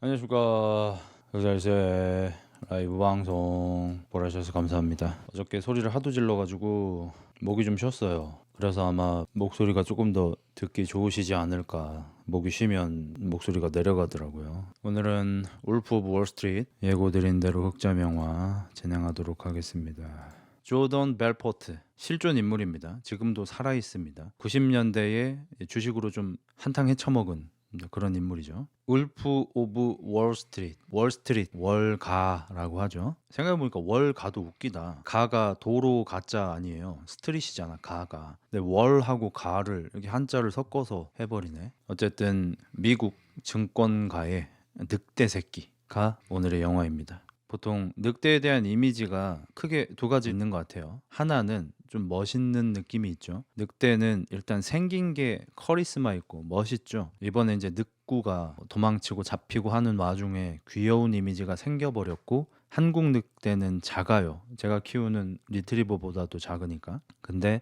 안녕하십니까. 여자일세 라이브 방송 보라셔서 감사합니다. 어저께 소리를 하도 질러가지고 목이 좀 쉬었어요. 그래서 아마 목소리가 조금 더 듣기 좋으시지 않을까. 목이 쉬면 목소리가 내려가더라고요. 오늘은 울프 오브 월스트리트 예고드린 대로 흑자 명화 진행하도록 하겠습니다. 조던 벨포트 실존 인물입니다. 지금도 살아 있습니다. 90년대에 주식으로 좀 한탕 헤쳐먹은 그런 인물이죠. 울프 오브 월스트리트, 월스트리트, 월가라고 하죠. 생각해보니까 월가도 웃기다. 가가 도로 가자 아니에요. 스트릿이잖아, 가가. 근데 월하고 가를 이렇게 한자를 섞어서 해버리네. 어쨌든 미국 증권가의 늑대 새끼가 오늘의 영화입니다. 보통 늑대에 대한 이미지가 크게 두 가지 있는 것 같아요. 하나는 좀 멋있는 느낌이 있죠. 늑대는 일단 생긴 게 커리스마 있고 멋있죠. 이번에 이제 늑구가 도망치고 잡히고 하는 와중에 귀여운 이미지가 생겨버렸고, 한국 늑대는 작아요. 제가 키우는 리트리버보다도 작으니까. 근데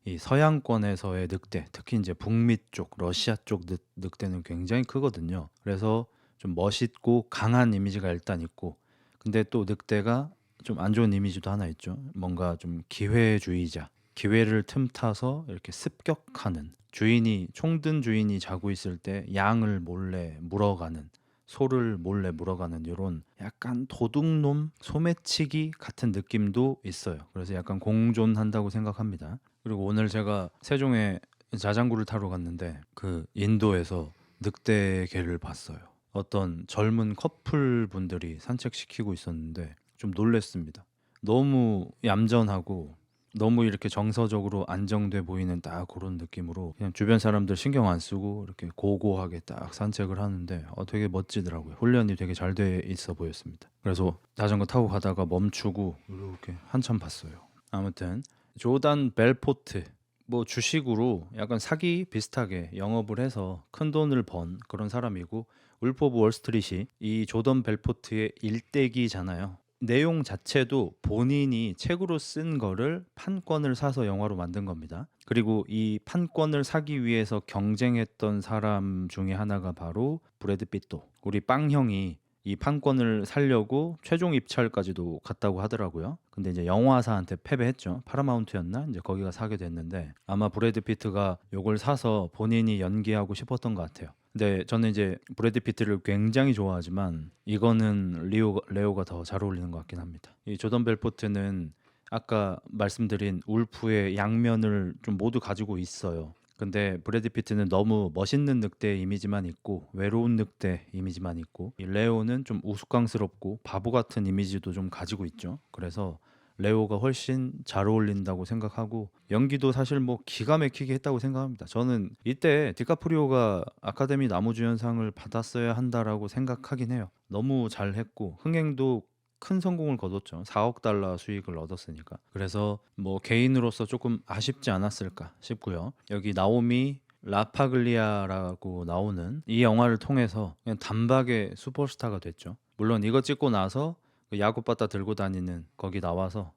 이 서양권에서의 늑대, 특히 이제 북미 쪽, 러시아 쪽 늑대는 굉장히 크거든요. 그래서 좀 멋있고 강한 이미지가 일단 있고, 근데 또 늑대가 좀 안 좋은 이미지도 하나 있죠. 뭔가 좀 기회주의자, 기회를 틈타서 이렇게 습격하는, 주인이 총든 주인이 자고 있을 때 양을 몰래 물어가는, 소를 몰래 물어가는 이런 약간 도둑놈, 소매치기 같은 느낌도 있어요. 그래서 약간 공존한다고 생각합니다. 그리고 오늘 제가 세종에 자장구를 타러 갔는데 그 인도에서 늑대개를 봤어요. 어떤 젊은 커플 분들이 산책시키고 있었는데 좀 놀랬습니다. 너무 얌전하고 너무 이렇게 정서적으로 안정돼 보이는 딱 그런 느낌으로 그냥 주변 사람들 신경 안 쓰고 이렇게 고고하게 딱 산책을 하는데 되게 멋지더라고요. 훈련이 되게 잘 돼 있어 보였습니다. 그래서 자전거 타고 가다가 멈추고 이렇게 한참 봤어요. 아무튼 조단 벨포트, 뭐 주식으로 약간 사기 비슷하게 영업을 해서 큰 돈을 번 그런 사람이고, 울프 오브 월스트리트이 이 조던 벨포트의 일대기잖아요. 내용 자체도 본인이 책으로 쓴 거를 판권을 사서 영화로 만든 겁니다. 그리고 이 판권을 사기 위해서 경쟁했던 사람 중에 하나가 바로 브래드 피또, 우리 빵형이 이 판권을 살려고 최종 입찰까지도 갔다고 하더라고요. 근데 이제 영화사한테 패배했죠. 파라마운트였나? 이제 거기가 사게 됐는데 아마 브래드 피트가 요걸 사서 본인이 연기하고 싶었던 것 같아요. 근데 저는 이제 브래드 피트를 굉장히 좋아하지만 이거는 레오가 더 잘 어울리는 것 같긴 합니다. 이 조던 벨포트는 아까 말씀드린 울프의 양면을 좀 모두 가지고 있어요. 근데 브래드 피트는 너무 멋있는 늑대 이미지만 있고 외로운 늑대 이미지만 있고, 이 레오는 좀 우스꽝스럽고 바보 같은 이미지도 좀 가지고 있죠. 그래서 레오가 훨씬 잘 어울린다고 생각하고, 연기도 사실 뭐 기가 막히게 했다고 생각합니다. 저는 이때 디카프리오가 아카데미 나무주연상을 받았어야 한다라고 생각하긴 해요. 너무 잘했고 흥행도 큰 성공을 거뒀죠. 4억 달러 수익을 얻었으니까. 그래서 뭐 개인으로서 조금 아쉽지 않았을까 싶고요. 여기 나오미 라파글리아라고 나오는 이 영화를 통해서 그냥 단박에 슈퍼스타가 됐죠. 물론 이거 찍고 나서 그 야구바타 들고 다니는 거기 나와서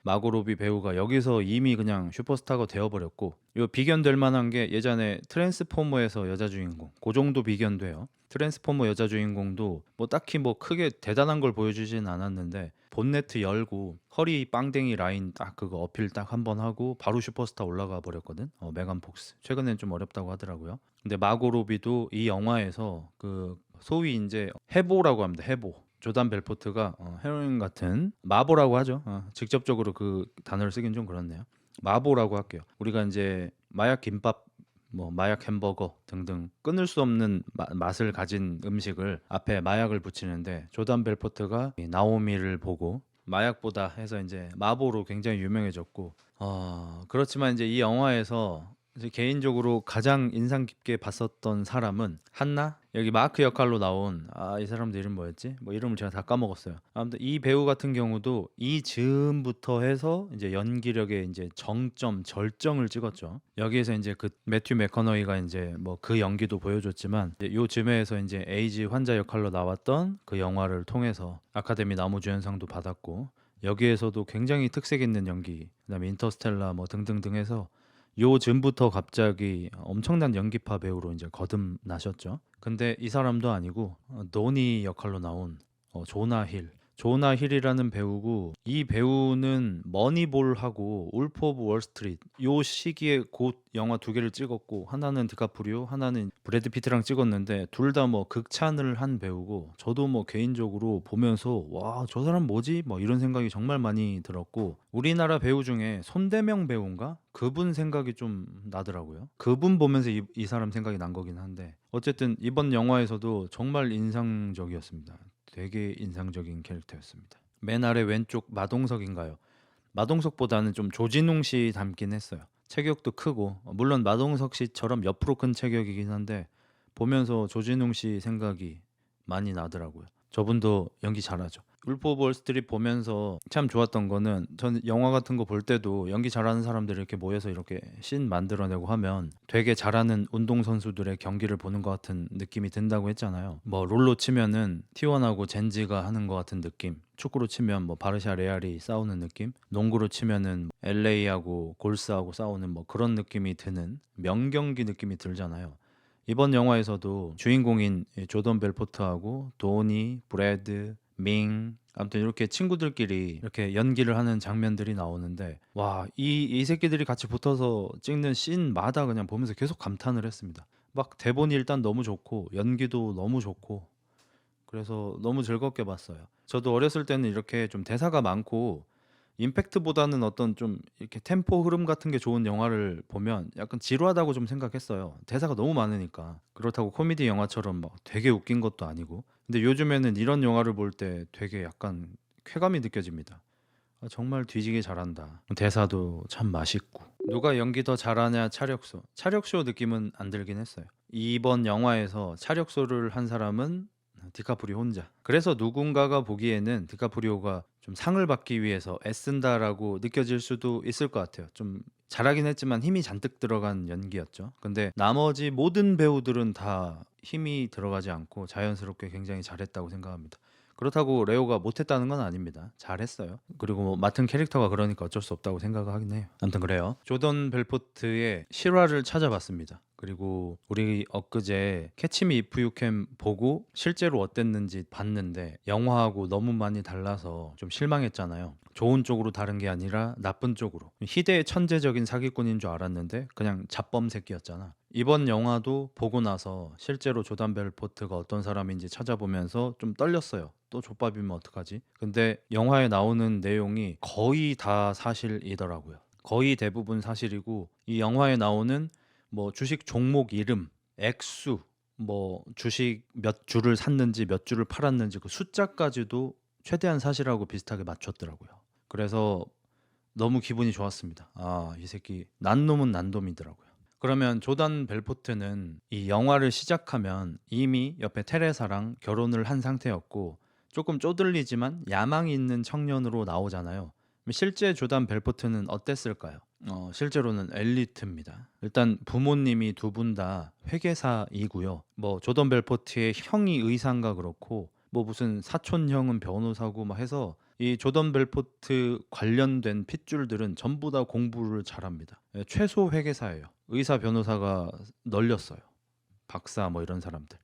마고로비 배우가 여기서 이미 그냥 슈퍼스타가 되어버렸고, 이거 비견될 만한 게 예전에 트랜스포머에서 여자 주인공 그 정도 비견돼요. 트랜스포머 여자 주인공도 뭐 딱히 뭐 크게 대단한 걸 보여주진 않았는데 본네트 열고 허리 빵댕이 라인 딱 그거 어필 딱 한 번 하고 바로 슈퍼스타 올라가 버렸거든. 메간 폭스 최근엔 좀 어렵다고 하더라고요. 근데 마고로비도 이 영화에서 그 소위 이제 해보라고 합니다. 해보. 조단 벨포트가 헤로인 같은 마보라고 하죠. 직접적으로 그 단어를 쓰긴 좀 그렇네요. 마보라고 할게요. 우리가 이제 마약 김밥, 뭐 마약 햄버거 등등 끊을 수 없는 맛을 가진 음식을 앞에 마약을 붙이는데, 조단 벨포트가 이 나오미를 보고 마약보다 해서 이제 마보로 굉장히 유명해졌고, 그렇지만 이제 이 영화에서 이제 개인적으로 가장 인상 깊게 봤었던 사람은 한나? 여기 마크 역할로 나온 이 사람도 이름 뭐였지? 뭐 이름을 제가 다 까먹었어요. 아무튼 이 배우 같은 경우도 이 즈음부터 해서 이제 연기력의 이제 정점, 절정을 찍었죠. 여기에서 이제 그 매튜 맥커너이가 이제 뭐 그 연기도 보여줬지만, 이제 요 즈음에서 이제 에이즈 환자 역할로 나왔던 그 영화를 통해서 아카데미 나무주연상도 받았고, 여기에서도 굉장히 특색 있는 연기, 그다음에 인터스텔라 뭐 등등등 해서 요즘부터 갑자기 엄청난 연기파 배우로 이제 거듭나셨죠. 근데 이 사람도 아니고 노니 역할로 나온 조나 힐. 조나 힐이라는 배우고, 이 배우는 머니볼하고 울프 오브 월스트리트 요 시기에 곧 영화 두 개를 찍었고, 하나는 디카프리오, 하나는 브래드 피트랑 찍었는데 둘 다 뭐 극찬을 한 배우고, 저도 뭐 개인적으로 보면서 와, 저 사람 뭐지? 뭐 이런 생각이 정말 많이 들었고, 우리나라 배우 중에 손대명 배우인가? 그분 생각이 좀 나더라고요. 그분 보면서 이 사람 생각이 난 거긴 한데, 어쨌든 이번 영화에서도 정말 인상적이었습니다. 되게 인상적인 캐릭터였습니다. 맨 아래 왼쪽 마동석인가요? 마동석보다는 좀 조진웅 씨 닮긴 했어요. 체격도 크고, 물론 마동석 씨처럼 옆으로 큰 체격이긴 한데 보면서 조진웅 씨 생각이 많이 나더라고요. 저분도 연기 잘하죠. 울프 오브 월스트리트 보면서 참 좋았던 거는, 전 영화 같은 거 볼 때도 연기 잘하는 사람들이 이렇게 모여서 이렇게 씬 만들어내고 하면 되게 잘하는 운동선수들의 경기를 보는 것 같은 느낌이 든다고 했잖아요. 뭐 롤로 치면은 T1하고 젠지가 하는 것 같은 느낌, 축구로 치면 뭐 바르샤 레알이 싸우는 느낌, 농구로 치면은 LA하고 골스하고 싸우는 뭐 그런 느낌이 드는 명경기 느낌이 들잖아요. 이번 영화에서도 주인공인 조던 벨포트하고 도니, 브래드, 밍, 아무튼 이렇게 친구들끼리 이렇게 연기를 하는 장면들이 나오는데, 와, 이 새끼들이 같이 붙어서 찍는 씬마다 그냥 보면서 계속 감탄을 했습니다. 막 대본이 일단 너무 좋고 연기도 너무 좋고, 그래서 너무 즐겁게 봤어요. 저도 어렸을 때는 이렇게 좀 대사가 많고 임팩트보다는 어떤 좀 이렇게 템포 흐름 같은 게 좋은 영화를 보면 약간 지루하다고 좀 생각했어요. 대사가 너무 많으니까. 그렇다고 코미디 영화처럼 막 되게 웃긴 것도 아니고. 근데 요즘에는 이런 영화를 볼 때 되게 약간 쾌감이 느껴집니다. 아, 정말 뒤지게 잘한다. 대사도 참 맛있고. 누가 연기 더 잘하냐, 차력소. 차력쇼 느낌은 안 들긴 했어요. 이번 영화에서 차력소를 한 사람은 디카프리오 혼자. 그래서 누군가가 보기에는 디카프리오가 좀 상을 받기 위해서 애쓴다라고 느껴질 수도 있을 것 같아요. 좀 잘하긴 했지만 힘이 잔뜩 들어간 연기였죠. 근데 나머지 모든 배우들은 다 힘이 들어가지 않고 자연스럽게 굉장히 잘했다고 생각합니다. 그렇다고 레오가 못했다는 건 아닙니다. 잘했어요. 그리고 뭐 맡은 캐릭터가 그러니까 어쩔 수 없다고 생각하긴 해요. 아무튼 그래요. 조던 벨포트의 실화를 찾아봤습니다. 그리고 우리 엊그제 캐치미 이프 유캔 보고 실제로 어땠는지 봤는데, 영화하고 너무 많이 달라서 좀 실망했잖아요. 좋은 쪽으로 다른 게 아니라 나쁜 쪽으로. 희대의 천재적인 사기꾼인 줄 알았는데 그냥 잡범 새끼였잖아. 이번 영화도 보고 나서 실제로 조단 벨포트가 어떤 사람인지 찾아보면서 좀 떨렸어요. 또 족밥이면 어떡하지? 근데 영화에 나오는 내용이 거의 다 사실이더라고요. 거의 대부분 사실이고, 이 영화에 나오는 뭐 주식 종목 이름, 액수, 뭐 주식 몇 주를 샀는지 몇 주를 팔았는지 그 숫자까지도 최대한 사실하고 비슷하게 맞췄더라고요. 그래서 너무 기분이 좋았습니다. 아, 이 새끼 난 놈은 난 놈이더라고요. 그러면 조단 벨포트는 이 영화를 시작하면 이미 옆에 테레사랑 결혼을 한 상태였고, 조금 쪼들리지만 야망이 있는 청년으로 나오잖아요. 실제 조단 벨포트는 어땠을까요? 실제로는 엘리트입니다. 일단 부모님이 두 분 다 회계사이고요. 뭐 조던 벨포트의 형이 의사인가 그렇고, 뭐 무슨 사촌 형은 변호사고 막 해서 이 조던 벨포트 관련된 핏줄들은 전부 다 공부를 잘합니다. 최소 회계사예요. 의사 변호사가 널렸어요. 박사 뭐 이런 사람들.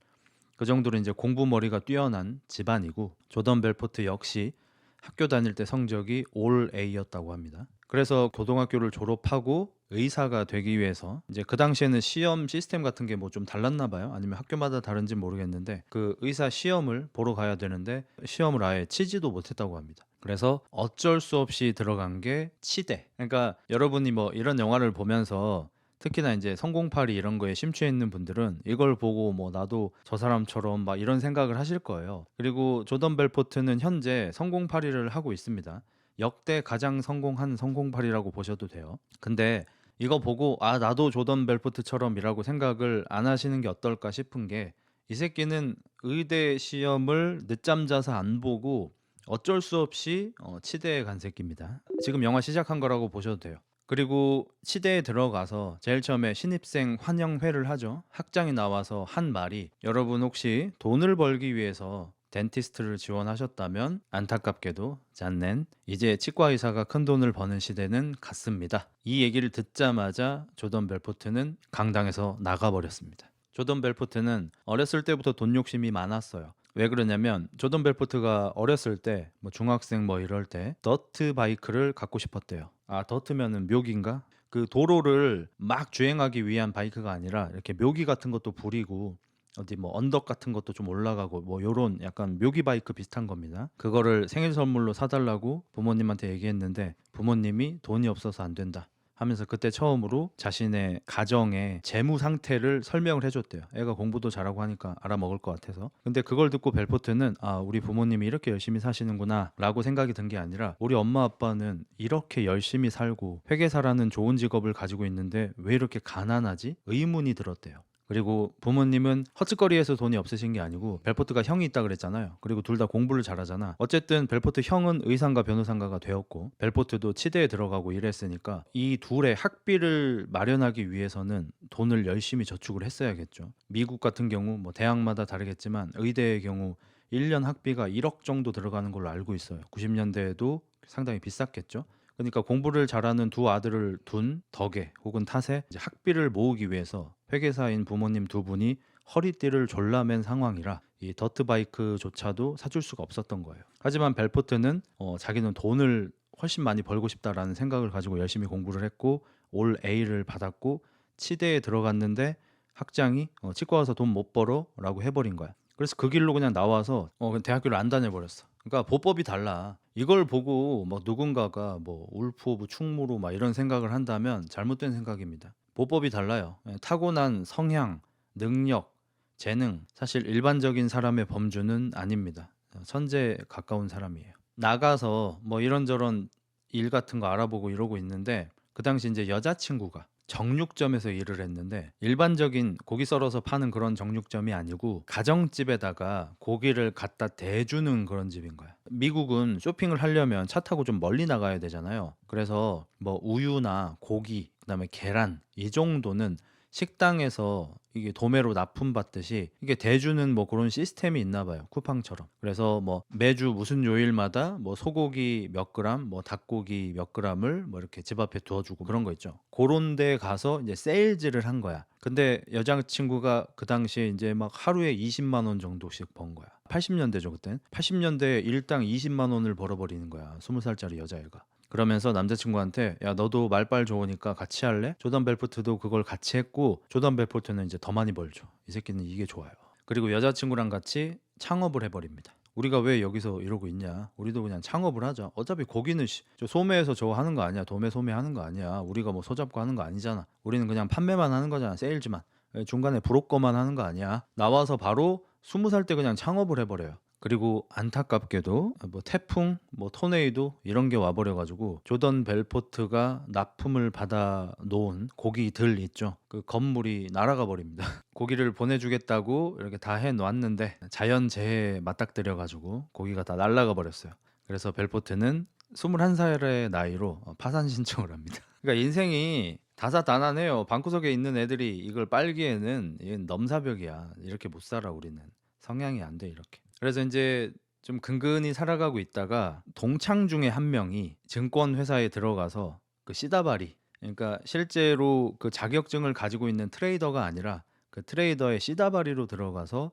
그 정도로 이제 공부머리가 뛰어난 집안이고, 조던 벨포트 역시 학교 다닐 때 성적이 올 A였다고 합니다. 그래서 고등학교를 졸업하고 의사가 되기 위해서, 이제 그 당시에는 시험 시스템 같은 게 뭐 좀 달랐나 봐요. 아니면 학교마다 다른지 모르겠는데 그 의사 시험을 보러 가야 되는데 시험을 아예 치지도 못했다고 합니다. 그래서 어쩔 수 없이 들어간 게 치대. 그러니까 여러분이 뭐 이런 영화를 보면서 특히나 이제 성공파리 이런 거에 심취해 있는 분들은 이걸 보고 뭐 나도 저 사람처럼 막 이런 생각을 하실 거예요. 그리고 조던 벨포트는 현재 성공파리를 하고 있습니다. 역대 가장 성공한 성공파리라고 보셔도 돼요. 근데 이거 보고 아, 나도 조던 벨포트처럼이라고 생각을 안 하시는 게 어떨까 싶은 게, 이 새끼는 의대 시험을 늦잠 자서 안 보고 어쩔 수 없이 치대에 간 새끼입니다. 지금 영화 시작한 거라고 보셔도 돼요. 그리고 치대에 들어가서 제일 처음에 신입생 환영회를 하죠. 학장이 나와서 한 말이, 여러분 혹시 돈을 벌기 위해서 덴티스트를 지원하셨다면 안타깝게도 잔넨 이제 치과 의사가 큰 돈을 버는 시대는 갔습니다. 이 얘기를 듣자마자 조던 벨포트는 강당에서 나가버렸습니다. 조던 벨포트는 어렸을 때부터 돈 욕심이 많았어요. 왜 그러냐면 조던 벨포트가 어렸을 때 뭐 중학생 뭐 이럴 때 더트 바이크를 갖고 싶었대요. 아, 더트면은 묘기인가? 그 도로를 막 주행하기 위한 바이크가 아니라 이렇게 묘기 같은 것도 부리고 어디 뭐 언덕 같은 것도 좀 올라가고 뭐 요런 약간 묘기 바이크 비슷한 겁니다. 그거를 생일 선물로 사달라고 부모님한테 얘기했는데 부모님이 돈이 없어서 안 된다 하면서 그때 처음으로 자신의 가정의 재무 상태를 설명을 해줬대요. 애가 공부도 잘하고 하니까 알아먹을 것 같아서. 근데 그걸 듣고 벨포트는 아, 우리 부모님이 이렇게 열심히 사시는구나 라고 생각이 든 게 아니라 우리 엄마 아빠는 이렇게 열심히 살고 회계사라는 좋은 직업을 가지고 있는데 왜 이렇게 가난하지? 의문이 들었대요. 그리고 부모님은 헛짓거리해서 돈이 없으신 게 아니고 벨포트가 형이 있다 그랬잖아요. 그리고 둘 다 공부를 잘하잖아. 어쨌든 벨포트 형은 의상가 변호사가 되었고 벨포트도 치대에 들어가고 이랬으니까 이 둘의 학비를 마련하기 위해서는 돈을 열심히 저축을 했어야겠죠. 미국 같은 경우 뭐 대학마다 다르겠지만 의대의 경우 1년 학비가 1억 정도 들어가는 걸로 알고 있어요. 90년대에도 상당히 비쌌겠죠. 그러니까 공부를 잘하는 두 아들을 둔 덕에 혹은 탓에 이제 학비를 모으기 위해서 회계사인 부모님 두 분이 허리띠를 졸라맨 상황이라 이 더트바이크조차도 사줄 수가 없었던 거예요. 하지만 벨포트는 자기는 돈을 훨씬 많이 벌고 싶다라는 생각을 가지고 열심히 공부를 했고 올 A를 받았고 치대에 들어갔는데 학장이 치과 와서 돈 못 벌어 라고 해버린 거야. 그래서 그 길로 그냥 나와서 대학교를 안 다녀버렸어. 그러니까 보법이 달라. 이걸 보고 막 누군가가 뭐 울프 오브 충무로 막 이런 생각을 한다면 잘못된 생각입니다. 보법이 달라요. 타고난 성향, 능력, 재능, 사실 일반적인 사람의 범주는 아닙니다. 천재에 가까운 사람이에요. 나가서 뭐 이런저런 일 같은 거 알아보고 이러고 있는데 그 당시 이제 여자친구가 정육점에서 일을 했는데 일반적인 고기 썰어서 파는 그런 정육점이 아니고 가정집에다가 고기를 갖다 대주는 그런 집인 거야. 미국은 쇼핑을 하려면 차 타고 좀 멀리 나가야 되잖아요. 그래서 뭐 우유나 고기, 그다음에 계란 이 정도는 식당에서 이게 도매로 납품받듯이 이게 대주는 뭐 그런 시스템이 있나 봐요. 쿠팡처럼. 그래서 뭐 매주 무슨 요일마다 뭐 소고기 몇 그램, 뭐 닭고기 몇 그램을 뭐 이렇게 집 앞에 두어주고 그런 거 있죠. 그런 데 가서 이제 세일즈를 한 거야. 근데 여자친구가 그 당시에 이제 막 하루에 20만 원 정도씩 번 거야. 80년대죠, 그땐. 80년대에 일당 20만 원을 벌어버리는 거야. 20살짜리 여자애가. 그러면서 남자친구한테 야, 너도 말빨 좋으니까 같이 할래? 조던 벨포트도 그걸 같이 했고 조던 벨포트는 이제 더 많이 벌죠. 이 새끼는 이게 좋아요. 그리고 여자친구랑 같이 창업을 해버립니다. 우리가 왜 여기서 이러고 있냐? 우리도 그냥 창업을 하자. 어차피 거기는 저 소매에서 저거 하는 거 아니야. 도매 소매 하는 거 아니야. 우리가 뭐 소잡고 하는 거 아니잖아. 우리는 그냥 판매만 하는 거잖아. 세일즈만. 중간에 브로커만 하는 거 아니야. 나와서 바로 20살 때 그냥 창업을 해버려요. 그리고 안타깝게도 뭐 태풍, 뭐 토네이도 이런 게 와버려가지고 조던 벨포트가 납품을 받아 놓은 고기들 있죠. 그 건물이 날아가 버립니다. 고기를 보내주겠다고 이렇게 다 해놨는데 자연재해에 맞닥뜨려가지고 고기가 다 날아가 버렸어요. 그래서 벨포트는 21살의 나이로 파산 신청을 합니다. 그러니까 인생이 다사다난해요. 방구석에 있는 애들이 이걸 빨기에는 이건 넘사벽이야. 이렇게 못 살아 우리는. 성향이 안 돼 이렇게. 그래서 이제 좀 근근히 살아가고 있다가 동창 중에 한 명이 증권 회사에 들어가서 그 시다바리, 그러니까 실제로 그 자격증을 가지고 있는 트레이더가 아니라 그 트레이더의 시다바리로 들어가서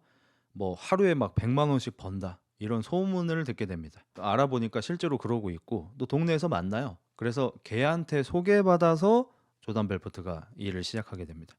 뭐 하루에 막 100만 원씩 번다 이런 소문을 듣게 됩니다. 알아보니까 실제로 그러고 있고 또 동네에서 만나요. 그래서 걔한테 소개받아서 조던 벨포트가 일을 시작하게 됩니다.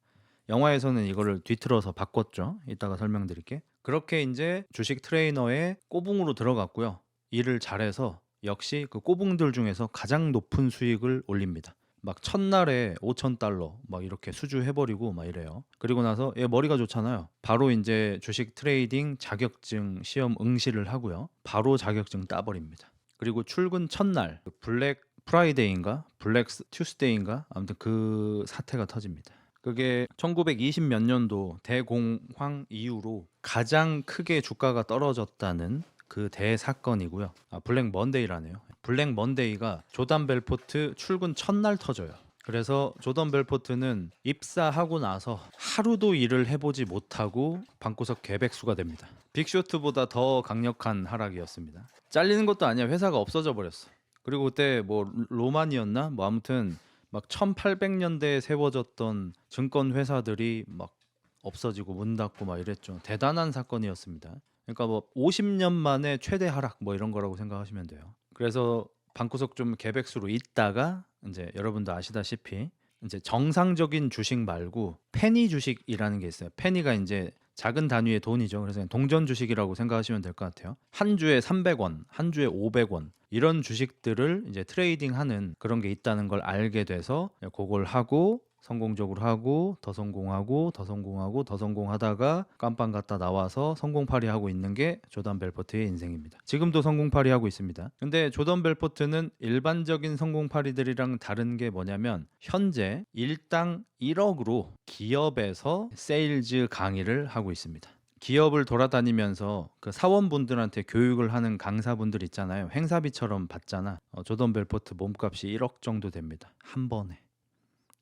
영화에서는 이거를 뒤틀어서 바꿨죠. 이따가 설명드릴게. 그렇게 이제 주식 트레이너의 꼬붕으로 들어갔고요. 일을 잘해서 역시 그 꼬붕들 중에서 가장 높은 수익을 올립니다. 막 첫날에 5,000달러 막 이렇게 수주해버리고 막 이래요. 그리고 나서 얘 머리가 좋잖아요. 바로 이제 주식 트레이딩 자격증 시험 응시를 하고요. 바로 자격증 따버립니다. 그리고 출근 첫날 블랙 프라이데이인가 블랙 튜스데이인가 아무튼 그 사태가 터집니다. 그게 1920 몇 년도 대공황 이후로 가장 크게 주가가 떨어졌다는 그 대사건이고요. 블랙 먼데이라네요. 블랙 먼데이가 조던 벨포트 출근 첫날 터져요. 그래서 조던 벨포트는 입사하고 나서 하루도 일을 해보지 못하고 방구석 개백수가 됩니다. 빅쇼트보다 더 강력한 하락이었습니다. 잘리는 것도 아니야. 회사가 없어져 버렸어. 그리고 그때 뭐 로만이었나? 뭐 아무튼 막 1800년대에 세워졌던 증권 회사들이 막 없어지고 문 닫고 막 이랬죠. 대단한 사건이었습니다. 그러니까 뭐 50년 만에 최대 하락 뭐 이런 거라고 생각하시면 돼요. 그래서 방구석 좀 개백수로 있다가 이제 여러분도 아시다시피 이제 정상적인 주식 말고 페니 주식이라는 게 있어요. 페니가 이제 작은 단위의 돈이죠. 그래서 그냥 동전 주식이라고 생각하시면 될 것 같아요. 한 주에 300원, 한 주에 500원 이런 주식들을 이제 트레이딩하는 그런 게 있다는 걸 알게 돼서 그걸 하고 성공적으로 하고 더 성공하고 더 성공하고 더 성공하다가 깜빵 갔다 나와서 성공파리 하고 있는 게 조던 벨포트의 인생입니다. 지금도 성공파리 하고 있습니다. 근데 조던 벨포트는 일반적인 성공파리들이랑 다른 게 뭐냐면 현재 일당 1억으로 기업에서 세일즈 강의를 하고 있습니다. 기업을 돌아다니면서 그 사원분들한테 교육을 하는 강사분들 있잖아요. 행사비처럼 받잖아. 조던 벨포트 몸값이 1억 정도 됩니다. 한 번에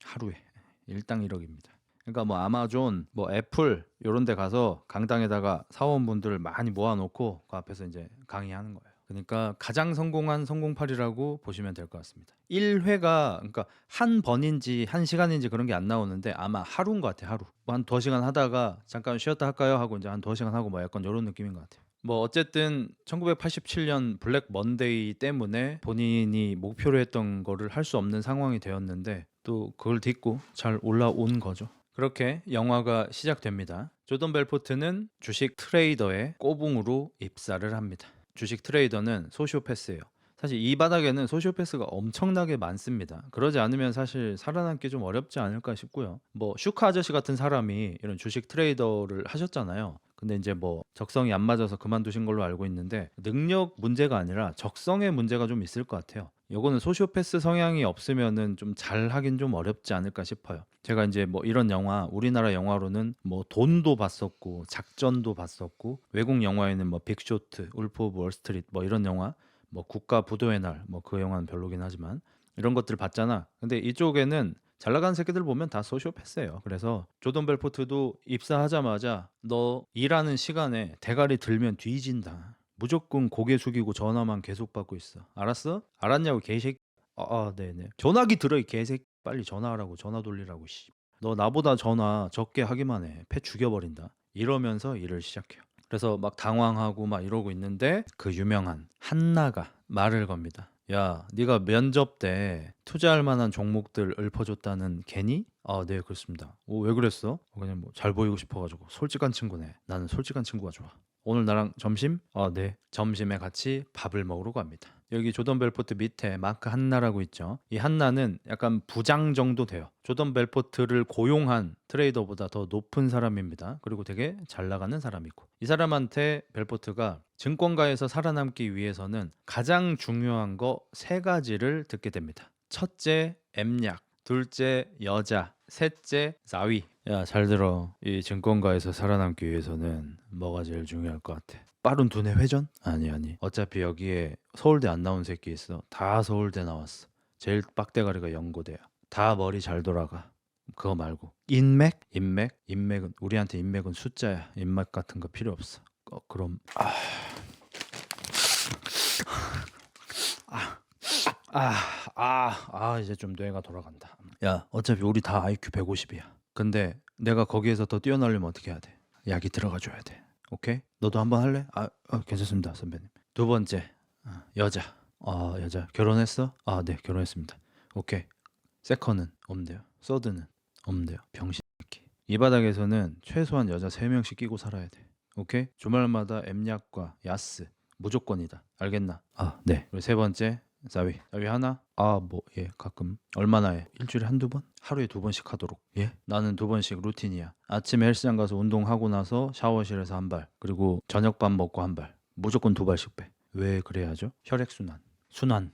하루에 일당 1억입니다. 그러니까 뭐 아마존, 뭐 애플 이런 데 가서 강당에다가 사원분들을 많이 모아놓고 그 앞에서 이제 강의하는 거예요. 그러니까 가장 성공한 성공팔이라고 보시면 될 것 같습니다. 1회가 그러니까 한 번인지 한 시간인지 그런 게 안 나오는데 아마 하루인 것 같아요. 하루. 뭐 한 2시간 하다가 잠깐 쉬었다 할까요? 하고 이제 한 2시간 하고 뭐 약간 이런 느낌인 것 같아요. 뭐 어쨌든 1987년 블랙 먼데이 때문에 본인이 목표로 했던 거를 할 수 없는 상황이 되었는데 또 그걸 딛고 잘 올라온 거죠. 그렇게 영화가 시작됩니다. 조던 벨포트는 주식 트레이더의 꼬붕으로 입사를 합니다. 주식 트레이더는 소시오패스예요. 사실 이 바닥에는 소시오패스가 엄청나게 많습니다. 그러지 않으면 사실 살아남기 좀 어렵지 않을까 싶고요. 뭐 슈카 아저씨 같은 사람이 이런 주식 트레이더를 하셨잖아요. 근데 이제 뭐 적성이 안 맞아서 그만두신 걸로 알고 있는데 능력 문제가 아니라 적성의 문제가 좀 있을 것 같아요. 요거는 소시오패스 성향이 없으면은 좀 잘하긴 좀 어렵지 않을까 싶어요. 제가 이제 뭐 이런 영화, 우리나라 영화로는 뭐 돈도 봤었고 작전도 봤었고 외국 영화에는 뭐 빅쇼트, 울프 오브 월스트리트 뭐 이런 영화, 뭐 국가 부도의 날, 뭐 그 영화는 별로긴 하지만 이런 것들 봤잖아. 근데 이쪽에는 잘 나가는 새끼들 보면 다 소시오패스예요. 그래서 조던 벨포트도 입사하자마자 너 일하는 시간에 대가리 들면 뒤진다. 무조건 고개 숙이고 전화만 계속 받고 있어. 알았어? 알았냐고 개새끼. 네네. 전화기 들어 이 개새끼. 빨리 전화하라고 전화 돌리라고 씨. 너 나보다 전화 적게 하기만 해. 패 죽여버린다. 이러면서 일을 시작해요. 그래서 막 당황하고 막 이러고 있는데 그 유명한 한나가 말을 겁니다. 야, 네가 면접 때 투자할 만한 종목들 읊어줬다는 걔니? 아, 네, 그렇습니다. 왜 그랬어? 그냥 뭐 잘 보이고 싶어가지고 솔직한 친구네. 나는 솔직한 친구가 좋아. 오늘 나랑 점심? 아, 네. 점심에 같이 밥을 먹으러 갑니다. 여기 조던 벨포트 밑에 마크 한나라고 있죠. 이 한나는 약간 부장 정도 돼요. 조던 벨포트를 고용한 트레이더보다 더 높은 사람입니다. 그리고 되게 잘 나가는 사람이고. 이 사람한테 벨포트가 증권가에서 살아남기 위해서는 가장 중요한 거 3가지를 듣게 됩니다. 첫째, 엠약. 둘째, 여자. 셋째, 사위. 야, 잘 들어. 이 증권가에서 살아남기 위해서는 뭐가 제일 중요할 것 같아? 빠른 두뇌 회전? 아니 아니. 어차피 여기에 서울대 안 나온 새끼 있어. 다 서울대 나왔어. 제일 빡대가리가 연고대야. 다 머리 잘 돌아가. 그거 말고 인맥? 인맥은 우리한테 인맥은 숫자야. 인맥 같은 거 필요 없어. 그럼 이제 좀 뇌가 돌아간다. 야, 어차피 우리 다 IQ 150이야. 근데 내가 거기에서 더 뛰어나려면 어떻게 해야 돼? 약이 들어가 줘야 돼. 오케이? 너도 한번 할래? 괜찮습니다, 선배님. 두 번째, 여자. 여자. 결혼했어? 네, 결혼했습니다. 오케이. 세컨은 없는데요. 서드는 없는데요. 병신 새끼. 이 바닥에서는 최소한 여자 3명씩 끼고 살아야 돼. 오케이? 주말마다 엠약과 야스 무조건이다. 알겠나? 네. 그리고 세 번째, 사위 하나? 가끔. 얼마나 해? 일주일에 한두 번? 하루에 2번씩 하도록. 예? 나는 2번씩 루틴이야. 아침에 헬스장 가서 운동하고 나서 샤워실에서 한 발, 그리고 저녁밥 먹고 한 발. 무조건 2발씩 빼. 왜 그래야죠? 혈액순환. 순환.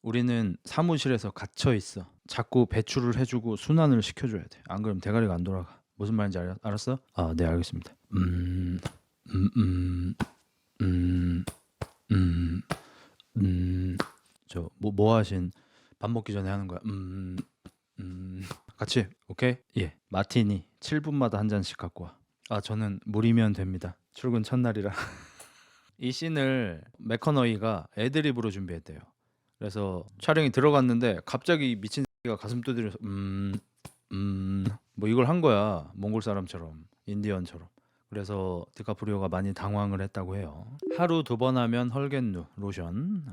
우리는 사무실에서 갇혀 있어. 자꾸 배출을 해주고 순환을 시켜줘야 돼. 안 그러면 대가리가 안 돌아가. 무슨 말인지 알았어? 네, 알겠습니다. 뭐 하신 밥 먹기 전에 하는 거야. 같이 오케이? 예. 마티니 7분마다 한 잔씩 갖고 와. 아 저는 물이면 됩니다. 출근 첫날이라. 이 씬을 맥커너이가 애드립으로 준비했대요. 그래서 촬영이 들어갔는데 갑자기 미친 새끼가 가슴 두드려서 뭐 이걸 한 거야. 몽골 사람처럼 인디언처럼. 그래서 디카프리오가 많이 당황을 했다고 해요. 하루 2번 하면 헐겟누 로션.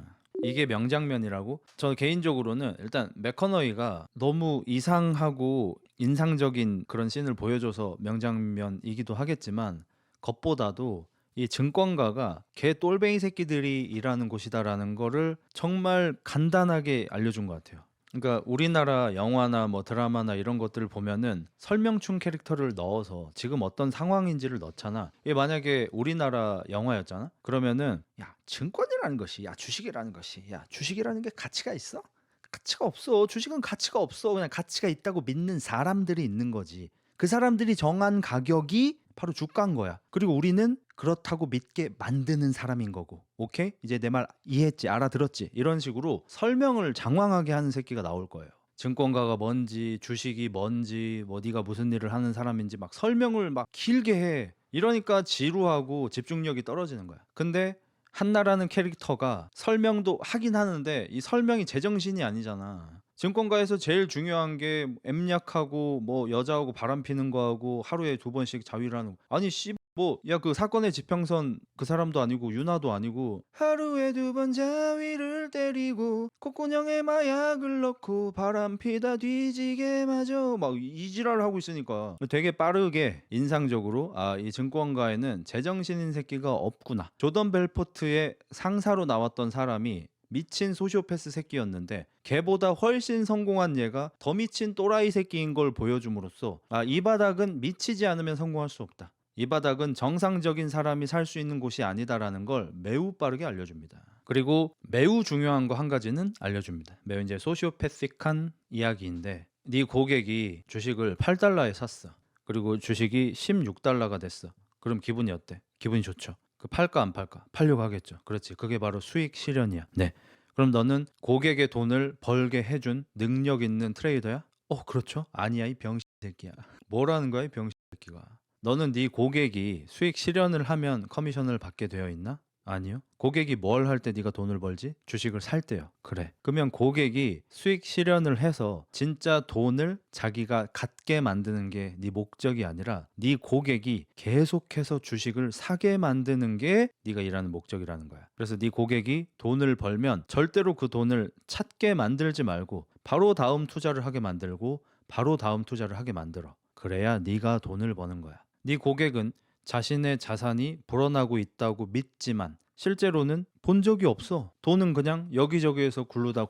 이게 명장면이라고? 저 개인적으로는 일단 맥커너이가 너무 이상하고 인상적인 그런 씬을 보여줘서 명장면이기도 하겠지만 겉보다도 이 증권가가 개 똘뱅이 새끼들이 일하는 곳이다라는 거를 정말 간단하게 알려준 것 같아요. 그러니까 우리나라 영화나 뭐 드라마나 이런 것들을 보면은 설명충 캐릭터를 넣어서 지금 어떤 상황인지를 넣잖아. 이게 만약에 우리나라 영화였잖아. 그러면은 야 증권이라는 것이 야 주식이라는 것이 야 주식이라는 게 가치가 있어? 가치가 없어. 주식은 가치가 없어. 그냥 가치가 있다고 믿는 사람들이 있는 거지. 그 사람들이 정한 가격이 바로 주가인 거야. 그리고 우리는 그렇다고 믿게 만드는 사람인 거고. 오케이? 이제 내 말 이해했지? 알아들었지? 이런 식으로 설명을 장황하게 하는 새끼가 나올 거예요. 증권가가 뭔지, 주식이 뭔지, 뭐 네가 무슨 일을 하는 사람인지 막 설명을 막 길게 해. 이러니까 지루하고 집중력이 떨어지는 거야. 근데 한나라는 캐릭터가 설명도 하긴 하는데 이 설명이 제정신이 아니잖아. 증권가에서 제일 중요한 게 엠약하고 뭐 여자하고 바람 피는 거하고 하루에 2번씩 자위를 하는 거. 아니 씨 뭐 야 그 사건의 지평선 그 사람도 아니고 유나도 아니고 하루에 2번 자위를 때리고 콧구녕에 마약을 넣고 바람 피다 뒤지게 맞아 막 이 지랄을 하고 있으니까 되게 빠르게 인상적으로 아 이 증권가에는 제정신인 새끼가 없구나. 조던 벨포트의 상사로 나왔던 사람이 미친 소시오패스 새끼였는데 걔보다 훨씬 성공한 얘가 더 미친 또라이 새끼인 걸 보여줌으로써 아 이 바닥은 미치지 않으면 성공할 수 없다. 이 바닥은 정상적인 사람이 살 수 있는 곳이 아니다라는 걸 매우 빠르게 알려줍니다. 그리고 매우 중요한 거 한 가지는 알려줍니다. 매우 이제 소시오패틱한 이야기인데 네 고객이 주식을 8달러에 샀어. 그리고 주식이 16달러가 됐어. 그럼 기분이 어때? 기분이 좋죠. 그 팔까 안 팔까? 팔려고 하겠죠. 그렇지. 그게 바로 수익 실현이야. 네. 그럼 너는 고객의 돈을 벌게 해준 능력 있는 트레이더야? 그렇죠. 아니야 이 병신 새끼야. 뭐라는 거야 이 병신 새끼가. 너는 네 고객이 수익 실현을 하면 커미션을 받게 되어 있나? 아니요. 고객이 뭘 할 때 네가 돈을 벌지? 주식을 살 때요. 그래. 그러면 고객이 수익 실현을 해서 진짜 돈을 자기가 갖게 만드는 게 네 목적이 아니라 네 고객이 계속해서 주식을 사게 만드는 게 네가 일하는 목적이라는 거야. 그래서 네 고객이 돈을 벌면 절대로 그 돈을 찾게 만들지 말고 바로 다음 투자를 하게 만들고 바로 다음 투자를 하게 만들어. 그래야 네가 돈을 버는 거야. 네 고객은 자신의 자산이 불어나고 있다고 믿지만 실제로는 본 적이 없어. 돈은 그냥 여기저기에서 굴러다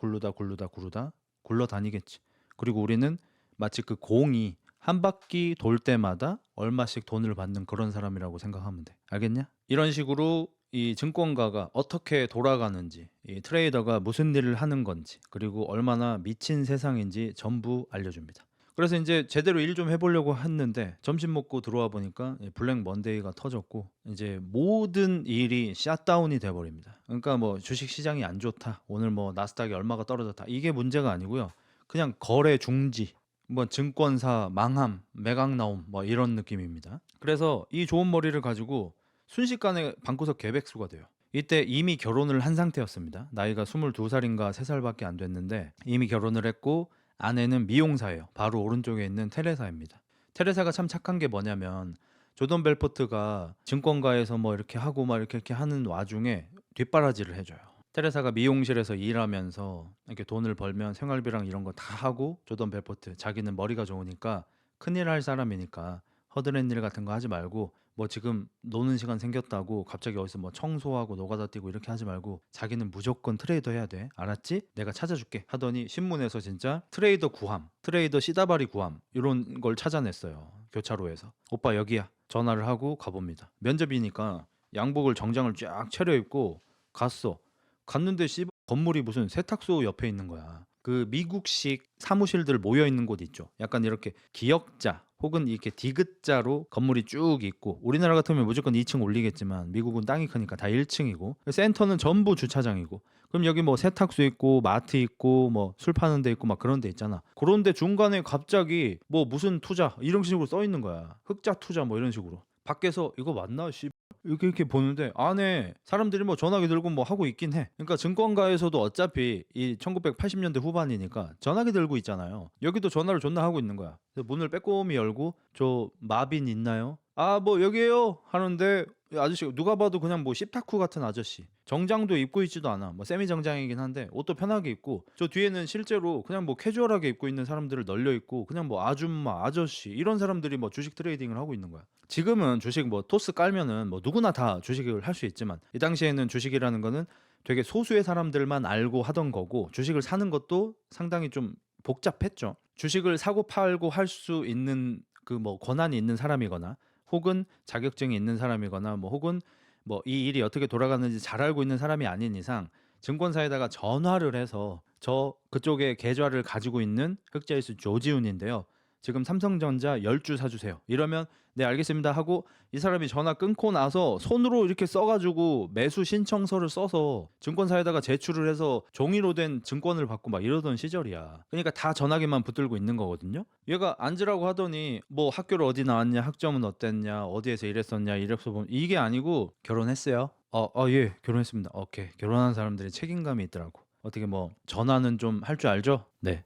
굴러다니겠지. 그리고 우리는 마치 그 공이 한 바퀴 돌 때마다 얼마씩 돈을 받는 그런 사람이라고 생각하면 돼. 알겠냐? 이런 식으로 이 증권가가 어떻게 돌아가는지, 이 트레이더가 무슨 일을 하는 건지, 그리고 얼마나 미친 세상인지 전부 알려줍니다. 그래서 이제 제대로 일 좀 해보려고 했는데 점심 먹고 들어와 보니까 블랙 먼데이가 터졌고 이제 모든 일이 샷다운이 돼버립니다. 그러니까 뭐 주식 시장이 안 좋다, 오늘 뭐 나스닥이 얼마가 떨어졌다, 이게 문제가 아니고요. 그냥 거래 중지, 뭐 증권사 망함, 매각 나옴, 뭐 이런 느낌입니다. 그래서 이 좋은 머리를 가지고 순식간에 방구석 개백수가 돼요. 이때 이미 결혼을 한 상태였습니다. 나이가 22살인가 3살밖에 안 됐는데 이미 결혼을 했고 아내는 미용사예요. 바로 오른쪽에 있는 테레사입니다. 테레사가 참 착한 게 뭐냐면 조던 벨포트가 증권가에서 뭐 이렇게 하고 막 이렇게 하는 와중에 뒷바라지를 해줘요. 테레사가 미용실에서 일하면서 이렇게 돈을 벌면 생활비랑 이런 거 다 하고 조던 벨포트 자기는 머리가 좋으니까 큰일 할 사람이니까 허드렛 일 같은 거 하지 말고 뭐 지금 노는 시간 생겼다고 갑자기 어디서 뭐 청소하고 노가다 뛰고 이렇게 하지 말고 자기는 무조건 트레이더 해야 돼. 알았지? 내가 찾아줄게. 하더니 신문에서 진짜 트레이더 구함, 트레이더 시다바리 구함 이런 걸 찾아냈어요. 교차로에서. 오빠 여기야. 전화를 하고 가봅니다. 면접이니까 양복을 정장을 쫙 차려입고 갔어. 갔는데 건물이 무슨 세탁소 옆에 있는 거야. 그 미국식 사무실들 모여 있는 곳 있죠. 약간 이렇게 기역자 혹은 이렇게 디귿자로 건물이 쭉 있고 우리나라 같으면 무조건 2층 올리겠지만 미국은 땅이 크니까 다 1층이고 센터는 전부 주차장이고 그럼 여기 뭐 세탁소 있고 마트 있고 뭐 술 파는 데 있고 막 그런 데 있잖아. 그런데 중간에 갑자기 뭐 무슨 투자 이런 식으로 써 있는 거야. 흑자 투자 뭐 이런 식으로. 밖에서 이거 맞나? 씨. 이렇게 보는데 안에 사람들이 뭐 전화기 들고 뭐 하고 있긴 해. 그러니까 증권가에서도 어차피 이 1980년대 후반이니까 전화기 들고 있잖아요. 여기도 전화를 존나 하고 있는 거야. 그래서 문을 빼꼼히 열고 저 마빈 있나요? 아 뭐 여기에요 하는데 아저씨 누가 봐도 그냥 뭐 십타쿠 같은 아저씨. 정장도 입고 있지도 않아. 뭐 세미 정장이긴 한데 옷도 편하게 입고 저 뒤에는 실제로 그냥 뭐 캐주얼하게 입고 있는 사람들을 널려 있고 그냥 뭐 아줌마, 아저씨 이런 사람들이 뭐 주식 트레이딩을 하고 있는 거야. 지금은 주식 뭐 토스 깔면은 뭐 누구나 다 주식을 할 수 있지만 이 당시에는 주식이라는 거는 되게 소수의 사람들만 알고 하던 거고 주식을 사는 것도 상당히 좀 복잡했죠. 주식을 사고 팔고 할 수 있는 그 뭐 권한이 있는 사람이거나 혹은 자격증이 있는 사람이거나 뭐 혹은 뭐 이 일이 어떻게 돌아가는지 잘 알고 있는 사람이 아닌 이상 증권사에다가 전화를 해서 저 그쪽에 계좌를 가지고 있는 흑자일수 조지훈인데요. 지금 삼성전자 10주 사주세요. 이러면 네 알겠습니다 하고 이 사람이 전화 끊고 나서 손으로 이렇게 써가지고 매수 신청서를 써서 증권사에다가 제출을 해서 종이로 된 증권을 받고 막 이러던 시절이야. 그러니까 다 전화기만 붙들고 있는 거거든요. 얘가 앉으라고 하더니 뭐 학교를 어디 나왔냐, 학점은 어땠냐, 어디에서 일했었냐, 이력서 보면 이게 아니고 결혼했어요. 예, 결혼했습니다. 오케이. 결혼한 사람들이 책임감이 있더라고. 어떻게 뭐 전화는 좀 할 줄 알죠? 네.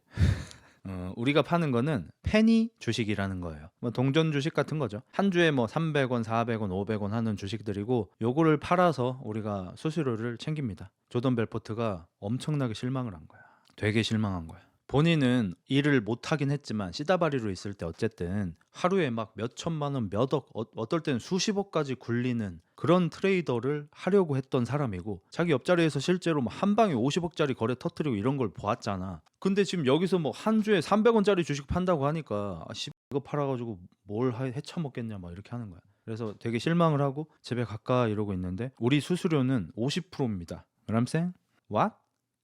우리가 파는 거는 페니 주식이라는 거예요. 뭐 동전 주식 같은 거죠. 한 주에 뭐 300원, 400원, 500원 하는 주식들이고 요거를 팔아서 우리가 수수료를 챙깁니다. 조던 벨포트가 엄청나게 실망을 한 거야. 되게 실망한 거야. 본인은 일을 못 하긴 했지만 시다바리로 있을 때 어쨌든 하루에 막 몇 천만 원, 몇 억, 어떨 때는 수십억까지 굴리는 그런 트레이더를 하려고 했던 사람이고 자기 옆자리에서 실제로 뭐 한 방에 50억짜리 거래 터트리고 이런 걸 보았잖아. 근데 지금 여기서 뭐 한 주에 300원짜리 주식 판다고 하니까 이거 팔아가지고 뭘 해쳐먹겠냐 막 이렇게 하는 거야. 그래서 되게 실망을 하고 집에 갈까 이러고 있는데 우리 수수료는 50%입니다. 람생? What?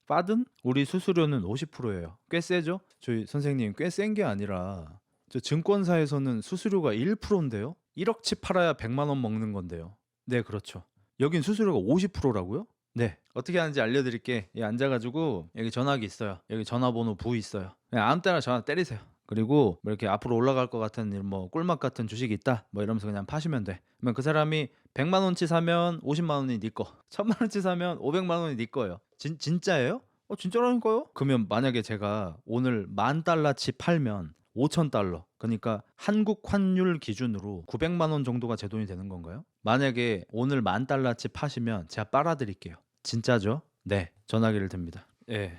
빠든? 우리 수수료는 50%예요. 꽤 세죠? 저희 선생님 꽤 센 게 아니라 저 증권사에서는 수수료가 1%인데요. 1억치 팔아야 100만 원 먹는 건데요. 네, 그렇죠. 여긴 수수료가 50%라고요? 네. 어떻게 하는지 알려드릴게. 여기 앉아가지고 여기 전화기 있어요. 여기 전화번호 부 있어요. 그냥 아무 때나 전화 때리세요. 그리고 뭐 이렇게 앞으로 올라갈 것 같은 뭐 꿀맛 같은 주식이 있다 뭐 이러면서 그냥 파시면 돼. 그러면 그 사람이 100만 원치 사면 50만 원이 네 거, 1000만 원치 사면 500만 원이 네 거예요. 진짜예요? 진짜라니까요? 그러면 만약에 제가 오늘 10,000달러치 팔면 5,000달러, 그러니까 한국 환율 기준으로 900만 원 정도가 제 돈이 되는 건가요? 만약에 오늘 10,000달러치 파시면 제가 빨아드릴게요. 진짜죠? 네. 전화기를 듭니다. 예.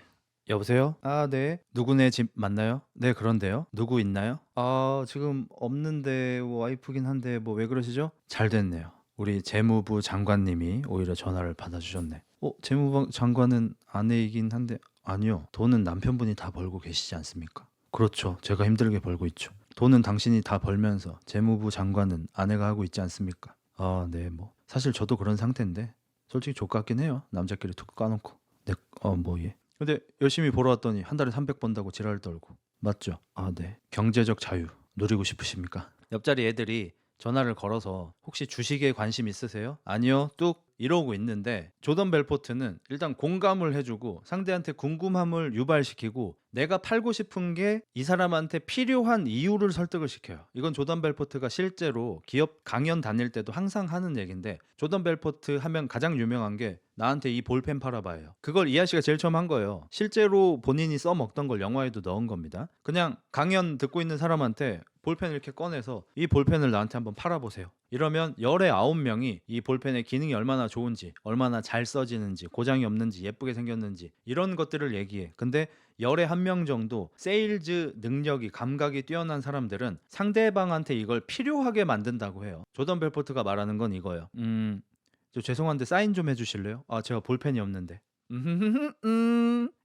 여보세요? 아, 네. 누구네 집 맞나요? 네, 그런데요. 누구 있나요? 지금 없는데 와이프긴 한데 뭐 왜 그러시죠? 잘 됐네요. 우리 재무부 장관님이 오히려 전화를 받아주셨네. 재무부 장관은 아내이긴 한데 아니요. 돈은 남편분이 다 벌고 계시지 않습니까? 그렇죠. 제가 힘들게 벌고 있죠. 돈은 당신이 다 벌면서 재무부 장관은 아내가 하고 있지 않습니까? 네, 뭐 사실 저도 그런 상태인데 솔직히 족같긴 해요. 남자끼리 툭 까놓고. 네, 뭐 예. 근데 열심히 벌어왔더니 한 달에 300 번다고 지랄 떨고. 맞죠? 네. 경제적 자유 누리고 싶으십니까? 옆자리 애들이 전화를 걸어서 혹시 주식에 관심 있으세요? 아니요. 뚝 이러고 있는데 조던 벨포트는 일단 공감을 해주고 상대한테 궁금함을 유발시키고 내가 팔고 싶은 게 이 사람한테 필요한 이유를 설득을 시켜요. 이건 조던 벨포트가 실제로 기업 강연 다닐 때도 항상 하는 얘기인데 조던 벨포트 하면 가장 유명한 게 나한테 이 볼펜 팔아봐요. 그걸 이 아저씨가 제일 처음 한 거예요. 실제로 본인이 써먹던 걸 영화에도 넣은 겁니다. 그냥 강연 듣고 있는 사람한테 볼펜을 이렇게 꺼내서 이 볼펜을 나한테 한번 팔아보세요. 이러면 열의 9명이 이 볼펜의 기능이 얼마나 좋은지, 얼마나 잘 써지는지, 고장이 없는지, 예쁘게 생겼는지 이런 것들을 얘기해. 근데 열의 1명 정도 세일즈 능력이 감각이 뛰어난 사람들은 상대방한테 이걸 필요하게 만든다고 해요. 조던 벨포트가 말하는 건 이거예요. 저 죄송한데 사인 좀 해주실래요? 제가 볼펜이 없는데.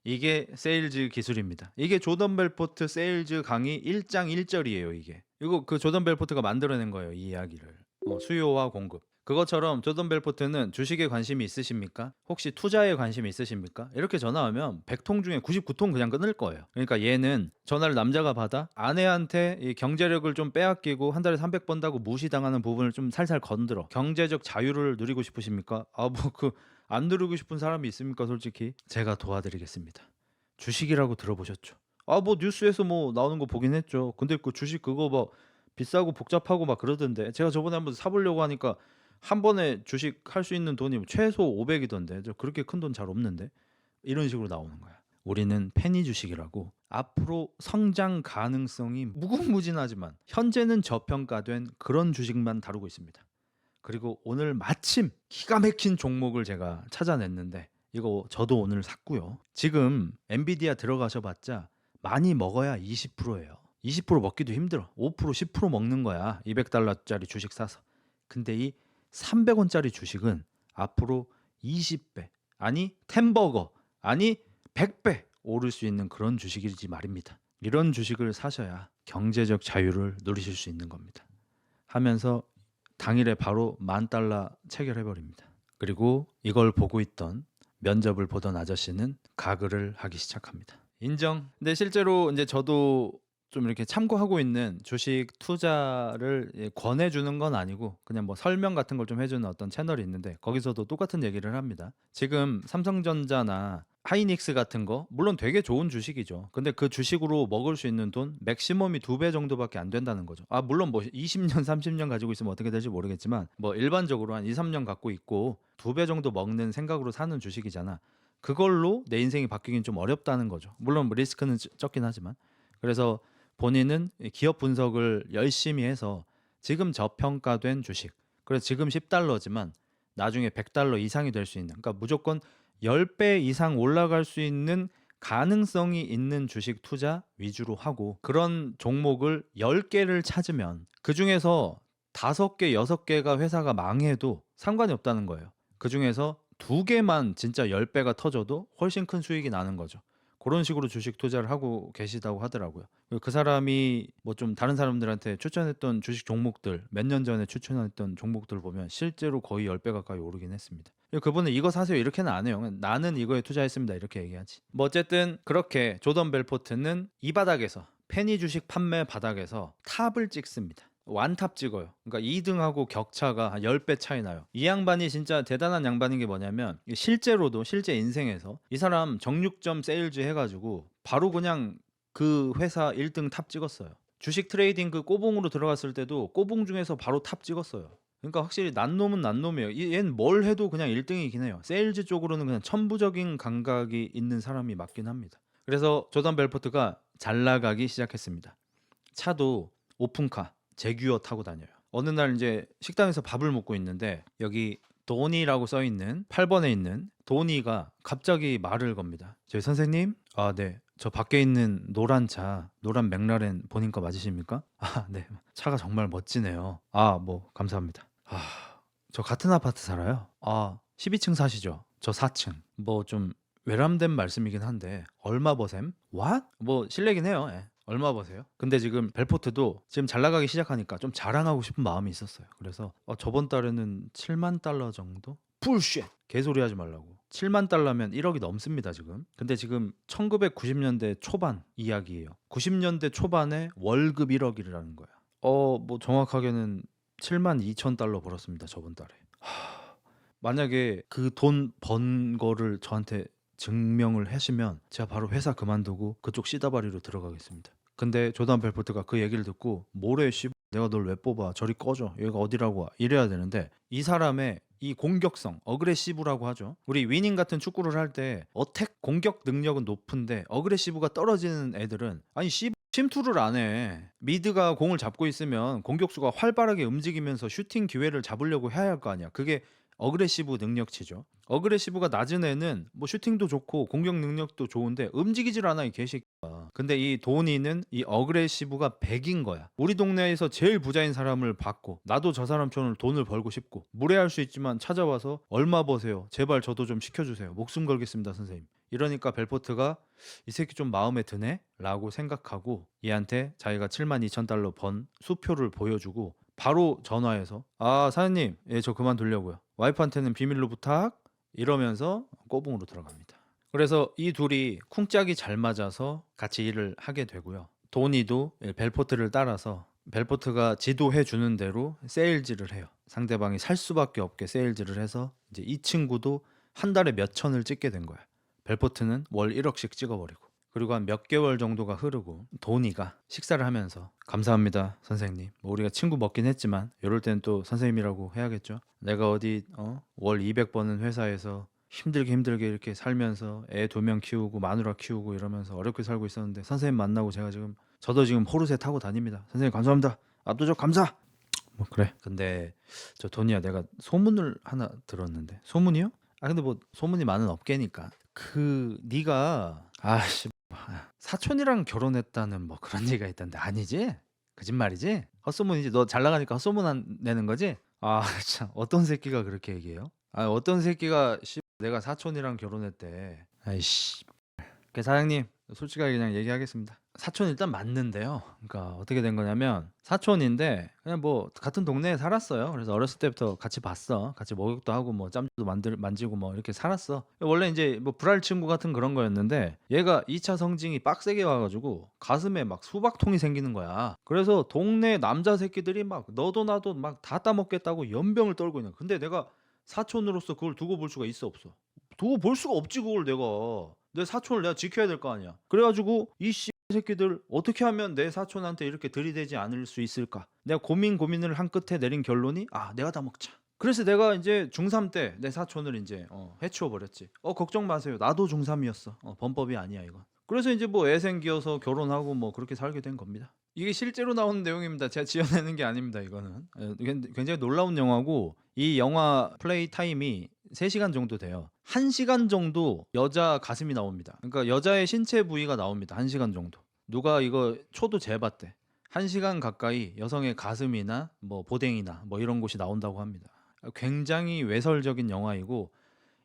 이게 세일즈 기술입니다. 이게 조던 벨포트 세일즈 강의 1장 1절이에요. 이거 그 조던 벨포트가 만들어낸 거예요. 이 이야기를. 수요와 공급. 그것처럼 조던 벨포트는 주식에 관심이 있으십니까? 혹시 투자에 관심이 있으십니까? 이렇게 전화하면 100통 중에 99통 그냥 끊을 거예요. 그러니까 얘는 전화를 남자가 받아 아내한테 이 경제력을 좀 빼앗기고 한 달에 300 번다고 무시당하는 부분을 좀 살살 건드려. 경제적 자유를 누리고 싶으십니까? 안 누르고 싶은 사람이 있습니까? 솔직히 제가 도와드리겠습니다. 주식이라고 들어보셨죠? 아, 뭐 뉴스에서 뭐 나오는 거 보긴 했죠. 근데 그 주식 그거 막 비싸고 복잡하고 막 그러던데 제가 저번에 한번 사보려고 하니까 한 번에 주식 할 수 있는 돈이 최소 500이던데 저 그렇게 큰 돈 잘 없는데 이런 식으로 나오는 거야. 우리는 페니 주식이라고 앞으로 성장 가능성이 무궁무진하지만 현재는 저평가된 그런 주식만 다루고 있습니다. 그리고 오늘 마침 기가 막힌 종목을 제가 찾아냈는데 이거 저도 오늘 샀고요. 지금 엔비디아 들어가셔봤자 많이 먹어야 20%예요. 20% 먹기도 힘들어. 5% 10% 먹는 거야. 200달러짜리 주식 사서. 근데 이 300원짜리 주식은 앞으로 20배 아니 템버거 아니 100배 오를 수 있는 그런 주식이지 말입니다. 이런 주식을 사셔야 경제적 자유를 누리실 수 있는 겁니다. 하면서 당일에 바로 $10,000 체결해 버립니다. 그리고 이걸 보고 있던 면접을 보던 아저씨는 가글을 하기 시작합니다. 인정. 근데 실제로 이제 저도 좀 이렇게 참고하고 있는 주식 투자를 권해주는 건 아니고 그냥 뭐 설명 같은 걸 좀 해주는 어떤 채널이 있는데 거기서도 똑같은 얘기를 합니다. 지금 삼성전자나 하이닉스 같은 거 물론 되게 좋은 주식이죠. 근데 그 주식으로 먹을 수 있는 돈 맥시멈이 2배 정도밖에 안 된다는 거죠. 아 물론 뭐 20년 30년 가지고 있으면 어떻게 될지 모르겠지만 뭐 일반적으로 한 2, 3년 갖고 있고 2배 정도 먹는 생각으로 사는 주식이잖아. 그걸로 내 인생이 바뀌긴 좀 어렵다는 거죠. 물론 뭐 리스크는 적긴 하지만. 그래서 본인은 기업 분석을 열심히 해서 지금 저평가된 주식, 그래서 지금 $10지만 나중에 $100 이상이 될 수 있는, 그러니까 무조건 10배 이상 올라갈 수 있는 가능성이 있는 주식 투자 위주로 하고 그런 종목을 10개를 찾으면 그중에서 5개, 6개가 회사가 망해도 상관이 없다는 거예요. 그중에서 2개만 진짜 10배가 터져도 훨씬 큰 수익이 나는 거죠. 그런 식으로 주식 투자를 하고 계시다고 하더라고요. 그 사람이 뭐 좀 다른 사람들한테 추천했던 주식 종목들 몇 년 전에 추천했던 종목들 보면 실제로 거의 10배 가까이 오르긴 했습니다. 그분은 이거 사세요 이렇게는 안 해요. 나는 이거에 투자했습니다 이렇게 얘기하지. 뭐 어쨌든 그렇게 조던 벨포트는 이 바닥에서 페니 주식 판매 바닥에서 탑을 찍습니다. 완탑 찍어요. 그러니까 2등하고 격차가 한 10배 차이 나요. 이 양반이 진짜 대단한 양반인 게 뭐냐면 실제로도 실제 인생에서 이 사람 정육점 세일즈 해가지고 바로 그냥 그 회사 1등 탑 찍었어요. 주식 트레이딩 그 꼬봉으로 들어갔을 때도 꼬봉 중에서 바로 탑 찍었어요. 그러니까 확실히 난 놈은 난 놈이에요. 얘는 뭘 해도 그냥 1등이긴 해요. 세일즈 쪽으로는 그냥 천부적인 감각이 있는 사람이 맞긴 합니다. 그래서 조던 벨포트가 잘 나가기 시작했습니다. 차도 오픈카 제규어 타고 다녀요. 어느 날 이제 식당에서 밥을 먹고 있는데 여기 도니라고 써 있는 8번에 있는 도니가 갑자기 말을 겁니다. 저희 선생님, 아 네, 저 밖에 있는 노란 차, 노란 맥라렌 본인 거 맞으십니까? 아 네, 차가 정말 멋지네요. 아 뭐 감사합니다. 아, 저 같은 아파트 살아요. 아 12층 사시죠? 저 4층. 뭐 좀 외람된 말씀이긴 한데 얼마 버셈? What? 뭐 실례긴 해요. 예. 얼마 버세요? 근데 지금 벨포트도 지금 잘 나가기 시작하니까 좀 자랑하고 싶은 마음이 있었어요. 그래서 저번 달에는 $70,000 정도? 풀쉣! 개소리 하지 말라고. $70,000면 1억이 넘습니다 지금. 근데 지금 1990년대 초반 이야기예요. 90년대 초반에 월급 1억이라는 거야. 뭐 정확하게는 $72,000 벌었습니다 저번 달에. 만약에 그 돈 번 거를 저한테 증명을 하시면 제가 바로 회사 그만두고 그쪽 씨다바리로 들어가겠습니다. 근데 조던 벨포트가 그 얘기를 듣고 뭐래 씨 내가 널 왜 뽑아 저리 꺼져 여기가 어디라고 이래야 되는데 이 사람의 이 공격성 어그레시브라고 하죠. 우리 위닝 같은 축구를 할 때 어택 공격 능력은 높은데 어그레시브가 떨어지는 애들은 아니 씨 침투를 안 해. 미드가 공을 잡고 있으면 공격수가 활발하게 움직이면서 슈팅 기회를 잡으려고 해야 할 거 아니야. 그게 어그레시브 능력치죠. 어그레시브가 낮은 애는 뭐 슈팅도 좋고 공격 능력도 좋은데 움직이질 않아 이 개새끼가. 근데 이 도니는 이 어그레시브가 100인 거야. 우리 동네에서 제일 부자인 사람을 받고 나도 저 사람처럼 돈을 벌고 싶고 무례할 수 있지만 찾아와서 얼마 버세요 제발 저도 좀 시켜주세요 목숨 걸겠습니다 선생님. 이러니까 벨포트가 이 새끼 좀 마음에 드네? 라고 생각하고 얘한테 자기가 $72,000 번 수표를 보여주고 바로 전화해서 아 사장님 예 저 그만두려고요. 와이프한테는 비밀로 부탁 이러면서 꼬붕으로 들어갑니다. 그래서 이 둘이 쿵짝이 잘 맞아서 같이 일을 하게 되고요. 도니도 벨포트를 따라서 벨포트가 지도해 주는 대로 세일즈를 해요. 상대방이 살 수밖에 없게 세일즈를 해서 이제 이 친구도 한 달에 몇 천을 찍게 된 거야. 벨포트는 월 1억씩 찍어버리고. 그리고 한 몇 개월 정도가 흐르고 도니가 식사를 하면서 감사합니다 선생님. 뭐 우리가 친구 먹긴 했지만 이럴 땐 또 선생님이라고 해야겠죠. 내가 어디 월 200버는 회사에서 힘들게 이렇게 살면서 애 2명 키우고 마누라 키우고 이러면서 어렵게 살고 있었는데 선생님 만나고 제가 지금 저도 지금 포르쉐 타고 다닙니다. 선생님 감사합니다. 압도적 감사. 뭐 그래. 근데 저 도니야 내가 소문을 하나 들었는데. 소문이요? 아 근데 뭐 소문이 많은 업계니까 그 네가 아씨 사촌이랑 결혼했다는 뭐 그런 얘기가 있던데 아니지? 거짓말이지? 헛소문이지? 너 잘 나가니까 헛소문 안 내는 거지? 아 참 어떤 새끼가 그렇게 얘기해요? 아 어떤 새끼가 내가 사촌이랑 결혼했대. 아이씨. 사장님 솔직하게 그냥 얘기하겠습니다. 사촌 일단 맞는데요. 그러니까 어떻게 된 거냐면 사촌인데 그냥 뭐 같은 동네에 살았어요. 그래서 어렸을 때부터 같이 봤어. 같이 목욕도 하고 뭐 짬도 만지고 뭐 이렇게 살았어. 원래 이제 뭐 불알 친구 같은 그런 거였는데 얘가 2차 성징이 빡세게 와가지고 가슴에 막 수박통이 생기는 거야. 그래서 동네 남자 새끼들이 막 너도 나도 막 다 따먹겠다고 연병을 떨고 있는 거야. 근데 내가 사촌으로서 그걸 두고 볼 수가 있어 없어? 두고 볼 수가 없지 그걸 내가. 내 사촌을 내가 지켜야 될 거 아니야. 그래가지고 이 새끼들 어떻게 하면 내 사촌한테 이렇게 들이대지 않을 수 있을까? 내가 고민을 한 끝에 내린 결론이 내가 다 먹자. 그래서 내가 이제 중3 때 내 사촌을 이제 해치워 버렸지. 걱정 마세요. 나도 중3이었어. 범법이 아니야 이건. 그래서 이제 뭐 애 생겨서 결혼하고 뭐 그렇게 살게 된 겁니다. 이게 실제로 나오는 내용입니다. 제가 지어내는 게 아닙니다. 이거는 굉장히 놀라운 영화고 이 영화 플레이 타임이 3시간 정도 돼요. 1시간 정도 여자 가슴이 나옵니다. 그러니까 여자의 신체 부위가 나옵니다. 1시간 정도. 누가 이거 초도 재봤대. 1시간 가까이 여성의 가슴이나 뭐 보댕이나 뭐 이런 곳이 나온다고 합니다. 굉장히 외설적인 영화이고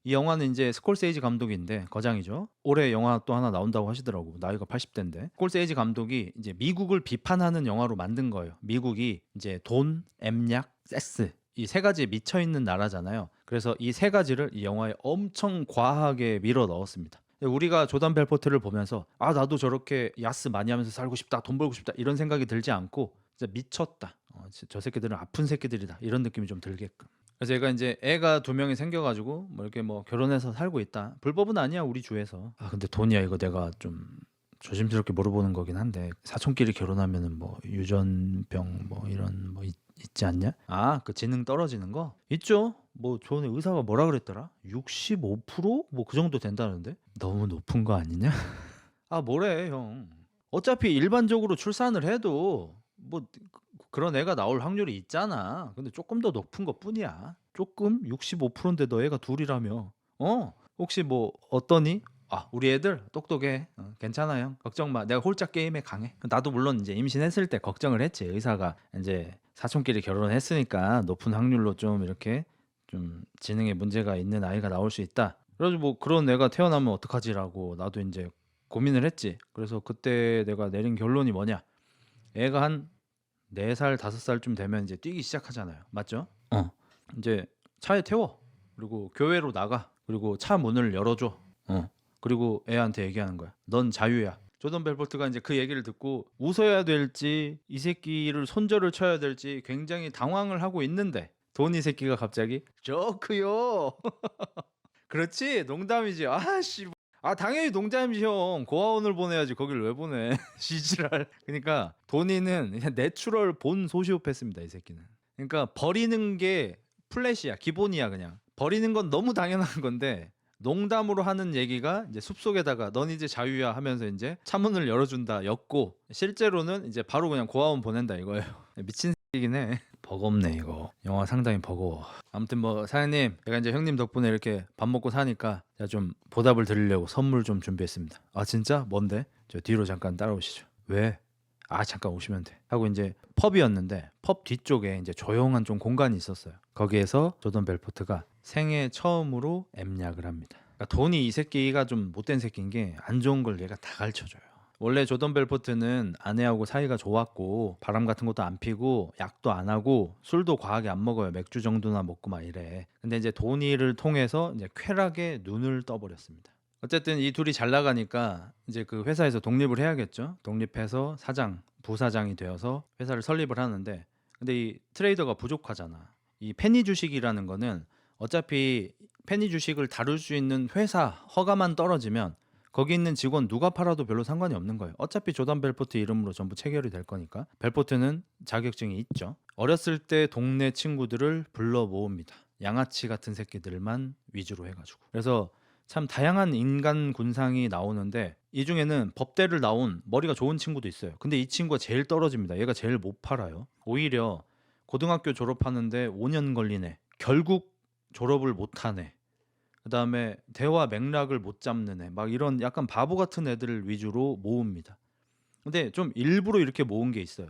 이 영화는 이제 스콜세이지 감독인데 거장이죠. 올해 영화 또 하나 나온다고 하시더라고. 나이가 80대인데. 스콜세이지 감독이 이제 미국을 비판하는 영화로 만든 거예요. 미국이 이제 돈, 엠약, 섹스 이 3가지에 미쳐 있는 나라잖아요. 그래서 이 3가지를 이 영화에 엄청 과하게 밀어 넣었습니다. 우리가 조던 벨포트를 보면서 나도 저렇게 야스 많이 하면서 살고 싶다, 돈 벌고 싶다 이런 생각이 들지 않고 진짜 미쳤다. 저 새끼들은 아픈 새끼들이다 이런 느낌이 좀 들게끔. 그래서 얘가 이제 애가 2명이 생겨가지고 뭐 이렇게 뭐 결혼해서 살고 있다. 불법은 아니야 우리 주에서. 근데 돈이야 이거 내가 좀 조심스럽게 물어보는 거긴 한데 사촌끼리 결혼하면은 뭐 유전병 뭐 이런 뭐 있지 않냐? 그 지능 떨어지는 거 있죠. 뭐 저는 의사가 뭐라 그랬더라? 65%? 뭐 그 정도 된다는데 너무 높은 거 아니냐? 뭐래 형. 어차피 일반적으로 출산을 해도 뭐 그런 애가 나올 확률이 있잖아. 근데 조금 더 높은 것 뿐이야. 조금 65%인데 너 애가 둘이라며. 혹시 뭐 어떠니? 우리 애들 똑똑해. 괜찮아 형. 걱정 마. 내가 홀짝 게임에 강해. 나도 물론 이제 임신했을 때 걱정을 했지. 의사가 이제 사촌끼리 결혼했으니까 높은 확률로 좀 이렇게 좀 지능에 문제가 있는 아이가 나올 수 있다. 그래서 뭐 그런 애가 태어나면 어떡하지라고 나도 이제 고민을 했지. 그래서 그때 내가 내린 결론이 뭐냐? 애가 한 4살, 5살쯤 되면 이제 뛰기 시작하잖아요. 맞죠? 이제 차에 태워. 그리고 교회로 나가. 그리고 차 문을 열어줘. 그리고 애한테 얘기하는 거야. 넌 자유야. 조던 벨포트가 이제 그 얘기를 듣고 웃어야 될지 이 새끼를 손절을 쳐야 될지 굉장히 당황을 하고 있는데 도니 새끼가 갑자기 조크요. 그렇지 농담이지. 당연히 농담이지 형. 고아원을 보내야지 거길 왜 보내. 시지랄. 그러니까 도니는 그냥 내추럴 본 소시오패스입니다 이 새끼는. 그러니까 버리는 게 플랫이야 기본이야. 그냥 버리는 건 너무 당연한 건데 농담으로 하는 얘기가 이제 숲속에다가 넌 이제 자유야 하면서 이제 차문을 열어준다 였고 실제로는 이제 바로 그냥 고아원 보낸다 이거예요. 미친 새끼긴 해. 버겁네 이거. 영화 상당히 버거워. 아무튼 뭐 사장님 제가 이제 형님 덕분에 이렇게 밥 먹고 사니까 제가 좀 보답을 드리려고 선물 좀 준비했습니다. 진짜? 뭔데? 저 뒤로 잠깐 따라오시죠. 왜? 잠깐 오시면 돼 하고 이제 펍이었는데 펍 뒤쪽에 이제 조용한 좀 공간이 있었어요. 거기에서 조던 벨포트가 생애 처음으로 엠약을 합니다. 그러니까 돈이 이 새끼가 좀 못된 새끼인 게 안 좋은 걸 얘가 다 가르쳐줘요. 원래 조던 벨포트는 아내하고 사이가 좋았고 바람 같은 것도 안 피고 약도 안 하고 술도 과하게 안 먹어요. 맥주 정도나 먹고 막 이래. 근데 이제 도니를 통해서 이제 쾌락에 눈을 떠버렸습니다. 어쨌든 이 둘이 잘 나가니까 이제 그 회사에서 독립을 해야겠죠. 독립해서 사장, 부사장이 되어서 회사를 설립을 하는데 근데 이 트레이더가 부족하잖아. 이 페니 주식이라는 거는 어차피 페니 주식을 다룰 수 있는 회사 허가만 떨어지면 거기 있는 직원 누가 팔아도 별로 상관이 없는 거예요. 어차피 조던 벨포트 이름으로 전부 체결이 될 거니까. 벨포트는 자격증이 있죠. 어렸을 때 동네 친구들을 불러 모읍니다. 양아치 같은 새끼들만 위주로 해가지고. 그래서 참 다양한 인간 군상이 나오는데 이 중에는 법대를 나온 머리가 좋은 친구도 있어요. 근데 이 친구가 제일 떨어집니다. 얘가 제일 못 팔아요. 오히려 고등학교 졸업하는데 5년 걸리네. 결국 졸업을 못하네. 그 다음에 대화 맥락을 못 잡는 애. 막 이런 약간 바보 같은 애들을 위주로 모읍니다. 근데 좀 일부러 이렇게 모은 게 있어요.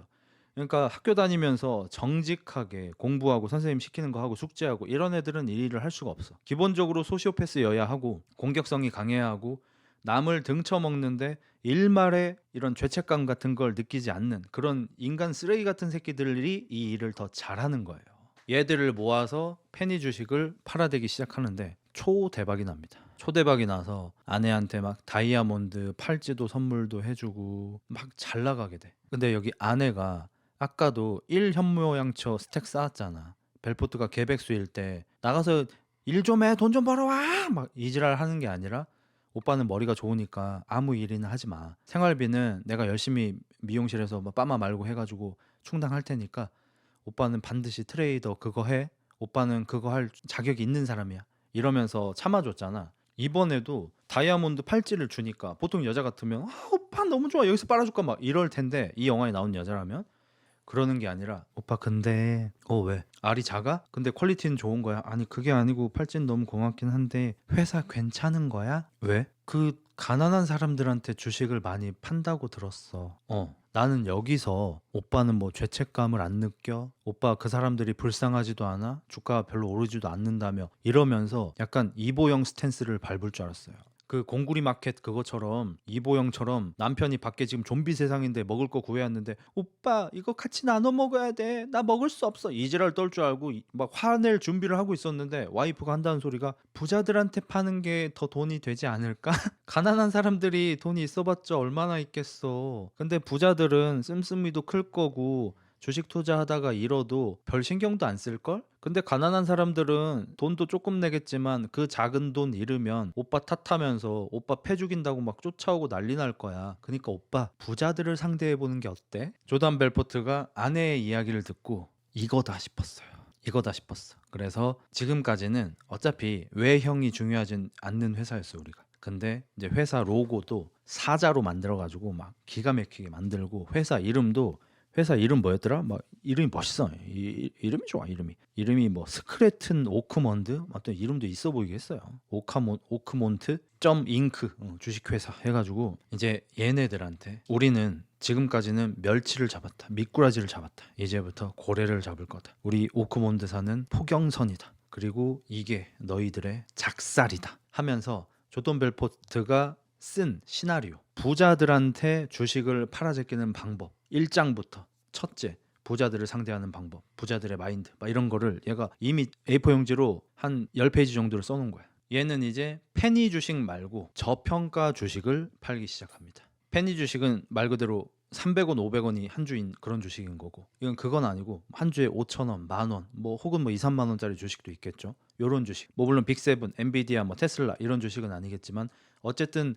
그러니까 학교 다니면서 정직하게 공부하고 선생님 시키는 거 하고 숙제하고 이런 애들은 이 일을 할 수가 없어. 기본적으로 소시오패스여야 하고 공격성이 강해야 하고 남을 등쳐먹는데 일말에 이런 죄책감 같은 걸 느끼지 않는 그런 인간 쓰레기 같은 새끼들이 이 일을 더 잘하는 거예요. 얘들을 모아서 페니 주식을 팔아대기 시작하는데 초대박이 납니다. 초대박이 나서 아내한테 막 다이아몬드 팔찌도 선물도 해주고 막 잘 나가게 돼. 근데 여기 아내가 아까도 1현모양처 스택 쌓았잖아. 벨포트가 계백수일 때 나가서 일 좀 해, 돈 좀 벌어와! 막 이지랄 하는 게 아니라 오빠는 머리가 좋으니까 아무 일이나 하지 마. 생활비는 내가 열심히 미용실에서 뭐 빠마 말고 해가지고 충당할 테니까 오빠는 반드시 트레이더 그거 해. 오빠는 그거 할 자격이 있는 사람이야. 이러면서 참아줬잖아. 이번에도 다이아몬드 팔찌를 주니까 보통 여자 같으면 오빠 너무 좋아 여기서 빨아줄까 막 이럴 텐데 이 영화에 나온 여자라면 그러는 게 아니라 오빠 근데 왜? 알이 작아? 근데 퀄리티는 좋은 거야? 아니 그게 아니고 팔찌는 너무 고맙긴 한데 회사 괜찮은 거야? 왜? 그 가난한 사람들한테 주식을 많이 판다고 들었어. 나는 여기서 오빠는 뭐 죄책감을 안 느껴? 오빠 그 사람들이 불쌍하지도 않아? 주가가 별로 오르지도 않는다며 이러면서 약간 이보영 스탠스를 밟을 줄 알았어요. 그 공구리 마켓 그거처럼 이보영처럼 남편이 밖에 지금 좀비 세상인데 먹을 거 구해왔는데 오빠 이거 같이 나눠 먹어야 돼. 나 먹을 수 없어. 이지랄 떨 줄 알고 막 화낼 준비를 하고 있었는데 와이프가 한다는 소리가 부자들한테 파는 게 더 돈이 되지 않을까? 가난한 사람들이 돈이 있어봤자 얼마나 있겠어. 근데 부자들은 씀씀이도 클 거고 주식 투자하다가 잃어도 별 신경도 안 쓸걸? 근데 가난한 사람들은 돈도 조금 내겠지만 그 작은 돈 잃으면 오빠 탓하면서 오빠 패 죽인다고 막 쫓아오고 난리 날 거야. 그러니까 오빠 부자들을 상대해보는 게 어때? 조단 벨포트가 아내의 이야기를 듣고 이거다 싶었어요. 이거다 싶었어. 그래서 지금까지는 어차피 외형이 중요하진 않는 회사였어 우리가. 근데 이제 회사 로고도 사자로 만들어가지고 막 기가 막히게 만들고 회사 이름 뭐였더라? 막 이름이 멋있어. 이름이 좋아. 이름이 뭐 스크래튼 오크먼드? 어떤 이름도 있어 보이게 했어요. 오크몬트 점 잉크 주식회사 해가지고 이제 얘네들한테 우리는 지금까지는 멸치를 잡았다. 미꾸라지를 잡았다. 이제부터 고래를 잡을 거다. 우리 오크몬드사는 포경선이다. 그리고 이게 너희들의 작살이다. 하면서 조던 벨포트가 쓴 시나리오 부자들한테 주식을 팔아제끼는 방법 1장부터 첫째 부자들을 상대하는 방법 부자들의 마인드 막 이런 거를 얘가 이미 A4 용지로 한 10페이지 정도를 써놓은 거야. 얘는 이제 페니 주식 말고 저평가 주식을 팔기 시작합니다. 페니 주식은 말 그대로 300원 500원이 한 주인 그런 주식인 거고 이건 그건 아니고 한 주에 5,000원 만원 뭐 혹은 뭐 2, 3만 원짜리 주식도 있겠죠. 요런 주식 뭐 물론 빅세븐 엔비디아 뭐 테슬라 이런 주식은 아니겠지만 어쨌든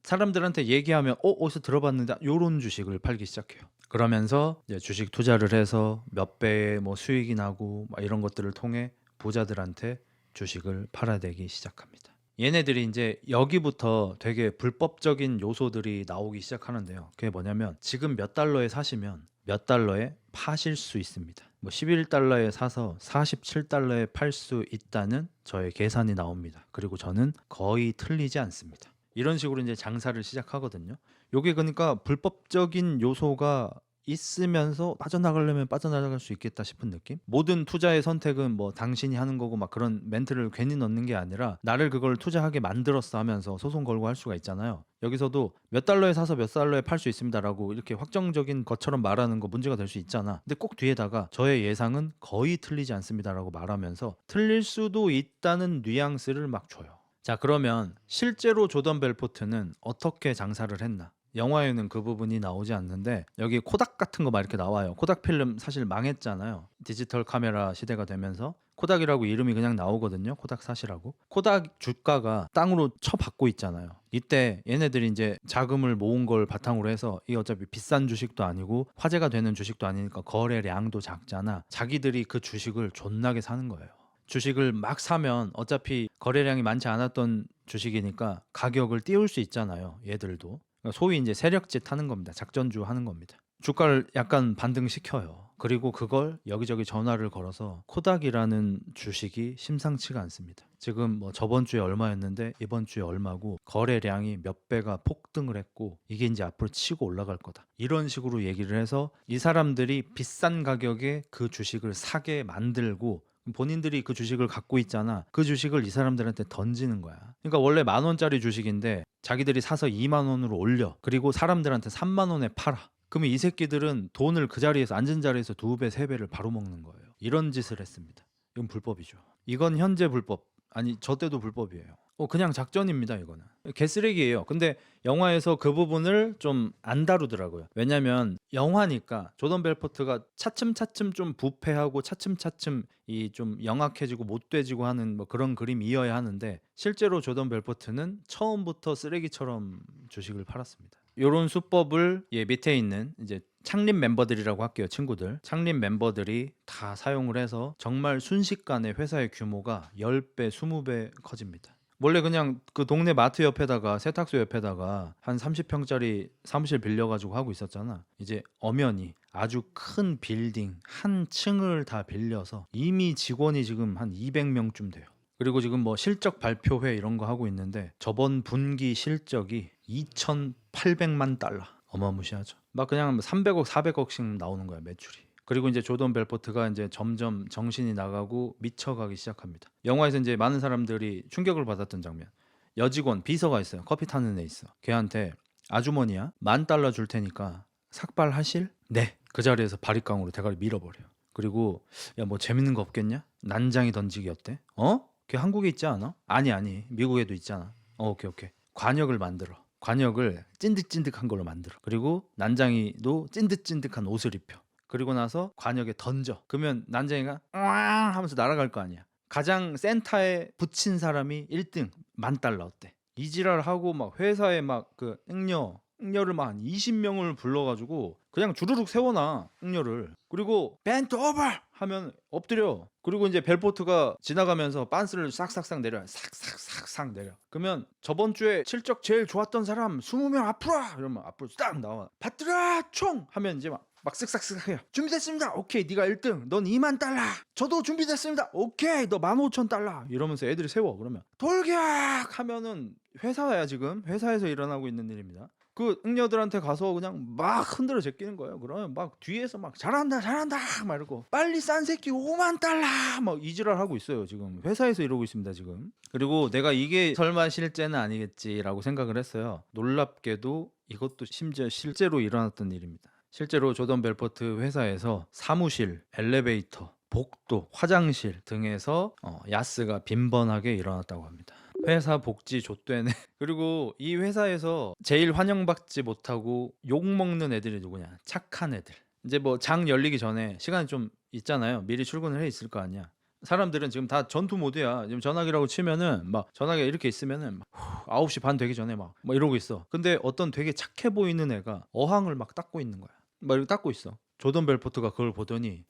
사람들한테 얘기하면 어디서 들어봤는데 요런 주식을 팔기 시작해요. 그러면서 이제 주식 투자를 해서 몇 배의 뭐 수익이 나고 막 이런 것들을 통해 부자들한테 주식을 팔아대기 시작합니다. 얘네들이 이제 여기부터 되게 불법적인 요소들이 나오기 시작하는데요. 그게 뭐냐면 지금 몇 달러에 사시면 몇 달러에 파실 수 있습니다. 뭐 11달러에 사서 47달러에 팔 수 있다는 저의 계산이 나옵니다. 그리고 저는 거의 틀리지 않습니다. 이런 식으로 이제 장사를 시작하거든요. 요게 그러니까 불법적인 요소가 있으면서 빠져나가려면 빠져나갈 수 있겠다 싶은 느낌? 모든 투자의 선택은 뭐 당신이 하는 거고 막 그런 멘트를 괜히 넣는 게 아니라 나를 그걸 투자하게 만들었어 하면서 소송 걸고 할 수가 있잖아요. 여기서도 몇 달러에 사서 몇 달러에 팔 수 있습니다라고 이렇게 확정적인 것처럼 말하는 거 문제가 될 수 있잖아. 근데 꼭 뒤에다가 저의 예상은 거의 틀리지 않습니다라고 말하면서 틀릴 수도 있다는 뉘앙스를 막 줘요. 자 그러면 실제로 조던 벨포트는 어떻게 장사를 했나? 영화에는 그 부분이 나오지 않는데 여기 코닥 같은 거 막 이렇게 나와요. 코닥 필름 사실 망했잖아요. 디지털 카메라 시대가 되면서 코닥이라고 이름이 그냥 나오거든요. 코닥 사시라고. 코닥 주가가 땅으로 쳐박고 있잖아요. 이때 얘네들이 이제 자금을 모은 걸 바탕으로 해서 이 어차피 비싼 주식도 아니고 화제가 되는 주식도 아니니까 거래량도 작잖아. 자기들이 그 주식을 존나게 사는 거예요. 주식을 막 사면 어차피 거래량이 많지 않았던 주식이니까 가격을 띄울 수 있잖아요. 얘들도. 그러니까 소위 이제 세력짓 하는 겁니다. 작전주 하는 겁니다. 주가를 약간 반등시켜요. 그리고 그걸 여기저기 전화를 걸어서 코닥이라는 주식이 심상치가 않습니다. 지금 뭐 저번 주에 얼마였는데 이번 주에 얼마고 거래량이 몇 배가 폭등을 했고 이게 이제 앞으로 치고 올라갈 거다. 이런 식으로 얘기를 해서 이 사람들이 비싼 가격에 그 주식을 사게 만들고 본인들이 그 주식을 갖고 있잖아. 그 주식을 이 사람들한테 던지는 거야. 그러니까 원래 10,000원짜리 주식인데 자기들이 사서 20,000원으로 올려. 그리고 사람들한테 30,000원에 팔아. 그러면 이 새끼들은 돈을 그 자리에서 앉은 자리에서 2배, 3배를 바로 먹는 거예요. 이런 짓을 했습니다. 이건 불법이죠. 이건 현재 불법. 아니 저 때도 불법이에요. 그냥 작전입니다. 이거는 개쓰레기예요. 근데 영화에서 그 부분을 좀 안 다루더라고요. 왜냐면 영화니까 조던 벨포트가 차츰차츰 좀 부패하고 차츰차츰 이 좀 영악해지고 못돼지고 하는 뭐 그런 그림이어야 하는데 실제로 조던 벨포트는 처음부터 쓰레기처럼 주식을 팔았습니다. 요런 수법을 밑에 있는 이제 창립 멤버들이라고 할게요. 친구들. 창립 멤버들이 다 사용을 해서 정말 순식간에 회사의 규모가 10배, 20배 커집니다. 원래 그냥 그 동네 마트 옆에다가 세탁소 옆에다가 한 30평짜리 사무실 빌려가지고 하고 있었잖아. 이제 엄연히 아주 큰 빌딩 한 층을 다 빌려서 이미 직원이 지금 한 200명쯤 돼요. 그리고 지금 뭐 실적 발표회 이런 거 하고 있는데 저번 분기 실적이 2,800만 달러. 어마무시하죠. 막 그냥 300억, 400억씩 나오는 거야, 매출이. 그리고 이제 조던 벨포트가 이제 점점 정신이 나가고 미쳐가기 시작합니다. 영화에서 이제 많은 사람들이 충격을 받았던 장면. 여직원, 비서가 있어요. 커피 타는 애 있어. 걔한테 아주머니야, 10,000달러 줄 테니까 삭발하실? 네. 그 자리에서 바리깡으로 대가리 밀어버려요. 그리고 야, 뭐 재밌는 거 없겠냐? 난장이 던지기 어때? 걔 한국에 있지 않아? 아니. 미국에도 있잖아. 오케이. 관역을 만들어. 관역을 찐득찐득한 걸로 만들어. 그리고 난장이도 찐득찐득한 옷을 입혀. 그리고 나서 관역에 던져. 그러면 난장이가 으앙 하면서 날아갈 거 아니야. 가장 센터에 붙인 사람이 1등 10,000달러 어때? 이지랄 하고 막 회사에 막 그 응녀를 막 한 20명을 불러가지고 그냥 주르륵 세워놔 응녀를. 그리고 벤트 오버 하면 엎드려. 그리고 이제 벨포트가 지나가면서 빤스를 싹싹싹 내려. 싹싹싹싹 내려. 그러면 저번 주에 실적 제일 좋았던 사람 20명 앞으로 와! 이러면 앞으로 딱 나와. 받들어 총 하면 이제 막 쓱싹쓱싹 해요. 준비됐습니다. 오케이, 네가 1등. 넌 20,000달러. 저도 준비됐습니다. 오케이, 너 15,000달러. 이러면서 애들이 세워. 그러면 돌격 하면은 회사야. 지금 회사에서 일어나고 있는 일입니다. 그 응녀들한테 가서 그냥 막 흔들어 제끼는 거예요. 그러면 막 뒤에서 막 잘한다 막 이러고 빨리 싼 새끼 50,000달러 막 이지랄 하고 있어요. 지금 회사에서 이러고 있습니다. 지금. 그리고 내가 이게 설마 실제는 아니겠지라고 생각을 했어요. 놀랍게도 이것도 심지어 실제로 일어났던 일입니다. 실제로 조던 벨포트 회사에서 사무실, 엘리베이터, 복도, 화장실 등에서 야스가 빈번하게 일어났다고 합니다. 회사 복지 좆되네. 그리고 이 회사에서 제일 환영받지 못하고 욕먹는 애들이 누구냐? 착한 애들. 이제 뭐 장 열리기 전에 시간이 좀 있잖아요. 미리 출근을 해 있을 거 아니야. 사람들은 지금 다 전투 모드야. 지금 전화기라고 치면은 막 전화기가 이렇게 있으면은 막 9시 반 되기 전에 막 이러고 있어. 근데 어떤 되게 착해 보이는 애가 어항을 막 닦고 있는 거야. 막 이렇게 닦고 있어. 조던 벨포트가 그걸 보더니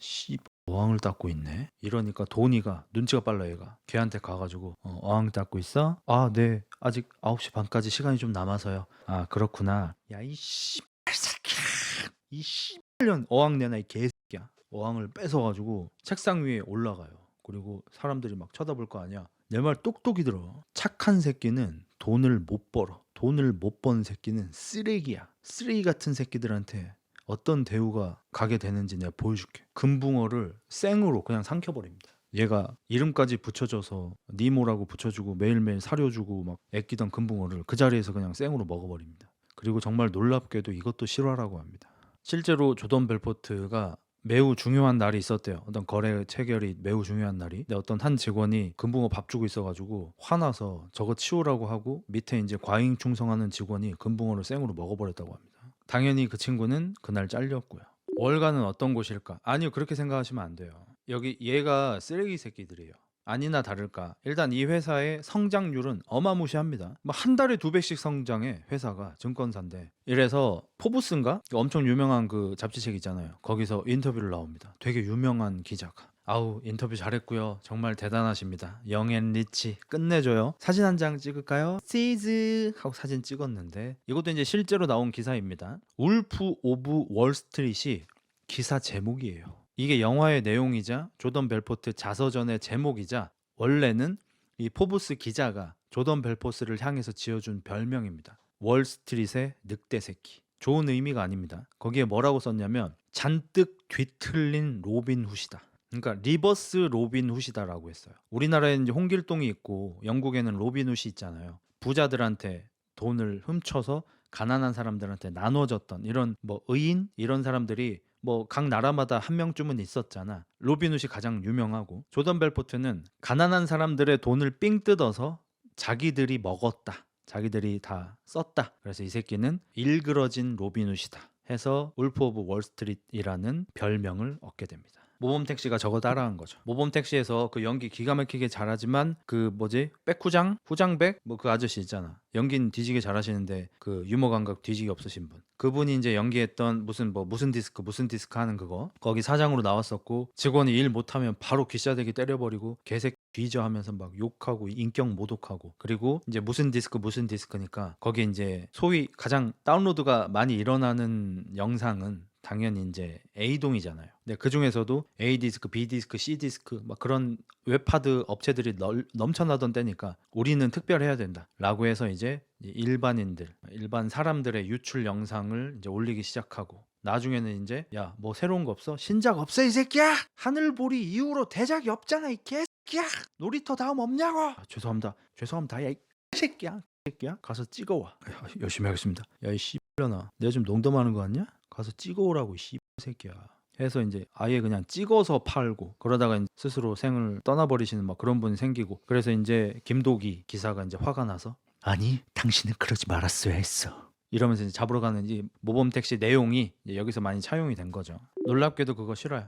어항을 닦고 있네. 이러니까 도니가 눈치가 빨라. 얘가 걔한테 가가지고 어항 닦고 있어? 아, 네. 아직 9시 반까지 시간이 좀 남아서요. 아, 그렇구나. 야, 이 새끼야. 이 씨발년 어항 내놔 이 개새끼야. 어항을 뺏어가지고 책상 위에 올라가요. 그리고 사람들이 막 쳐다볼 거 아니야. 내 말 똑똑히 들어. 착한 새끼는 돈을 못 벌어. 돈을 못 번 새끼는 쓰레기야. 쓰레기 같은 새끼들한테 어떤 대우가 가게 되는지 내가 보여줄게. 금붕어를 생으로 그냥 삼켜버립니다. 얘가 이름까지 붙여줘서 니모라고 붙여주고 매일매일 사료주고 막 애끼던 금붕어를 그 자리에서 그냥 생으로 먹어버립니다. 그리고 정말 놀랍게도 이것도 실화라고 합니다. 실제로 조던 벨포트가 매우 중요한 날이 있었대요. 어떤 거래 체결이 매우 중요한 날이. 근데 어떤 한 직원이 금붕어 밥 주고 있어가지고 화나서 저거 치우라고 하고 밑에 이제 과잉 충성하는 직원이 금붕어를 생으로 먹어버렸다고 합니다. 당연히 그 친구는 그날 잘렸고요. 월가는 어떤 곳일까? 아니요, 그렇게 생각하시면 안 돼요. 여기 얘가 쓰레기 새끼들이에요. 아니나 다를까 일단 이 회사의 성장률은 어마무시합니다. 뭐 한 달에 2배씩 성장해. 회사가 증권사인데. 이래서 포브스인가 엄청 유명한 그 잡지책 있잖아요. 거기서 인터뷰를 나옵니다. 되게 유명한 기자가 아우 인터뷰 잘했고요. 정말 대단하십니다. 영앤리치 끝내줘요. 사진 한 장 찍을까요? 치즈 하고 사진 찍었는데 이것도 이제 실제로 나온 기사입니다. 울프 오브 월스트릿이 기사 제목이에요. 이게 영화의 내용이자 조던 벨포트 자서전의 제목이자 원래는 이 포브스 기자가 조던 벨포스를 향해서 지어준 별명입니다. 월스트릿의 늑대 새끼. 좋은 의미가 아닙니다. 거기에 뭐라고 썼냐면 잔뜩 뒤틀린 로빈 훗이다. 그러니까 리버스 로빈 훗이다라고 했어요. 우리나라에는 이제 홍길동이 있고 영국에는 로빈 훗이 있잖아요. 부자들한테 돈을 훔쳐서 가난한 사람들한테 나눠줬던 이런 뭐 의인 이런 사람들이 뭐 각 나라마다 한 명쯤은 있었잖아. 로빈 훗이 가장 유명하고 조던 벨포트는 가난한 사람들의 돈을 삥 뜯어서 자기들이 먹었다. 자기들이 다 썼다. 그래서 이 새끼는 일그러진 로빈 훗이다 해서 울프 오브 월스트릿이라는 별명을 얻게 됩니다. 모범택시가 저거 따라한 거죠. 모범택시에서 그 연기 기가 막히게 잘하지만 그 뭐지 백후장 후장백 뭐 그 아저씨 있잖아. 연기는 뒤지게 잘하시는데 그 유머 감각 뒤지게 없으신 분. 그분이 이제 연기했던 무슨 디스크 하는 그거 거기 사장으로 나왔었고 직원이 일 못하면 바로 귀싸대기 때려버리고 개새끼 뒤져 하면서 막 욕하고 인격 모독하고 그리고 이제 무슨 디스크니까 거기 이제 소위 가장 다운로드가 많이 일어나는 영상은 당연히 이제 A동이잖아요. 근데 그 중에서도 A 디스크, B 디스크, C 디스크 막 그런 웹하드 업체들이 넘쳐나던 때니까 우리는 특별해야 된다라고 해서 이제 일반인들, 일반 사람들의 유출 영상을 이제 올리기 시작하고 나중에는 이제 야 뭐 새로운 거 없어? 신작 없어 이 새끼야! 하늘보리 이후로 대작이 없잖아 이 개새끼야! 놀이터 다음 없냐고! 죄송합니다 야 이 새끼야 가서 찍어와. 야, 열심히 하겠습니다. 야 이 씨발년아 내가 좀 농담하는 거 같냐? 가서 찍어오라고 이 새끼야 해서 이제 아예 그냥 찍어서 팔고 그러다가 이제 스스로 생을 떠나버리시는 막 그런 분이 생기고 그래서 이제 김도기 기사가 이제 화가 나서 아니 당신은 그러지 말았어야 했어 이러면서 이제 잡으러 가는 이 모범택시 내용이 이제 여기서 많이 차용이 된 거죠. 놀랍게도 그거 싫어요.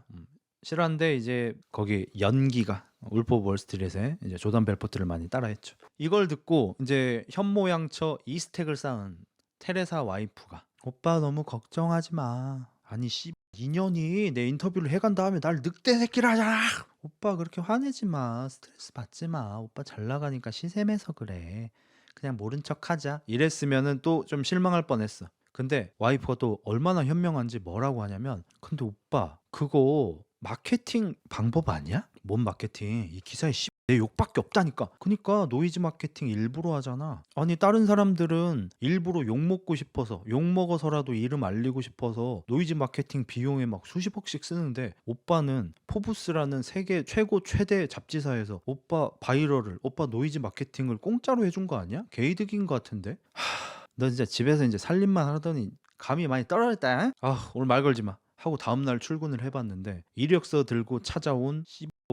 싫어한데 이제 거기 연기가 울프 오브 월스트릿에 이제 조던 벨포트를 많이 따라했죠. 이걸 듣고 이제 현모양처 이스택을 쌓은 테레사 와이프가 오빠 너무 걱정하지 마. 아니 2년이 내 인터뷰를 해간 다음에 날 늑대 새끼를 하잖아. 오빠 그렇게 화내지 마. 스트레스 받지 마. 오빠 잘 나가니까 시샘해서 그래. 그냥 모른 척 하자. 이랬으면은 또 좀 실망할 뻔했어. 근데 와이프가 또 얼마나 현명한지 뭐라고 하냐면 근데 오빠 그거 마케팅 방법 아니야? 뭔 마케팅? 이 기사에 내 욕밖에 없다니까. 그니까 노이즈 마케팅 일부러 하잖아. 아니 다른 사람들은 일부러 욕 먹고 싶어서 욕 먹어서라도 이름 알리고 싶어서 노이즈 마케팅 비용에 막 수십억씩 쓰는데 오빠는 포브스라는 세계 최고 최대 잡지사에서 오빠 바이럴을 오빠 노이즈 마케팅을 공짜로 해준 거 아니야? 개이득인 거 같은데? 너 진짜 집에서 이제 살림만 하더니 감이 많이 떨어졌다. 아 오늘 말 걸지 마. 하고 다음날 출근을 해봤는데 이력서 들고 찾아온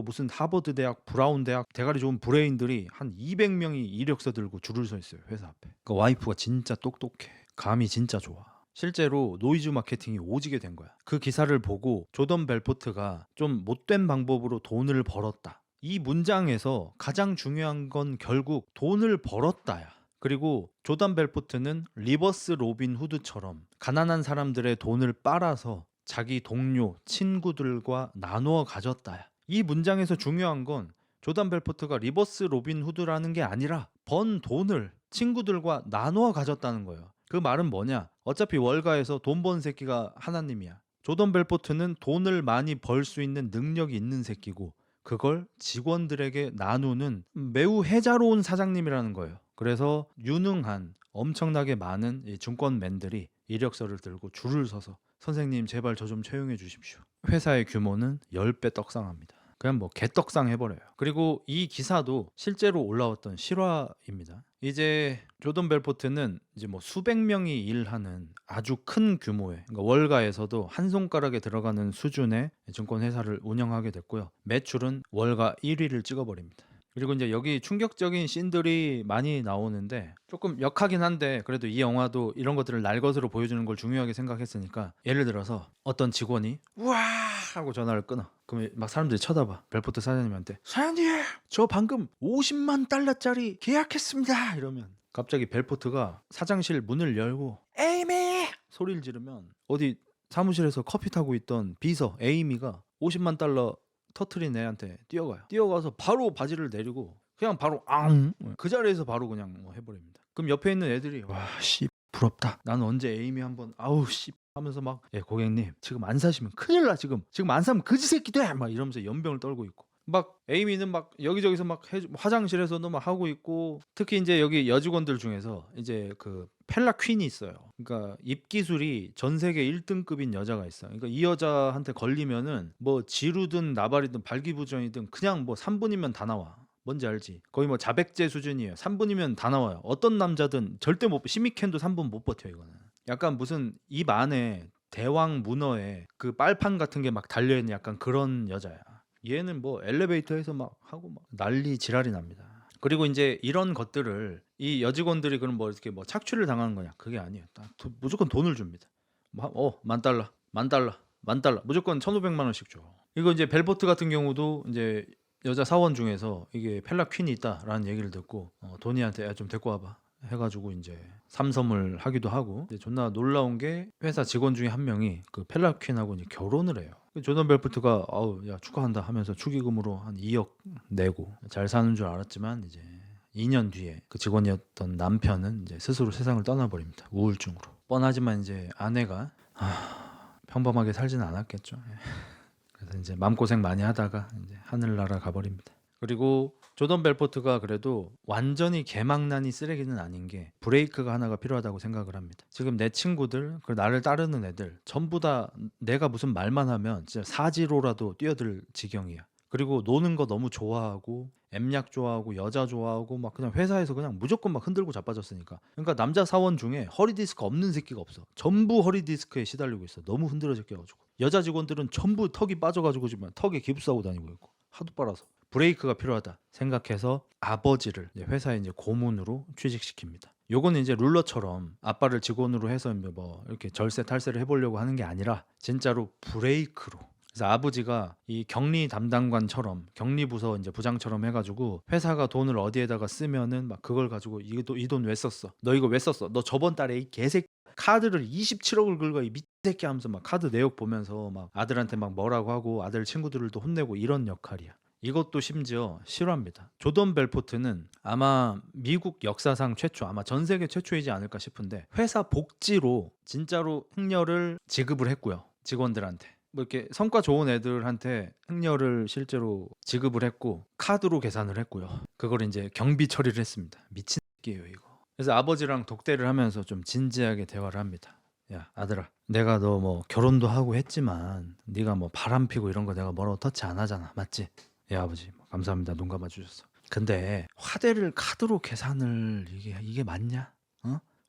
무슨 하버드 대학, 브라운 대학 대가리 좋은 브레인들이 한 200명이 이력서 들고 줄을 서 있어요 회사 앞에. 그 와이프가 진짜 똑똑해. 감이 진짜 좋아. 실제로 노이즈 마케팅이 오지게 된 거야. 그 기사를 보고 조던 벨포트가 좀 못된 방법으로 돈을 벌었다. 이 문장에서 가장 중요한 건 결국 돈을 벌었다야. 그리고 조던 벨포트는 리버스 로빈 후드처럼 가난한 사람들의 돈을 빨아서 자기 동료, 친구들과 나누어 가졌다야. 이 문장에서 중요한 건 조던 벨포트가 리버스 로빈 후드라는 게 아니라 번 돈을 친구들과 나누어 가졌다는 거예요. 그 말은 뭐냐? 어차피 월가에서 돈 번 새끼가 하나님이야. 조던 벨포트는 돈을 많이 벌 수 있는 능력이 있는 새끼고 그걸 직원들에게 나누는 매우 해자로운 사장님이라는 거예요. 그래서 유능한 엄청나게 많은 이 증권맨들이 이력서를 들고 줄을 서서 선생님 제발 저 좀 채용해 주십시오. 회사의 규모는 10배 떡상합니다. 그냥 뭐 개떡상 해버려요. 그리고 이 기사도 실제로 올라왔던 실화입니다. 이제 조던 벨포트는 이제 뭐 수백 명이 일하는 아주 큰 규모의, 그러니까 월가에서도 한 손가락에 들어가는 수준의 증권회사를 운영하게 됐고요. 매출은 월가 1위를 찍어버립니다. 그리고 이제 여기 충격적인 씬들이 많이 나오는데 조금 역하긴 한데, 그래도 이 영화도 이런 것들을 날것으로 보여주는 걸 중요하게 생각했으니까, 예를 들어서 어떤 직원이 우와 하고 전화를 끊어. 그럼 막 사람들이 쳐다봐. 벨포트 사장님한테, 사장님 저 방금 50만 달러짜리 계약했습니다 이러면, 갑자기 벨포트가 사장실 문을 열고 에이미 소리를 지르면, 어디 사무실에서 커피 타고 있던 비서 에이미가 50만 달러 터트린 애한테 뛰어가서 바로 바지를 내리고 그냥 바로 그 자리에서 바로 그냥 뭐 해버립니다. 그럼 옆에 있는 애들이 와 씨 부럽다, 난 언제 에이미 한번 아우 씨 하면서 막, 예 고객님 지금 안 사시면 큰일 나, 지금 안 사면 그지 새끼 돼 막 이러면서 연병을 떨고 있고, 막 에이미는 막 여기저기서 막 화장실에서도 막 하고 있고, 특히 이제 여기 여직원들 중에서 이제 그 펠라 퀸이 있어요. 그러니까 입 기술이 전 세계 1등급인 여자가 있어요. 그러니까 이 여자한테 걸리면은 뭐 지루든 나발이든 발기부전이든 그냥 뭐 3분이면 다 나와. 뭔지 알지? 거의 뭐 자백제 수준이에요. 3분이면 다 나와요. 어떤 남자든 절대 못, 시미켄도 3분 못 버텨 이거는. 약간 무슨 입 안에 대왕 문어에 그 빨판 같은 게 막 달려있는 약간 그런 여자야. 얘는 뭐 엘리베이터에서 막 하고 막 난리 지랄이 납니다. 그리고 이제 이런 것들을 이 여직원들이 그럼 뭐 이렇게 뭐 착취를 당하는 거냐? 그게 아니에요. 무조건 돈을 줍니다. 만 달러, 만 달러, 무조건 1,500만 원씩 줘. 이거 이제 벨포트 같은 경우도 이제 여자 사원 중에서 이게 펠라 퀸이 있다라는 얘기를 듣고 도니한테 야, 좀 데리고 와봐 해가지고 이제 삼섬을 하기도 하고, 근데 존나 놀라운 게 회사 직원 중에 한 명이 그 펠라 퀸하고 이제 결혼을 해요. 조던 벨포트가 아우 야 축하한다 하면서 축의금으로 한 2억 내고 잘 사는 줄 알았지만, 이제 2년 뒤에 그 직원이었던 남편은 이제 스스로 세상을 떠나버립니다. 우울증으로. 뻔하지만 이제 아내가 평범하게 살지는 않았겠죠. 예. 그래서 이제 마음고생 많이 하다가 이제 하늘나라 가버립니다. 그리고 조던 벨포트가 그래도 완전히 개망난이 쓰레기는 아닌 게 브레이크가 하나가 필요하다고 생각을 합니다. 지금 내 친구들, 그 나를 따르는 애들 전부 다 내가 무슨 말만 하면 진짜 사지로라도 뛰어들 지경이야. 그리고 노는 거 너무 좋아하고 엠약 좋아하고 여자 좋아하고 막 그냥 회사에서 그냥 무조건 막 흔들고 자빠졌으니까. 그러니까 남자 사원 중에 허리디스크 없는 새끼가 없어. 전부 허리디스크에 시달리고 있어. 너무 흔들어져 껴가지고. 여자 직원들은 전부 턱이 빠져가지고 지금 턱에 깁스하고 다니고 있고, 하도 빨아서. 브레이크가 필요하다 생각해서 아버지를 이제 회사에 이제 고문으로 취직시킵니다. 요거는 이제 룰러처럼 아빠를 직원으로 해서 뭐 이렇게 절세 탈세를 해보려고 하는 게 아니라 진짜로 브레이크로. 그래서 아버지가 이 격리 담당관처럼, 격리 부서 이제 부장처럼 해가지고 회사가 돈을 어디에다가 쓰면은 막 그걸 가지고 이 돈 왜 썼어? 너 이거 왜 썼어? 너 저번 달에 이 개새끼 카드를 27억을 긁어 이 미새끼 하면서 막 카드 내역 보면서 막 아들한테 막 뭐라고 하고 아들 친구들도 혼내고 이런 역할이야. 이것도 심지어 실화입니다. 조던 벨포트는 아마 미국 역사상 최초, 아마 전 세계 최초이지 않을까 싶은데, 회사 복지로 진짜로 흑려를 지급을 했고요. 직원들한테. 뭐 이렇게 성과 좋은 애들한테 흑려를 실제로 지급을 했고, 카드로 계산을 했고요. 그걸 이제 경비 처리를 했습니다. 미친 새끼예요 이거. 그래서 아버지랑 독대를 하면서 좀 진지하게 대화를 합니다. 야 아들아, 내가 너 뭐 결혼도 하고 했지만 네가 뭐 바람 피고 이런 거 내가 뭐라고 터치 안 하잖아, 맞지? 예 아버지 감사합니다. 눈 감아 주셔서. 근데 화대를 카드로 계산을 이게 맞냐?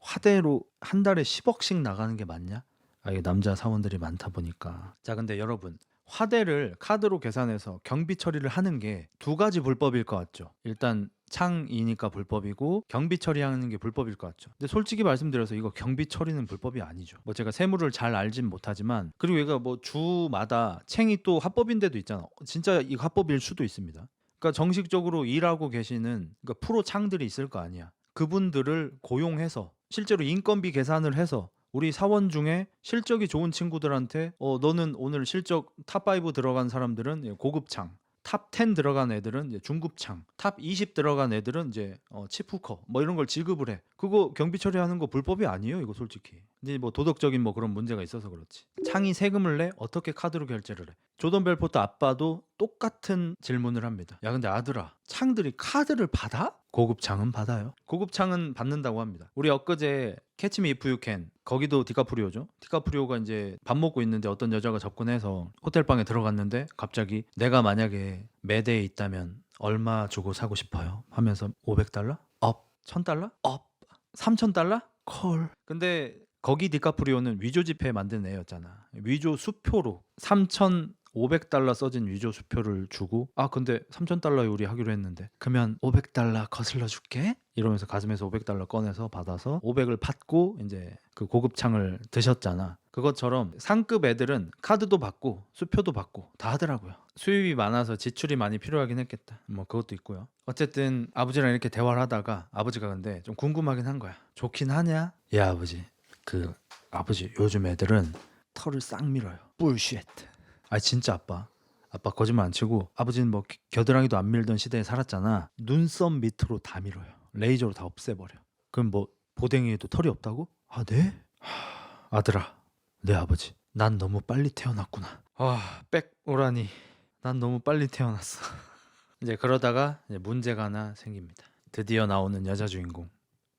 화대로 한 달에 10억씩 나가는 게 맞냐? 이게 남자 사원들이 많다 보니까. 자 근데 여러분, 화대를 카드로 계산해서 경비 처리를 하는 게 두 가지 불법일 것 같죠. 일단 창이니까 불법이고 경비 처리하는 게 불법일 것 같죠. 근데 솔직히 말씀드려서 이거 경비 처리는 불법이 아니죠. 뭐 제가 세무를 잘 알진 못하지만, 그리고 얘가 뭐 주마다 챙이 또 합법인데도 있잖아. 진짜 이거 합법일 수도 있습니다. 그러니까 정식적으로 일하고 계시는 그러니까 프로 창들이 있을 거 아니야. 그분들을 고용해서 실제로 인건비 계산을 해서 우리 사원 중에 실적이 좋은 친구들한테 너는 오늘 실적 탑5 들어간 사람들은 고급창, 탑10 들어간 애들은 이제 중급창, 탑20 들어간 애들은 이제 치프커 뭐 이런 걸 지급을 해. 그거 경비 처리하는 거 불법이 아니에요 이거 솔직히. 근데 뭐 도덕적인 뭐 그런 문제가 있어서 그렇지. 창이 세금을 내 어떻게 카드로 결제를 해? 조던 벨포트 아빠도 똑같은 질문을 합니다. 야 근데 아들아, 창들이 카드를 받아? 고급 창은 받아요. 고급 창은 받는다고 합니다. 우리 엊그제 캐치 미 이프 유 캔, 거기도 디카프리오죠. 디카프리오가 이제 밥 먹고 있는데 어떤 여자가 접근해서 호텔 방에 들어갔는데 갑자기 내가 만약에 매대에 있다면 얼마 주고 사고 싶어요? 하면서 500달러? 업. 1000달러? 업. 3000달러? 콜. 근데 거기 디카프리오는 위조 지폐 만든 애였잖아. 위조 수표로 3,500달러 써진 위조 수표를 주고, 아 근데 3,000달러에 우리 하기로 했는데 그러면 500달러 거슬러 줄게? 이러면서 가슴에서 500달러 꺼내서 받아서 500을 받고 이제 그 고급 창을 드셨잖아. 그것처럼 상급 애들은 카드도 받고 수표도 받고 다 하더라고요. 수입이 많아서 지출이 많이 필요하긴 했겠다. 뭐 그것도 있고요. 어쨌든 아버지랑 이렇게 대화를 하다가 아버지가 근데 좀 궁금하긴 한 거야. 좋긴 하냐? 야 아버지, 그 아버지 요즘 애들은 털을 싹 밀어요. 뿔쉣. 아 진짜 아빠 거짓말 안 치고 아버지는 뭐 겨드랑이도 안 밀던 시대에 살았잖아. 눈썹 밑으로 다 밀어요. 레이저로 다 없애버려. 그럼 뭐 보댕이에도 털이 없다고? 아 네? 아들아, 네 아버지, 난 너무 빨리 태어났구나. 백 오라니, 난 너무 빨리 태어났어. 이제 그러다가 이제 문제가 하나 생깁니다. 드디어 나오는 여자 주인공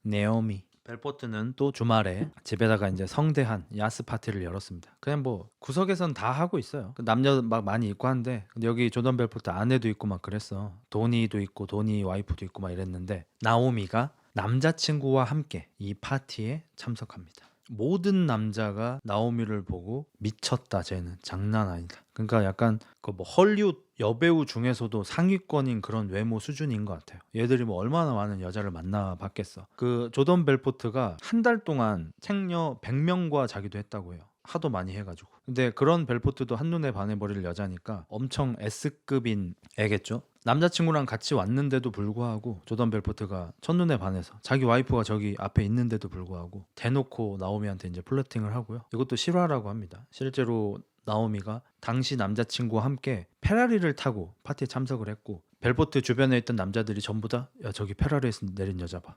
네오미. 벨포트는 또 주말에 집에다가 이제 성대한 야스 파티를 열었습니다. 그냥 뭐 구석에선 다 하고 있어요. 남녀 막 많이 있고 한데, 근데 여기 조던 벨포트 아내도 있고 막 그랬어. 도니도 있고 도니 와이프도 있고 막 이랬는데, 나오미가 남자친구와 함께 이 파티에 참석합니다. 모든 남자가 나오미를 보고 미쳤다, 쟤는 장난 아니다. 그러니까 약간 그 뭐 헐리우드 여배우 중에서도 상위권인 그런 외모 수준인 것 같아요. 얘들이 뭐 얼마나 많은 여자를 만나봤겠어. 그 조던 벨포트가 한 달 동안 책녀 100명과 자기도 했다고 해요. 하도 많이 해가지고. 근데 그런 벨포트도 한눈에 반해버릴 여자니까 엄청 S급인 애겠죠. 남자친구랑 같이 왔는데도 불구하고 조던 벨포트가 첫눈에 반해서 자기 와이프가 저기 앞에 있는데도 불구하고 대놓고 나오미한테 이제 플러팅을 하고요. 이것도 실화라고 합니다. 실제로 나오미가 당시 남자친구와 함께 페라리를 타고 파티에 참석을 했고, 벨포트 주변에 있던 남자들이 전부 다 야 저기 페라리에서 내린 여자 봐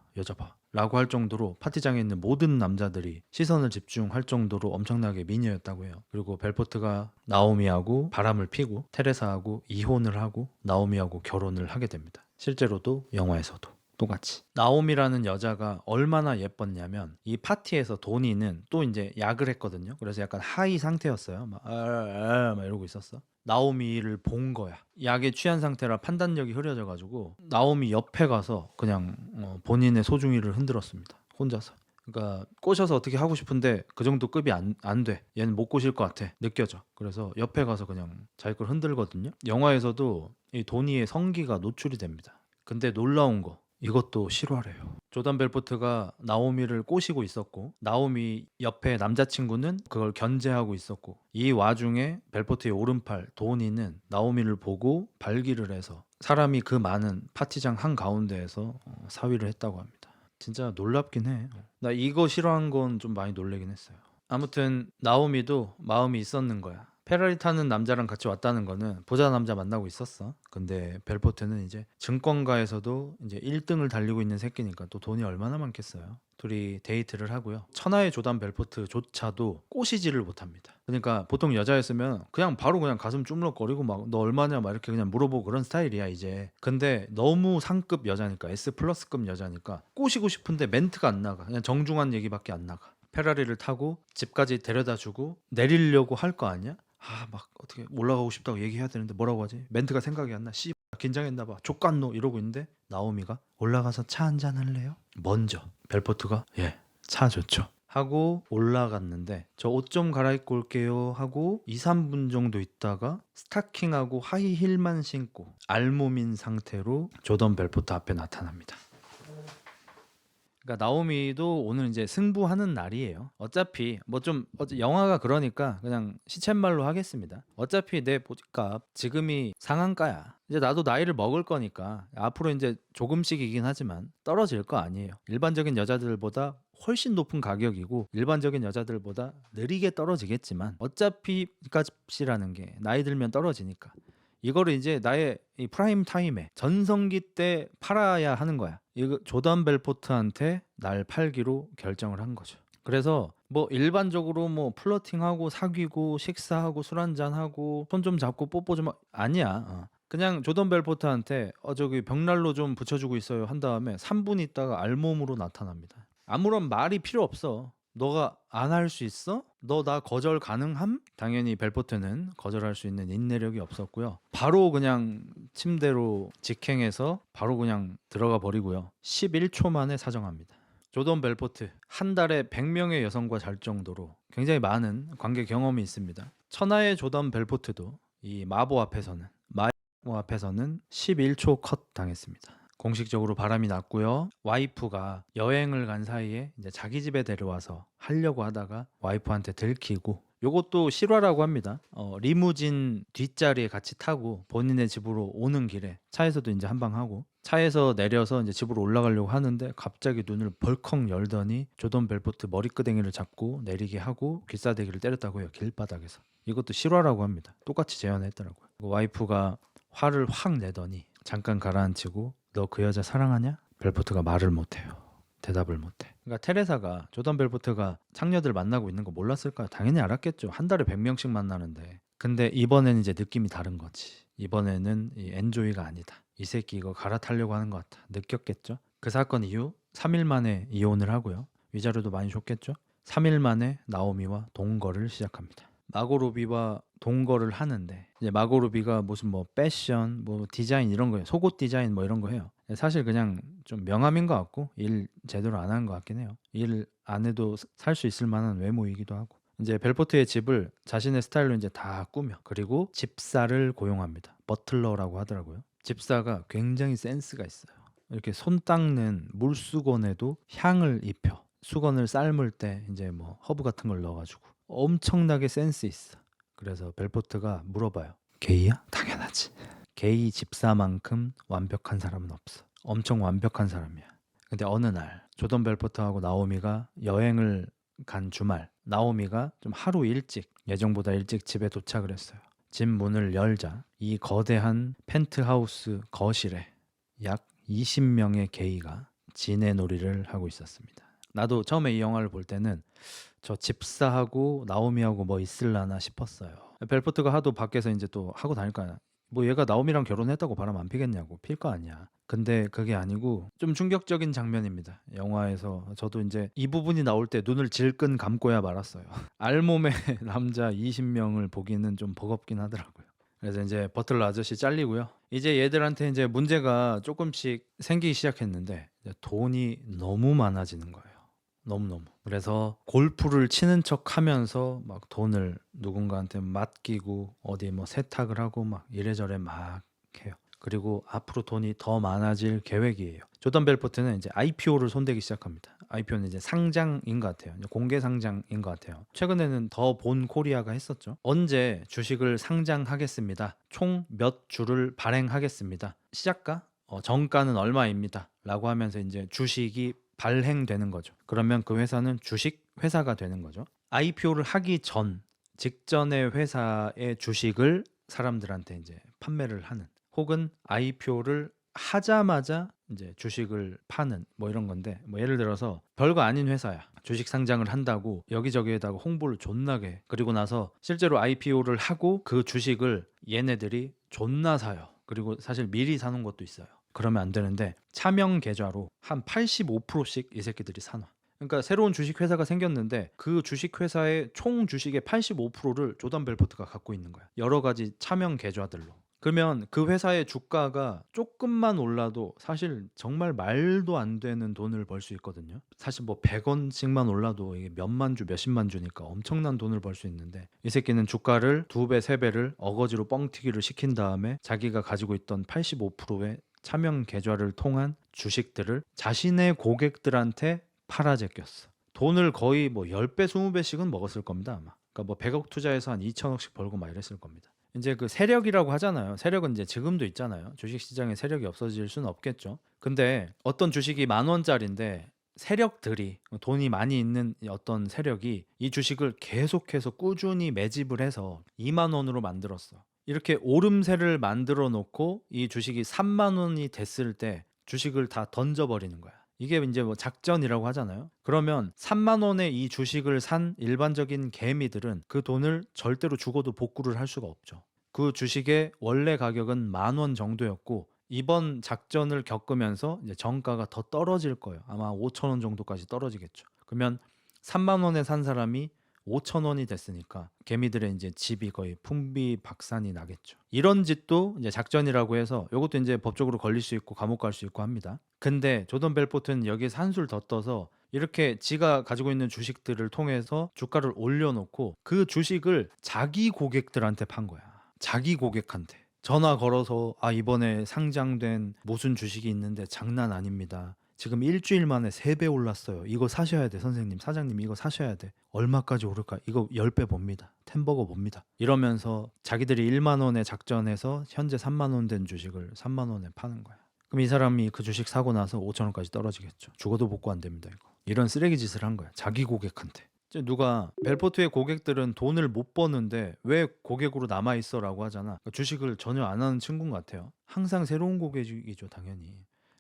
라고 할 정도로 파티장에 있는 모든 남자들이 시선을 집중할 정도로 엄청나게 미녀였다고 해요. 그리고 벨포트가 나오미하고 바람을 피고 테레사하고 이혼을 하고 나오미하고 결혼을 하게 됩니다. 실제로도 영화에서도 똑같이. 나오미라는 여자가 얼마나 예뻤냐면 이 파티에서 도니는 또 이제 약을 했거든요. 그래서 약간 하이 상태였어요. 막 이러고 있었어. 나오미를 본 거야. 약에 취한 상태라 판단력이 흐려져가지고 나오미 옆에 가서 그냥 본인의 소중이를 흔들었습니다. 혼자서. 그러니까 꼬셔서 어떻게 하고 싶은데 그 정도 급이 안 돼. 얘는 못 꼬실 것 같아. 느껴져. 그래서 옆에 가서 그냥 자기 걸 흔들거든요. 영화에서도 이 도니의 성기가 노출이 됩니다. 근데 놀라운 거, 이것도 실화래요. 조던 벨포트가 나오미를 꼬시고 있었고 나오미 옆에 남자친구는 그걸 견제하고 있었고, 이 와중에 벨포트의 오른팔 도니는 나오미를 보고 발기를 해서 사람이 그 많은 파티장 한가운데에서 사위를 했다고 합니다. 진짜 놀랍긴 해. 나 이거 싫어한 건 좀 많이 놀래긴 했어요. 아무튼 나오미도 마음이 있었는 거야. 페라리 타는 남자랑 같이 왔다는 거는 보자 남자 만나고 있었어. 근데 벨포트는 이제 증권가에서도 이제 1등을 달리고 있는 새끼니까 또 돈이 얼마나 많겠어요. 둘이 데이트를 하고요. 천하의 조던 벨포트조차도 꼬시지를 못합니다. 그러니까 보통 여자였으면 그냥 바로 그냥 가슴 쭈물럭거리고 막 너 얼마냐 막 이렇게 그냥 물어보고 그런 스타일이야 이제. 근데 너무 상급 여자니까, S 플러스급 여자니까 꼬시고 싶은데 멘트가 안 나가. 그냥 정중한 얘기밖에 안 나가. 페라리를 타고 집까지 데려다주고 내리려고 할 거 아니야? 막 어떻게 올라가고 싶다고 얘기해야 되는데 뭐라고 하지? 멘트가 생각이 안 나. 긴장했나봐. 족간노 이러고 있는데 나오미가 올라가서 차 한잔 할래요? 먼저 벨포트가 예, 차 좋죠 하고 올라갔는데 저 옷 좀 갈아입고 올게요 하고 2, 3분 정도 있다가 스타킹하고 하이힐만 신고 알몸인 상태로 조던 벨포트 앞에 나타납니다. 그러니까 나오미도 오늘 이제 승부하는 날이에요. 어차피 뭐 좀 영화가 그러니까 그냥 시쳇말로 하겠습니다. 어차피 내 보니까 지금이 상한가야. 이제 나도 나이를 먹을 거니까 앞으로 이제 조금씩이긴 하지만 떨어질 거 아니에요. 일반적인 여자들보다 훨씬 높은 가격이고 일반적인 여자들보다 느리게 떨어지겠지만 어차피 값이라는 게 나이 들면 떨어지니까 이거를 이제 나의 이 프라임 타임에 전성기 때 팔아야 하는 거야. 이거 조던 벨포트한테 날 팔기로 결정을 한 거죠. 그래서 뭐 일반적으로 뭐 플러팅하고 사귀고 식사하고 술 한잔하고 손 좀 잡고 뽀뽀 좀 아니야. 그냥 조던 벨포트한테 저기 벽난로 좀 붙여주고 있어요 한 다음에 3분 있다가 알몸으로 나타납니다. 아무런 말이 필요 없어. 너가 안 할 수 있어? 너 나 거절 가능함? 당연히 벨포트는 거절할 수 있는 인내력이 없었고요. 바로 그냥 침대로 직행해서 바로 그냥 들어가 버리고요. 11초 만에 사정합니다. 조던 벨포트 한 달에 100명의 여성과 잘 정도로 굉장히 많은 관계 경험이 있습니다. 천하의 조던 벨포트도 이 마보 앞에서는 11초 컷 당했습니다. 공식적으로 바람이 났고요. 와이프가 여행을 간 사이에 이제 자기 집에 데려와서 하려고 하다가 와이프한테 들키고 요것도 실화라고 합니다. 리무진 뒷자리에 같이 타고 본인의 집으로 오는 길에 차에서도 이제 한방 하고 차에서 내려서 이제 집으로 올라가려고 하는데 갑자기 눈을 벌컥 열더니 조던 벨포트 머리끄댕이를 잡고 내리게 하고 귀싸대기를 때렸다고 해요. 길바닥에서. 이것도 실화라고 합니다. 똑같이 재현했더라고요. 와이프가 화를 확 내더니 잠깐 가라앉히고 너 그 여자 사랑하냐? 벨포트가 말을 못해요. 대답을 못해. 그러니까 테레사가 조던 벨포트가 창녀들 만나고 있는 거 몰랐을까요? 당연히 알았겠죠. 한 달에 100명씩 만나는데. 근데 이번에는 이제 느낌이 다른 거지. 이번에는 이 엔조이가 아니다. 이 새끼 이거 갈아타려고 하는 것 같다. 느꼈겠죠. 그 사건 이후 3일 만에 이혼을 하고요. 위자료도 많이 줬겠죠. 3일 만에 나오미와 동거를 시작합니다. 마고 로비와 동거를 하는데 이제 마고 로비가 무슨 뭐 패션, 뭐 디자인 이런 거예요. 속옷 디자인 뭐 이런 거 해요. 사실 그냥 좀 명함인 것 같고 일 제대로 안 한 것 같긴 해요. 일 안 해도 살 수 있을 만한 외모이기도 하고. 이제 벨포트의 집을 자신의 스타일로 이제 다 꾸며 그리고 집사를 고용합니다. 버틀러라고 하더라고요. 집사가 굉장히 센스가 있어요. 이렇게 손 닦는 물수건에도 향을 입혀. 수건을 삶을 때 이제 뭐 허브 같은 걸 넣어가지고 엄청나게 센스 있어. 그래서 벨포트가 물어봐요. 게이야? 당연하지. 게이 집사만큼 완벽한 사람은 없어. 엄청 완벽한 사람이야. 근데 어느 날 조던 벨포트하고 나오미가 여행을 간 주말 나오미가 좀 하루 일찍 예정보다 일찍 집에 도착을 했어요. 집 문을 열자 이 거대한 펜트하우스 거실에 약 20명의 게이가 지네놀이를 하고 있었습니다. 나도 처음에 이 영화를 볼 때는 저 집사하고 나오미하고 뭐 있을라나 싶었어요. 벨포트가 하도 밖에서 이제 또 하고 다닐 거 아니야. 뭐 얘가 나오미랑 결혼했다고 바람 안 피겠냐고. 필 거 아니야. 근데 그게 아니고 좀 충격적인 장면입니다. 영화에서 저도 이제 이 부분이 나올 때 눈을 질끈 감고야 말았어요. 알몸의 남자 20명을 보기는 좀 버겁긴 하더라고요. 그래서 이제 버틀러 아저씨 잘리고요. 이제 얘들한테 이제 문제가 조금씩 생기기 시작했는데 이제 돈이 너무 많아지는 거예요. 너무너무. 그래서 골프를 치는 척 하면서 막 돈을 누군가한테 맡기고 어디 뭐 세탁을 하고 막 이래저래 막 해요. 그리고 앞으로 돈이 더 많아질 계획이에요. 조던 벨포트는 이제 IPO를 손대기 시작합니다. IPO는 이제 상장인 것 같아요. 공개 상장인 것 같아요. 최근에는 더 본 코리아가 했었죠. 언제 주식을 상장하겠습니다. 총 몇 주를 발행하겠습니다. 시작가? 정가는 얼마입니다. 라고 하면서 이제 주식이 발행되는 거죠. 그러면 그 회사는 주식 회사가 되는 거죠. IPO를 하기 전 직전의 회사의 주식을 사람들한테 이제 판매를 하는 혹은 IPO를 하자마자 이제 주식을 파는 뭐 이런 건데 뭐 예를 들어서 별거 아닌 회사야. 주식 상장을 한다고 여기저기에다가 홍보를 존나게 그리고 나서 실제로 IPO를 하고 그 주식을 얘네들이 존나 사요. 그리고 사실 미리 사는 것도 있어요. 그러면 안 되는데 차명 계좌로 한 85%씩 이 새끼들이 사놔. 그러니까 새로운 주식 회사가 생겼는데 그 주식 회사의 총 주식의 85%를 조던 벨포트가 갖고 있는 거야. 여러 가지 차명 계좌들로. 그러면 그 회사의 주가가 조금만 올라도 사실 정말 말도 안 되는 돈을 벌 수 있거든요. 사실 뭐 100원씩만 올라도 이게 몇만 주, 몇십만 주니까 엄청난 돈을 벌 수 있는데 이 새끼는 주가를 2배, 3배를 어거지로 뻥튀기를 시킨 다음에 자기가 가지고 있던 85%의 차명 계좌를 통한 주식들을 자신의 고객들한테 팔아 제꼈어. 돈을 거의 뭐 10배, 20배씩은 먹었을 겁니다, 아마. 그러니까 뭐 100억 투자해서 한 2천억씩 벌고 막 이랬을 겁니다. 이제 그 세력이라고 하잖아요. 세력은 이제 지금도 있잖아요. 주식 시장에 세력이 없어질 수는 없겠죠. 근데 어떤 주식이 10,000원짜리인데 세력들이 돈이 많이 있는 어떤 세력이 이 주식을 계속해서 꾸준히 매집을 해서 2만 원으로 만들었어. 이렇게 오름세를 만들어 놓고 이 주식이 3만 원이 됐을 때 주식을 다 던져버리는 거야. 이게 이제 뭐 작전이라고 하잖아요. 그러면 3만 원에 이 주식을 산 일반적인 개미들은 그 돈을 절대로 죽어도 복구를 할 수가 없죠. 그 주식의 원래 가격은 10,000원 정도였고 이번 작전을 겪으면서 이제 정가가 더 떨어질 거예요. 아마 5,000원 정도까지 떨어지겠죠. 그러면 3만 원에 산 사람이 5,000원이 됐으니까 개미들의 이제 집이 거의 풍비박산이 나겠죠. 이런 짓도 이제 작전이라고 해서 이것도 이제 법적으로 걸릴 수 있고 감옥 갈 수 있고 합니다. 근데 조던 벨포트는 여기에서 한술 더 떠서 이렇게 지가 가지고 있는 주식들을 통해서 주가를 올려놓고 그 주식을 자기 고객들한테 판 거야. 자기 고객한테. 전화 걸어서 아 이번에 상장된 무슨 주식이 있는데 장난 아닙니다. 지금 일주일 만에 3배 올랐어요. 이거 사셔야 돼 선생님 사장님 이거 사셔야 돼. 얼마까지 오를까? 이거 10배 봅니다. 템버거 봅니다. 이러면서 자기들이 1만 원에 작전해서 현재 3만 원 된 주식을 3만 원에 파는 거야. 그럼 이 사람이 그 주식 사고 나서 5천 원까지 떨어지겠죠. 죽어도 복구 안 됩니다 이거. 이런 쓰레기 짓을 한 거야. 자기 고객한테. 누가 벨포트의 고객들은 돈을 못 버는데 왜 고객으로 남아 있어라고 하잖아. 그러니까 주식을 전혀 안 하는 친구인 것 같아요. 항상 새로운 고객이죠 당연히.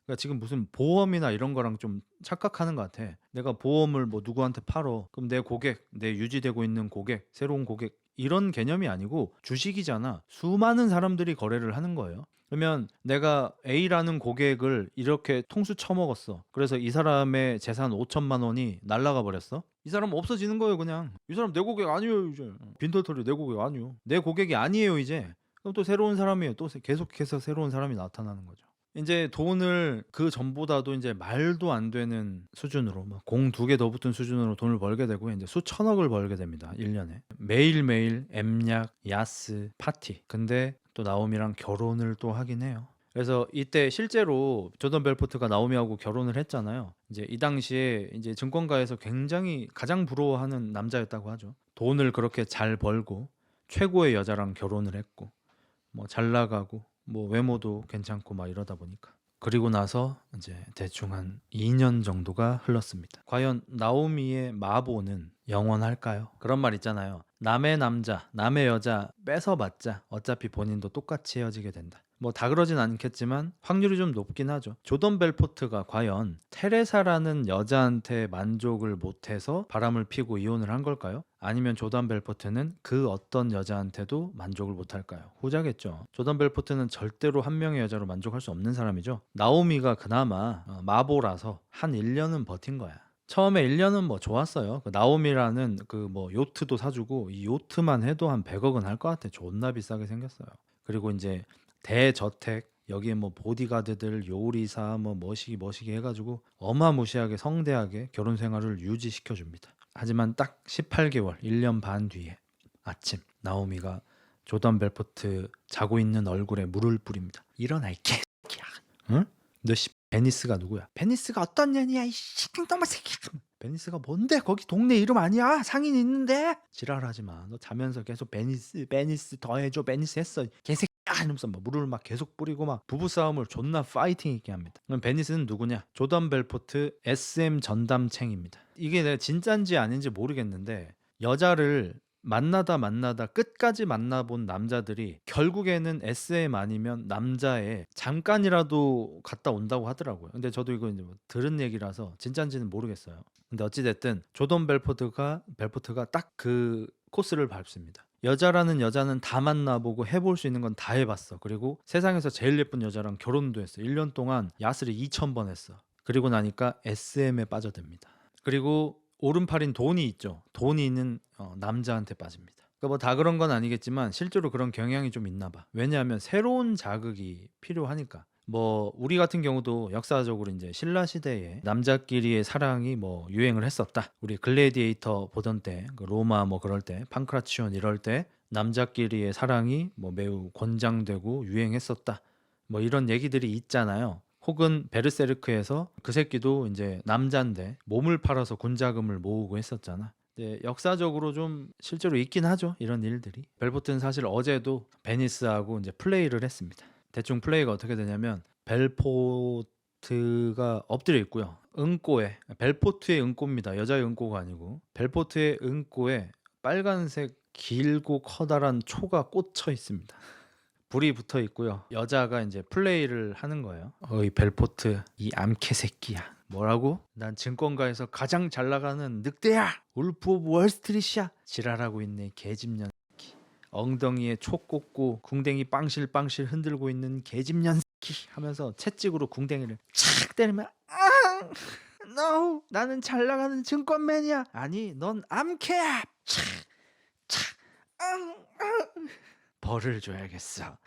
그러니까 지금 무슨 보험이나 이런 거랑 좀 착각하는 것 같아. 내가 보험을 뭐 누구한테 팔어. 그럼 내 고객, 내 유지되고 있는 고객, 새로운 고객 이런 개념이 아니고 주식이잖아. 수많은 사람들이 거래를 하는 거예요. 그러면 내가 A라는 고객을 이렇게 통수 쳐먹었어. 그래서 이 사람의 재산 5천만 원이 날라가 버렸어. 이 사람 없어지는 거예요 그냥. 이 사람 내 고객 아니에요 이제. 빈털터리 내 고객 아니에요. 내 고객이 아니에요 이제. 그럼 또 새로운 사람이에요. 또 계속해서 새로운 사람이 나타나는 거죠. 이제 돈을 그 전보다도 이제 말도 안 되는 수준으로 막 공 2개 더 붙은 수준으로 돈을 벌게 되고 이제 수천억을 벌게 됩니다. 1년에. 매일매일 엠약, 야스, 파티. 근데 또 나오미랑 결혼을 또 하긴 해요. 그래서 이때 실제로 조던 벨포트가 나오미하고 결혼을 했잖아요. 이제 이 당시에 이제 증권가에서 굉장히 가장 부러워하는 남자였다고 하죠. 돈을 그렇게 잘 벌고 최고의 여자랑 결혼을 했고 뭐 잘 나가고 뭐 외모도 괜찮고 막 이러다 보니까. 그리고 나서 이제 대충 한 2년 정도가 흘렀습니다. 과연 나오미의 마보는 영원할까요? 그런 말 있잖아요. 남의 남자, 남의 여자 뺏어봤자 어차피 본인도 똑같이 헤어지게 된다. 뭐 다 그러진 않겠지만 확률이 좀 높긴 하죠. 조던 벨포트가 과연 테레사라는 여자한테 만족을 못해서 바람을 피고 이혼을 한 걸까요? 아니면 조던 벨포트는 그 어떤 여자한테도 만족을 못할까요? 후자겠죠. 조던 벨포트는 절대로 한 명의 여자로 만족할 수 없는 사람이죠. 나오미가 그나마 마보라서 한 1년은 버틴 거야. 처음에 1년은 뭐 좋았어요. 그 나오미라는 그 뭐 요트도 사주고 이 요트만 해도 한 100억은 할 것 같아. 존나 비싸게 생겼어요. 그리고 이제 대저택 여기에 뭐 보디가드들 요리사 뭐 머시기 해가지고 어마무시하게 성대하게 결혼 생활을 유지시켜 줍니다. 하지만 딱 18개월 1년 반 뒤에 아침 나오미가 조던 벨포트 자고 있는 얼굴에 물을 뿌립니다. 일어나 이 개새끼야. 응? 너 베니스가 누구야? 베니스가 어떤 년이야 이 똥마 새끼야. 베니스가 뭔데? 거기 동네 이름 아니야? 상인 있는데? 지랄하지 마. 너 자면서 계속 베니스 더해줘. 베니스 했어. 개새끼야 이러면서 막 물을 막 계속 뿌리고 막 부부싸움을 존나 파이팅 있게 합니다. 그럼 베니스는 누구냐? 조던 벨포트 SM 전담챙입니다. 이게 내가 진짠지 아닌지 모르겠는데 여자를 만나다 끝까지 만나본 남자들이 결국에는 SM 아니면 남자에 잠깐이라도 갔다 온다고 하더라고요. 근데 저도 이거 이제 뭐 들은 얘기라서 진짠지는 모르겠어요. 근데 어찌됐든 조던 벨포트가 딱 그 코스를 밟습니다. 여자라는 여자는 다 만나보고 해볼 수 있는 건 다 해봤어. 그리고 세상에서 제일 예쁜 여자랑 결혼도 했어. 1년 동안 야스를 2,000번 했어. 그리고 나니까 SM에 빠져듭니다. 그리고 오른팔인 돈이 있죠. 돈이 있는 남자한테 빠집니다. 그러니까 뭐 다 그런 건 아니겠지만 실제로 그런 경향이 좀 있나 봐. 왜냐하면 새로운 자극이 필요하니까. 뭐 우리 같은 경우도 역사적으로 이제 신라 시대에 남자끼리의 사랑이 뭐 유행을 했었다. 우리 글래디에이터 보던 때, 그 로마 뭐 그럴 때, 판크라치온 이럴 때 남자끼리의 사랑이 뭐 매우 권장되고 유행했었다. 뭐 이런 얘기들이 있잖아요. 혹은 베르세르크에서 그 새끼도 이제 남잔데 몸을 팔아서 군자금을 모으고 했었잖아. 네, 역사적으로 좀 실제로 있긴 하죠. 이런 일들이. 벨포트는 사실 어제도 베니스하고 이제 플레이를 했습니다. 대충 플레이가 어떻게 되냐면 벨포트가 엎드려 있고요. 응꼬에 벨포트의 응꼬입니다. 여자의 응꼬가 아니고 벨포트의 응꼬에 빨간색 길고 커다란 초가 꽂혀 있습니다. 불이 붙어 있고요. 여자가 이제 플레이를 하는 거예요. 어이 벨포트 이 암캐 새끼야. 뭐라고? 난 증권가에서 가장 잘 나가는 늑대야. 울프 오브 월스트리트야. 지랄하고 있네 개집년 새끼. 엉덩이에 초 꽂고 궁뎅이 빵실빵실 흔들고 있는 개집년 새끼 하면서 채찍으로 궁뎅이를 착 때리면 No, 나는 잘 나가는 증권맨이야. 아니, 넌 암캐야. 벌을 줘야겠어.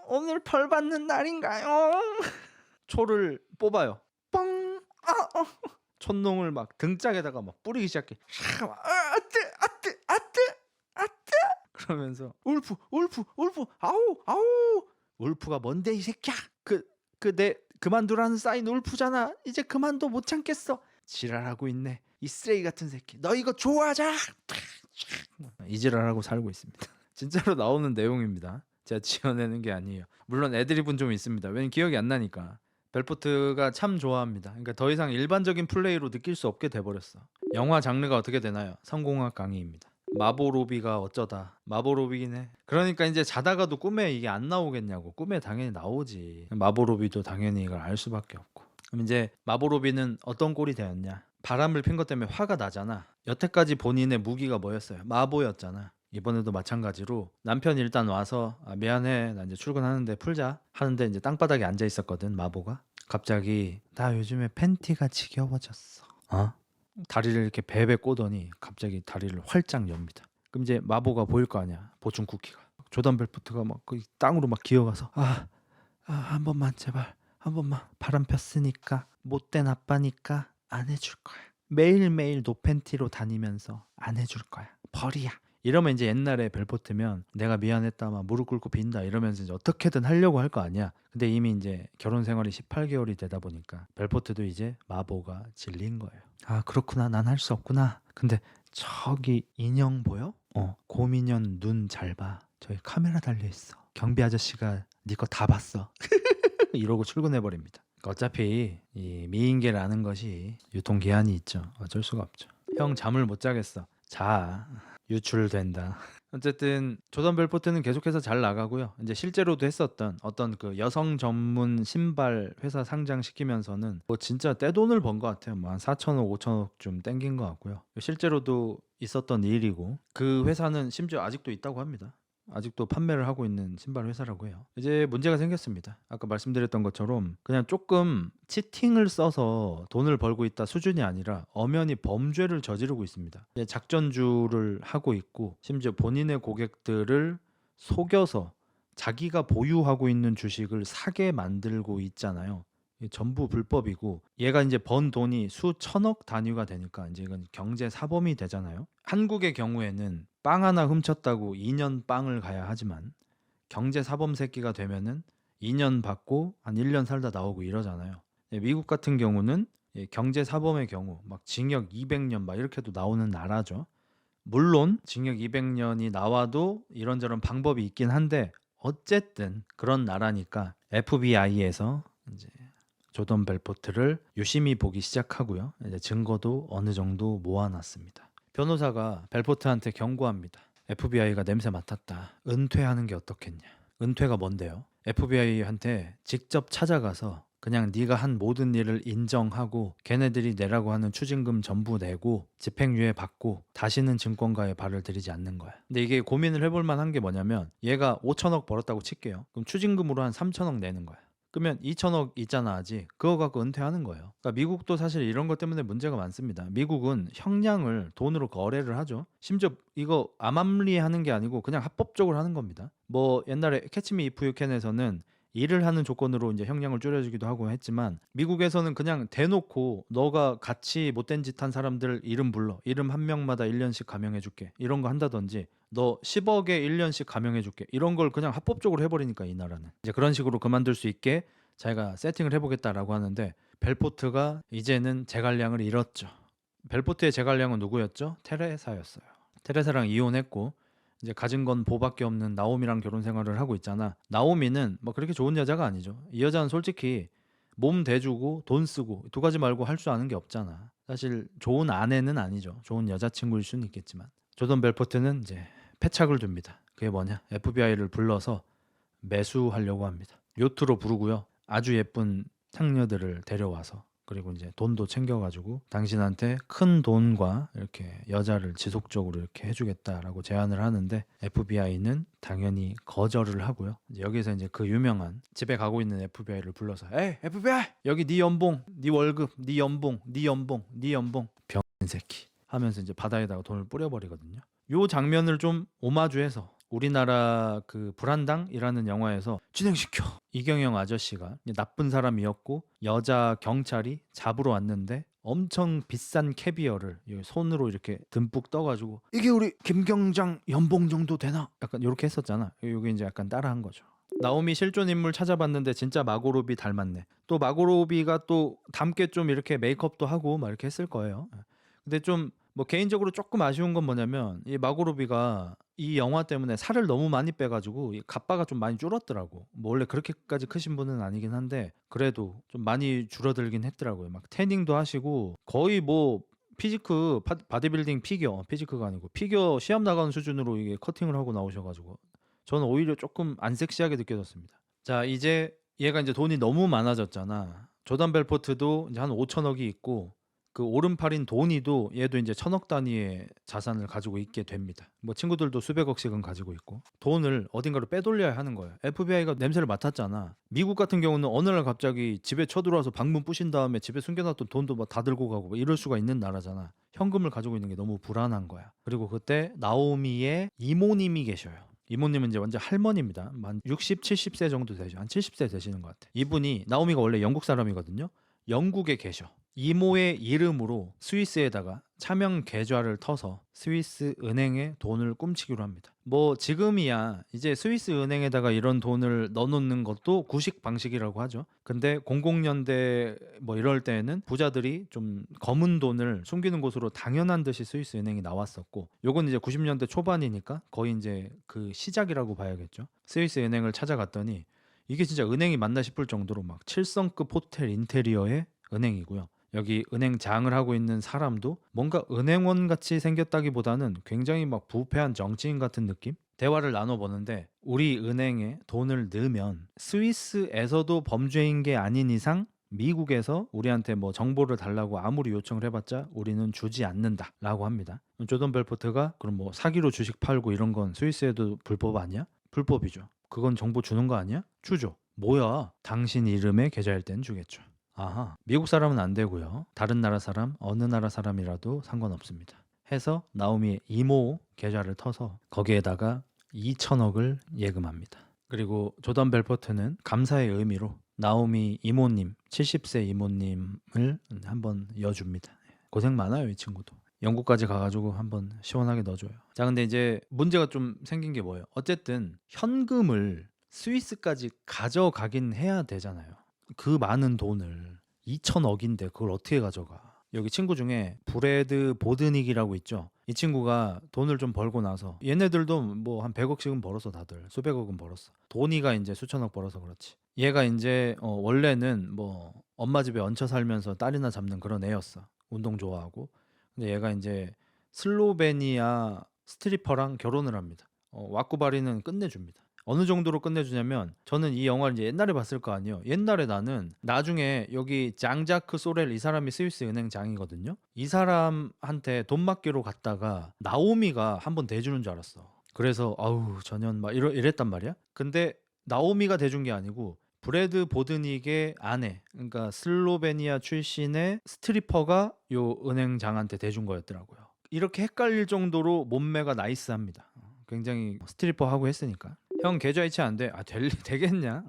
오늘 벌 받는 날인가요? 초를 뽑아요. 뻥. 촛농을 막 등짝에다가 막 뿌리기 시작해. 아뜨. 그러면서 울프 아우. 울프가 뭔데 이 새끼야? 내 그만두라는 사인 울프잖아. 이제 그만둬 못 참겠어. 지랄하고 있네. 이 쓰레기 같은 새끼. 너 이거 좋아하자. 이 지랄하고 살고 있습니다. 진짜로 나오는 내용입니다. 제가 지어내는 게 아니에요. 물론 애드립은 좀 있습니다. 왜냐면 기억이 안 나니까. 벨포트가 참 좋아합니다. 그러니까 더 이상 일반적인 플레이로 느낄 수 없게 돼버렸어. 영화 장르가 어떻게 되나요? 성공학 강의입니다. 마보로비가 어쩌다. 마보로비긴 해. 그러니까 이제 자다가도 꿈에 이게 안 나오겠냐고. 꿈에 당연히 나오지. 마보로비도 당연히 이걸 알 수밖에 없고. 그럼 이제 마보로비는 어떤 꼴이 되었냐? 바람을 핀 것 때문에 화가 나잖아. 여태까지 본인의 무기가 뭐였어요? 마보였잖아. 이번에도 마찬가지로 남편이 일단 와서 미안해 나 이제 출근하는데 풀자 하는데 이제 땅바닥에 앉아 있었거든 마보가. 갑자기 나 요즘에 팬티가 지겨워졌어. 다리를 이렇게 베베 꼬더니 갑자기 다리를 활짝 엽니다. 그럼 이제 마보가 보일 거 아니야. 보충 쿠키가. 조던 벨포트가 막 그 땅으로 막 기어가서 한 번만 제발 한 번만 바람 폈으니까 못된 아빠니까 안 해줄 거야. 매일매일 노팬티로 다니면서 안 해줄 거야. 벌이야. 이러면 이제 옛날에 벨포트면 내가 미안했다 막 무릎 꿇고 빈다 이러면서 이제 어떻게든 하려고 할 거 아니야. 근데 이미 이제 결혼 생활이 18개월이 되다 보니까 벨포트도 이제 마보가 질린 거예요. 아 그렇구나 난 할 수 없구나. 근데 저기 인형 보여? 곰인형 눈 잘 봐. 저기 카메라 달려있어. 경비 아저씨가 네 거 다 봤어. 이러고 출근해버립니다. 어차피 이 미인계라는 것이 유통기한이 있죠. 어쩔 수가 없죠. 형 잠을 못 자겠어. 자 유출된다. 어쨌든 조던 벨포트는 계속해서 잘 나가고요. 이제 실제로도 했었던 어떤 그 여성 전문 신발 회사 상장시키면서는 뭐 진짜 떼돈을 번 것 같아요. 뭐 한 4천억, 5천억 좀 땡긴 것 같고요. 실제로도 있었던 일이고 그 회사는 심지어 아직도 있다고 합니다. 아직도 판매를 하고 있는 신발 회사라고 해요. 이제 문제가 생겼습니다. 아까 말씀드렸던 것처럼 그냥 조금 치팅을 써서 돈을 벌고 있다 수준이 아니라 엄연히 범죄를 저지르고 있습니다. 이제 작전주를 하고 있고 심지어 본인의 고객들을 속여서 자기가 보유하고 있는 주식을 사게 만들고 있잖아요. 이게 전부 불법이고 얘가 이제 번 돈이 수천억 단위가 되니까 이제 이건 경제 사범이 되잖아요. 한국의 경우에는 빵 하나 훔쳤다고 2년 빵을 가야 하지만 경제 사범 새끼가 되면은 2년 받고 한 1년 살다 나오고 이러잖아요. 미국 같은 경우는 경제 사범의 경우 막 징역 200년 막 이렇게도 나오는 나라죠. 물론 징역 200년이 나와도 이런저런 방법이 있긴 한데 어쨌든 그런 나라니까 FBI에서 이제 조던 벨포트를 유심히 보기 시작하고요. 이제 증거도 어느 정도 모아놨습니다. 변호사가 벨포트한테 경고합니다. FBI가 냄새 맡았다. 은퇴하는 게 어떻겠냐. 은퇴가 뭔데요? FBI한테 직접 찾아가서 그냥 네가 한 모든 일을 인정하고 걔네들이 내라고 하는 추징금 전부 내고 집행유예 받고 다시는 증권가에 발을 들이지 않는 거야. 근데 이게 고민을 해볼 만한 게 뭐냐면 얘가 5천억 벌었다고 칠게요. 그럼 추징금으로 한 3천억 내는 거야. 그러면 2천억 있잖아 아직. 그거 갖고 은퇴하는 거예요. 그러니까 미국도 사실 이런 것 때문에 문제가 많습니다. 미국은 형량을 돈으로 거래를 하죠. 심지어 이거 암암리하는 게 아니고 그냥 합법적으로 하는 겁니다. 뭐 옛날에 캐치미 이프 유 캔에서는 일을 하는 조건으로 이제 형량을 줄여주기도 하고 했지만 미국에서는 그냥 대놓고 너가 같이 못된 짓 한 사람들 이름 불러. 이름 한 명마다 1년씩 감형해줄게. 이런 거 한다든지 너 10억에 1년씩 감형해줄게. 이런 걸 그냥 합법적으로 해버리니까 이 나라는. 이제 그런 식으로 그만둘 수 있게 자기가 세팅을 해보겠다라고 하는데 벨포트가 이제는 제갈량을 잃었죠. 벨포트의 제갈량은 누구였죠? 테레사였어요. 테레사랑 이혼했고 이제 가진 건 보밖에 없는 나오미랑 결혼 생활을 하고 있잖아. 나오미는 뭐 그렇게 좋은 여자가 아니죠. 이 여자는 솔직히 몸 대주고 돈 쓰고 두 가지 말고 할 줄 아는 게 없잖아. 사실 좋은 아내는 아니죠. 좋은 여자친구일 수는 있겠지만 조던 벨포트는 이제 패착을 둡니다. 그게 뭐냐? FBI를 불러서 매수하려고 합니다. 요트로 부르고요. 아주 예쁜 상녀들을 데려와서 그리고 이제 돈도 챙겨가지고 당신한테 큰 돈과 이렇게 여자를 지속적으로 이렇게 해주겠다라고 제안을 하는데 FBI는 당연히 거절을 하고요. 이제 여기서 이제 그 유명한 집에 가고 있는 FBI를 불러서 에이 FBI 여기 네 연봉, 네 월급, 네 연봉, 네 연봉, 네 연봉 병 새끼 하면서 이제 바다에다가 돈을 뿌려버리거든요. 요 장면을 좀 오마주해서 우리나라 그 불한당이라는 영화에서 진행시켜 이경영 아저씨가 나쁜 사람이었고 여자 경찰이 잡으러 왔는데 엄청 비싼 캐비어를 손으로 이렇게 듬뿍 떠가지고 이게 우리 김경장 연봉 정도 되나? 약간 이렇게 했었잖아. 이게 이제 약간 따라한 거죠. 나오미 실존 인물 찾아봤는데 진짜 마고로비 닮았네. 또 마고로비가 또 닮게 좀 이렇게 메이크업도 하고 막 이렇게 했을 거예요. 근데 좀 뭐 개인적으로 조금 아쉬운 건 뭐냐면 이 마고로비가 이 영화 때문에 살을 너무 많이 빼가지고 이 가빠가 좀 많이 줄었더라고. 뭐 원래 그렇게까지 크신 분은 아니긴 한데 그래도 좀 많이 줄어들긴 했더라고요. 막 태닝도 하시고 거의 뭐 피지크 바디빌딩 피지크가 아니고 피겨 시합 나가는 수준으로 이게 커팅을 하고 나오셔가지고 저는 오히려 조금 안 섹시하게 느껴졌습니다. 자 이제 얘가 이제 돈이 너무 많아졌잖아. 조던 벨포트도 이제 한 5천억이 있고 그 오른팔인 도니도 얘도 이제 천억 단위의 자산을 가지고 있게 됩니다. 뭐 친구들도 수백억씩은 가지고 있고 돈을 어딘가로 빼돌려야 하는 거예요. FBI가 냄새를 맡았잖아. 미국 같은 경우는 어느 날 갑자기 집에 쳐들어와서 방문 부신 다음에 집에 숨겨놨던 돈도 막 다 들고 가고 뭐 이럴 수가 있는 나라잖아. 현금을 가지고 있는 게 너무 불안한 거야. 그리고 그때 나오미의 이모님이 계셔요. 이모님은 이제 완전 할머니입니다. 만 60, 70세 정도 되죠. 한 70세 되시는 것 같아. 이분이 나오미가 원래 영국 사람이거든요. 영국에 계셔. 이모의 이름으로 스위스에다가 차명 계좌를 터서 스위스 은행에 돈을 꿈치기로 합니다. 뭐 지금이야 이제 스위스 은행에다가 이런 돈을 넣어놓는 것도 구식 방식이라고 하죠. 근데 00년대 뭐 이럴 때에는 부자들이 좀 검은 돈을 숨기는 곳으로 당연한 듯이 스위스 은행이 나왔었고 요건 이제 90년대 초반이니까 거의 이제 그 시작이라고 봐야겠죠. 스위스 은행을 찾아갔더니 이게 진짜 은행이 맞나 싶을 정도로 막 7성급 호텔 인테리어의 은행이고요. 여기 은행장을 하고 있는 사람도 뭔가 은행원 같이 생겼다기보다는 굉장히 막 부패한 정치인 같은 느낌? 대화를 나눠보는데 우리 은행에 돈을 넣으면 스위스에서도 범죄인 게 아닌 이상 미국에서 우리한테 뭐 정보를 달라고 아무리 요청을 해봤자 우리는 주지 않는다 라고 합니다. 조던 벨포트가 그럼 뭐 사기로 주식 팔고 이런 건 스위스에도 불법 아니야? 불법이죠. 그건 정보 주는 거 아니야? 주죠. 뭐야? 당신 이름의 계좌일 땐 주겠죠. 아하, 미국 사람은 안 되고요. 다른 나라 사람, 어느 나라 사람이라도 상관없습니다. 해서 나오미의 이모 계좌를 터서 거기에다가 2천억을 예금합니다. 그리고 조던 벨포트는 감사의 의미로 나오미 이모님, 70세 이모님을 한번 여줍니다. 고생 많아요, 이 친구도. 영국까지 가가지고 한번 시원하게 넣어줘요. 자, 근데 이제 문제가 좀 생긴 게 뭐예요? 어쨌든 현금을 스위스까지 가져가긴 해야 되잖아요. 그 많은 돈을 2천억인데 그걸 어떻게 가져가? 여기 친구 중에 브래드 보드닉이라고 있죠. 이 친구가 돈을 좀 벌고 나서 얘네들도 뭐 한 100억씩은 벌었어. 다들 수백억은 벌었어. 도니가 이제 수천억 벌어서 그렇지. 얘가 이제 원래는 뭐 엄마 집에 얹혀 살면서 딸이나 잡는 그런 애였어. 운동 좋아하고. 근데 얘가 이제 슬로베니아 스트리퍼랑 결혼을 합니다. 와꾸바리는 끝내줍니다. 어느 정도로 끝내주냐면 저는 이 영화를 이제 옛날에 봤을 거 아니에요. 옛날에 나는 나중에 여기 장자크 소렐 이 사람이 스위스 은행장이거든요. 이 사람한테 돈 맡기로 갔다가 나오미가 한번 대주는 줄 알았어. 그래서 아우 전현 막 이랬단 말이야. 근데 나오미가 대준 게 아니고 브래드 보드닉의 아내, 그러니까 슬로베니아 출신의 스트리퍼가 요 은행장한테 대준 거였더라고요. 이렇게 헷갈릴 정도로 몸매가 나이스합니다. 굉장히 스트리퍼 하고 했으니까. 형 계좌 이체 안 돼. 아, 되겠냐?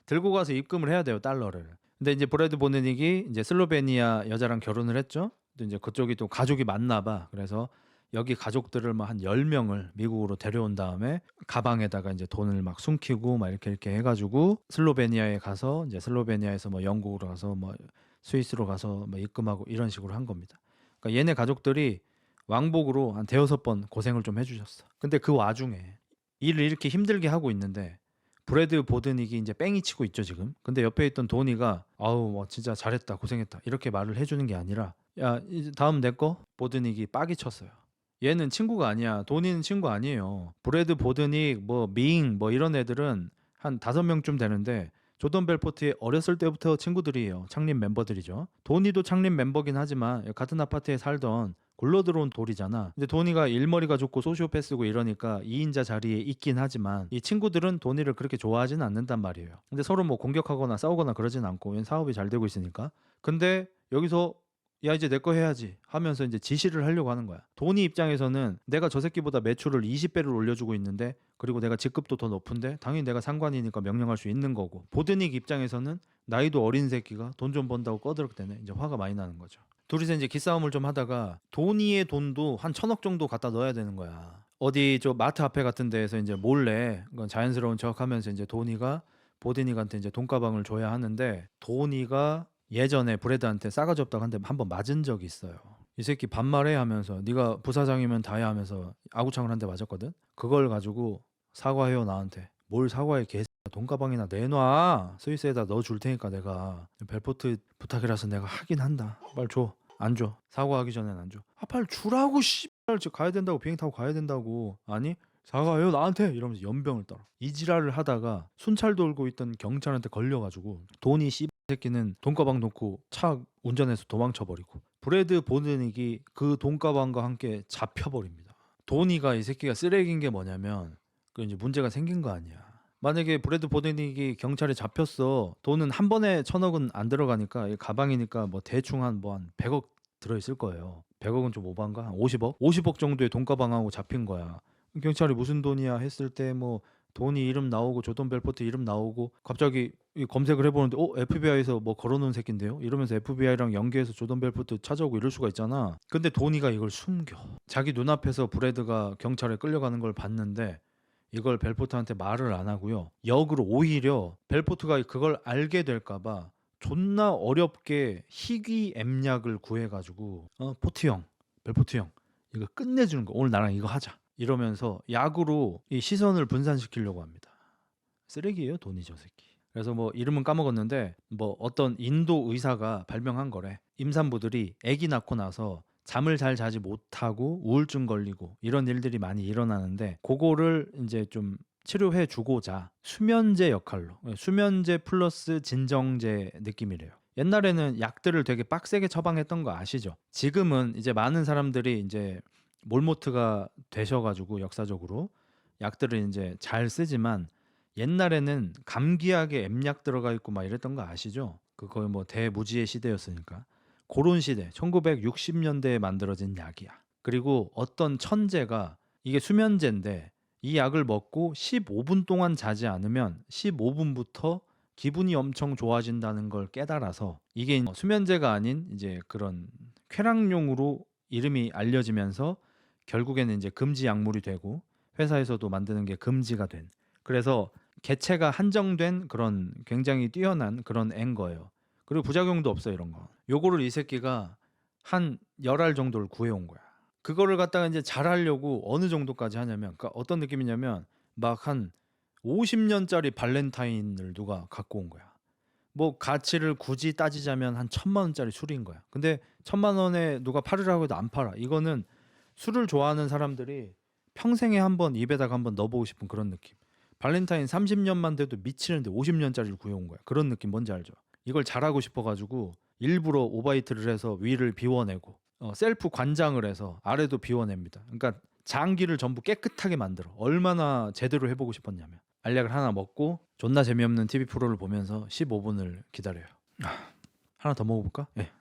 들고 가서 입금을 해야 돼요, 달러를. 근데 이제 브래드 보드닉이 이제 슬로베니아 여자랑 결혼을 했죠. 또 이제 그쪽이 또 가족이 많나 봐. 그래서 여기 가족들을 막 한 10명을 미국으로 데려온 다음에 가방에다가 이제 돈을 막 숨기고 막 이렇게 해가지고 슬로베니아에 가서 이제 슬로베니아에서 뭐 영국으로 가서 뭐 스위스로 가서 뭐 입금하고 이런 식으로 한 겁니다. 그러니까 얘네 가족들이 왕복으로 한 대여섯 번 고생을 좀 해주셨어. 근데 그 와중에 일을 이렇게 힘들게 하고 있는데 브래드 보드닉이 이제 뺑이 치고 있죠 지금. 근데 옆에 있던 도니가 아우 뭐 진짜 잘했다 고생했다 이렇게 말을 해주는 게 아니라 야 이제 다음 내 거. 보드닉이 빡이 쳤어요. 얘는 친구가 아니야. 도니는 친구 아니에요. 브래드 보드닉 뭐 밍 뭐 이런 애들은 한 5명쯤 되는데 조던 벨포트의 어렸을 때부터 친구들이에요. 창립 멤버들이죠. 도니도 창립 멤버긴 하지만 같은 아파트에 살던 굴러 들어온 돌이잖아. 근데 도니가 일머리가 좋고 소시오패스고 이러니까 2인자 자리에 있긴 하지만 이 친구들은 도니를 그렇게 좋아하진 않는단 말이에요. 근데 서로 뭐 공격하거나 싸우거나 그러진 않고 얘는 사업이 잘 되고 있으니까. 근데 여기서 야 이제 내 거 해야지 하면서 이제 지시를 하려고 하는 거야. 도니 입장에서는 내가 저 새끼보다 매출을 20배를 올려주고 있는데 그리고 내가 직급도 더 높은데 당연히 내가 상관이니까 명령할 수 있는 거고, 보드닉 입장에서는 나이도 어린 새끼가 돈 좀 번다고 꺼드럭대네. 이제 화가 많이 나는 거죠. 둘이서 이제 기싸움을 좀 하다가 도니의 돈도 한 1,000억 정도 갖다 넣어야 되는 거야. 어디 저 마트 앞에 같은 데에서 이제 몰래, 그건 자연스러운 척하면서 이제 도니가 보드닉한테 이제 돈가방을 줘야 하는데, 도니가 예전에 브래드한테 싸가지 없다고 한번 맞은 적이 있어요. 이 새끼 반말해 하면서 네가 부사장이면 다해 하면서 아구창을 한 대 맞았거든. 그걸 가지고 사과해요 나한테. 뭘 사과해 개. 돈가방이나 내놔. 스위스에다 넣어줄 테니까 내가. 벨포트 부탁이라서 내가 하긴 한다. 빨리 줘. 안 줘. 사과하기 전엔 안 줘. 아 빨리 주라고 씨발. 저 가야 된다고, 비행기 타고 가야 된다고. 아니 사과해요 나한테 이러면서 연병을 떨어. 이 지랄을 하다가 순찰 돌고 있던 경찰한테 걸려가지고 돈이 씨 새끼는 돈가방 놓고 차 운전해서 도망쳐버리고 브래드 보드닉이 그 돈가방과 함께 잡혀버립니다. 도니가 이 새끼가 쓰레기인 게 뭐냐면 그 이제 문제가 생긴 거 아니야. 만약에 브래드 보드닉이 경찰에 잡혔어. 돈은 한 번에 1,000억은 안 들어가니까 가방이니까 뭐 대충 한 100억 들어있을 거예요. 100억은 좀 오반가? 한 50억? 50억 정도의 돈가방하고 잡힌 거야. 경찰이 무슨 돈이야 했을 때 뭐 돈이 이름 나오고 조던 벨포트 이름 나오고 갑자기 검색을 해보는데 FBI에서 뭐 걸어놓은 새끼인데요? 이러면서 FBI랑 연계해서 조던 벨포트 찾아오고 이럴 수가 있잖아. 근데 도니가 이걸 숨겨. 자기 눈앞에서 브래드가 경찰에 끌려가는 걸 봤는데 이걸 벨포트한테 말을 안 하고요. 역으로 오히려 벨포트가 그걸 알게 될까봐 존나 어렵게 희귀 엠약을 구해가지고 포트 형, 벨포트 형 이거 끝내주는 거. 오늘 나랑 이거 하자. 이러면서 약으로 이 시선을 분산시키려고 합니다. 쓰레기예요 돈이 저 새끼. 그래서 뭐 이름은 까먹었는데 뭐 어떤 인도 의사가 발명한 거래. 임산부들이 아기 낳고 나서 잠을 잘 자지 못하고 우울증 걸리고 이런 일들이 많이 일어나는데 그거를 이제 좀 치료해 주고자 수면제 역할로, 수면제 플러스 진정제 느낌이래요. 옛날에는 약들을 되게 빡세게 처방했던 거 아시죠? 지금은 이제 많은 사람들이 이제 몰모트가 되셔가지고 역사적으로 약들을 이제 잘 쓰지만 옛날에는 감기약에 엠약 들어가 있고 막 이랬던 거 아시죠? 그 거의 뭐 대무지의 시대였으니까. 그런 시대 1960년대에 만들어진 약이야. 그리고 어떤 천재가 이게 수면제인데 이 약을 먹고 15분 동안 자지 않으면 15분부터 기분이 엄청 좋아진다는 걸 깨달아서 이게 수면제가 아닌 이제 그런 쾌락용으로 이름이 알려지면서 결국에는 이제 금지 약물이 되고 회사에서도 만드는 게 금지가 된, 그래서 개체가 한정된 그런 굉장히 뛰어난 그런 애인 거예요. 그리고 부작용도 없어 이런 거. 요거를 이 새끼가 한 10알 정도를 구해온 거야. 그거를 갖다가 이제 잘하려고 어느 정도까지 하냐면, 그러니까 어떤 느낌이냐면 막 한 50년짜리 발렌타인을 누가 갖고 온 거야. 뭐 가치를 굳이 따지자면 한 1,000만 원짜리 술인 거야. 근데 1,000만 원에 누가 팔으라고 해도 안 팔아. 이거는 술을 좋아하는 사람들이 평생에 한번 입에다가 한번 넣어보고 싶은 그런 느낌. 발렌타인 30년만 돼도 미치는데 50년짜리를 구해온 거야. 그런 느낌 뭔지 알죠? 이걸 잘하고 싶어가지고 일부러 오바이트를 해서 위를 비워내고 셀프 관장을 해서 아래도 비워냅니다. 그러니까 장기를 전부 깨끗하게 만들어. 얼마나 제대로 해보고 싶었냐면 알약을 하나 먹고 존나 재미없는 TV 프로를 보면서 15분을 기다려요. 하나 더 먹어볼까? 예.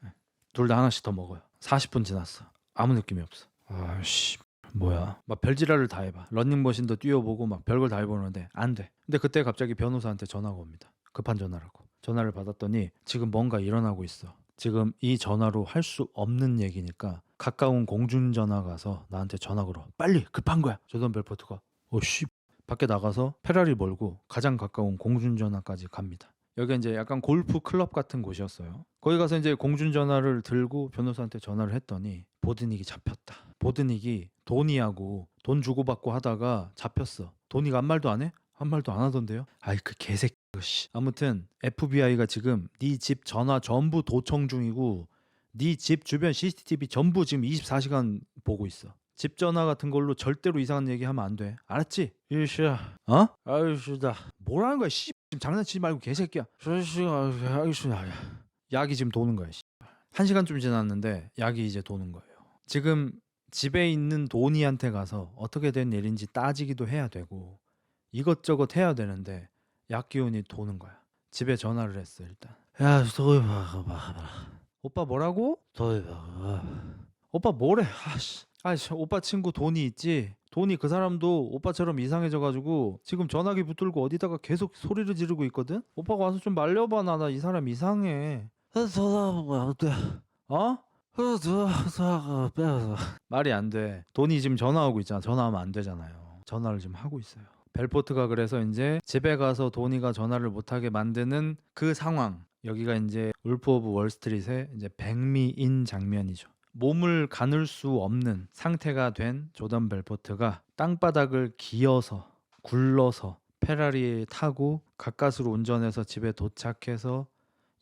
둘 다 하나씩 더 먹어요. 40분 지났어. 아무 느낌이 없어. 아씨 뭐야. 막 별지랄을 다 해봐. 런닝머신도 뛰어보고 막 별걸 다 해보는데 안 돼. 근데 그때 갑자기 변호사한테 전화가 옵니다. 급한 전화라고. 전화를 받았더니 지금 뭔가 일어나고 있어. 지금 이 전화로 할 수 없는 얘기니까 가까운 공중전화 가서 나한테 전화 걸어. 빨리 급한 거야. 조던 벨포트가 씨 밖에 나가서 페라리 몰고 가장 가까운 공중전화까지 갑니다. 여기 이제 약간 골프 클럽 같은 곳이었어요. 거기 가서 이제 공중전화를 들고 변호사한테 전화를 했더니 보드닉이 잡혔다. 보드닉이 도니하고 돈 주고받고 하다가 잡혔어. 도니가 아무 말도 안 해? 아무 말도 안 하던데요? 아이 그 개새끼. 아무튼 FBI가 지금 네 집 전화 전부 도청 중이고 네 집 주변 CCTV 전부 지금 24시간 보고 있어. 집 전화 같은 걸로 절대로 이상한 얘기하면 안 돼. 알았지? 일시야. 어? 아이씨다. 뭐라는 거야? 씨. 지금 장난치지 말고 개새끼야. 아이씨야. 약이 지금 도는 거야. 씨. 1시간쯤 지났는데 약이 이제 도는 거예요. 지금 집에 있는 도니한테 가서 어떻게 된 일인지 따지기도 해야 되고 이것저것 해야 되는데 약 기운이 도는 거야. 집에 전화를 했어 일단. 야, 도희 봐봐. 오빠 뭐라고? 도희 봐봐. 오빠 뭐래? 아씨, 오빠 친구 돈이 있지? 돈이 그 사람도 오빠처럼 이상해져가지고 지금 전화기 붙들고 어디다가 계속 소리를 지르고 있거든? 오빠가 와서 좀 말려봐. 나 이 사람 이상해. 전화하면 안 돼. 어? 말이 안 돼. 돈이 지금 전화하고 있잖아. 전화하면 안 되잖아요. 전화를 지금 하고 있어요. 벨포트가 그래서 이제 집에 가서 도니가 전화를 못하게 만드는 그 상황. 여기가 이제 울프 오브 월스트릿의 이제 백미인 장면이죠. 몸을 가눌 수 없는 상태가 된 조던 벨포트가 땅바닥을 기어서 굴러서 페라리에 타고 가까스로 운전해서 집에 도착해서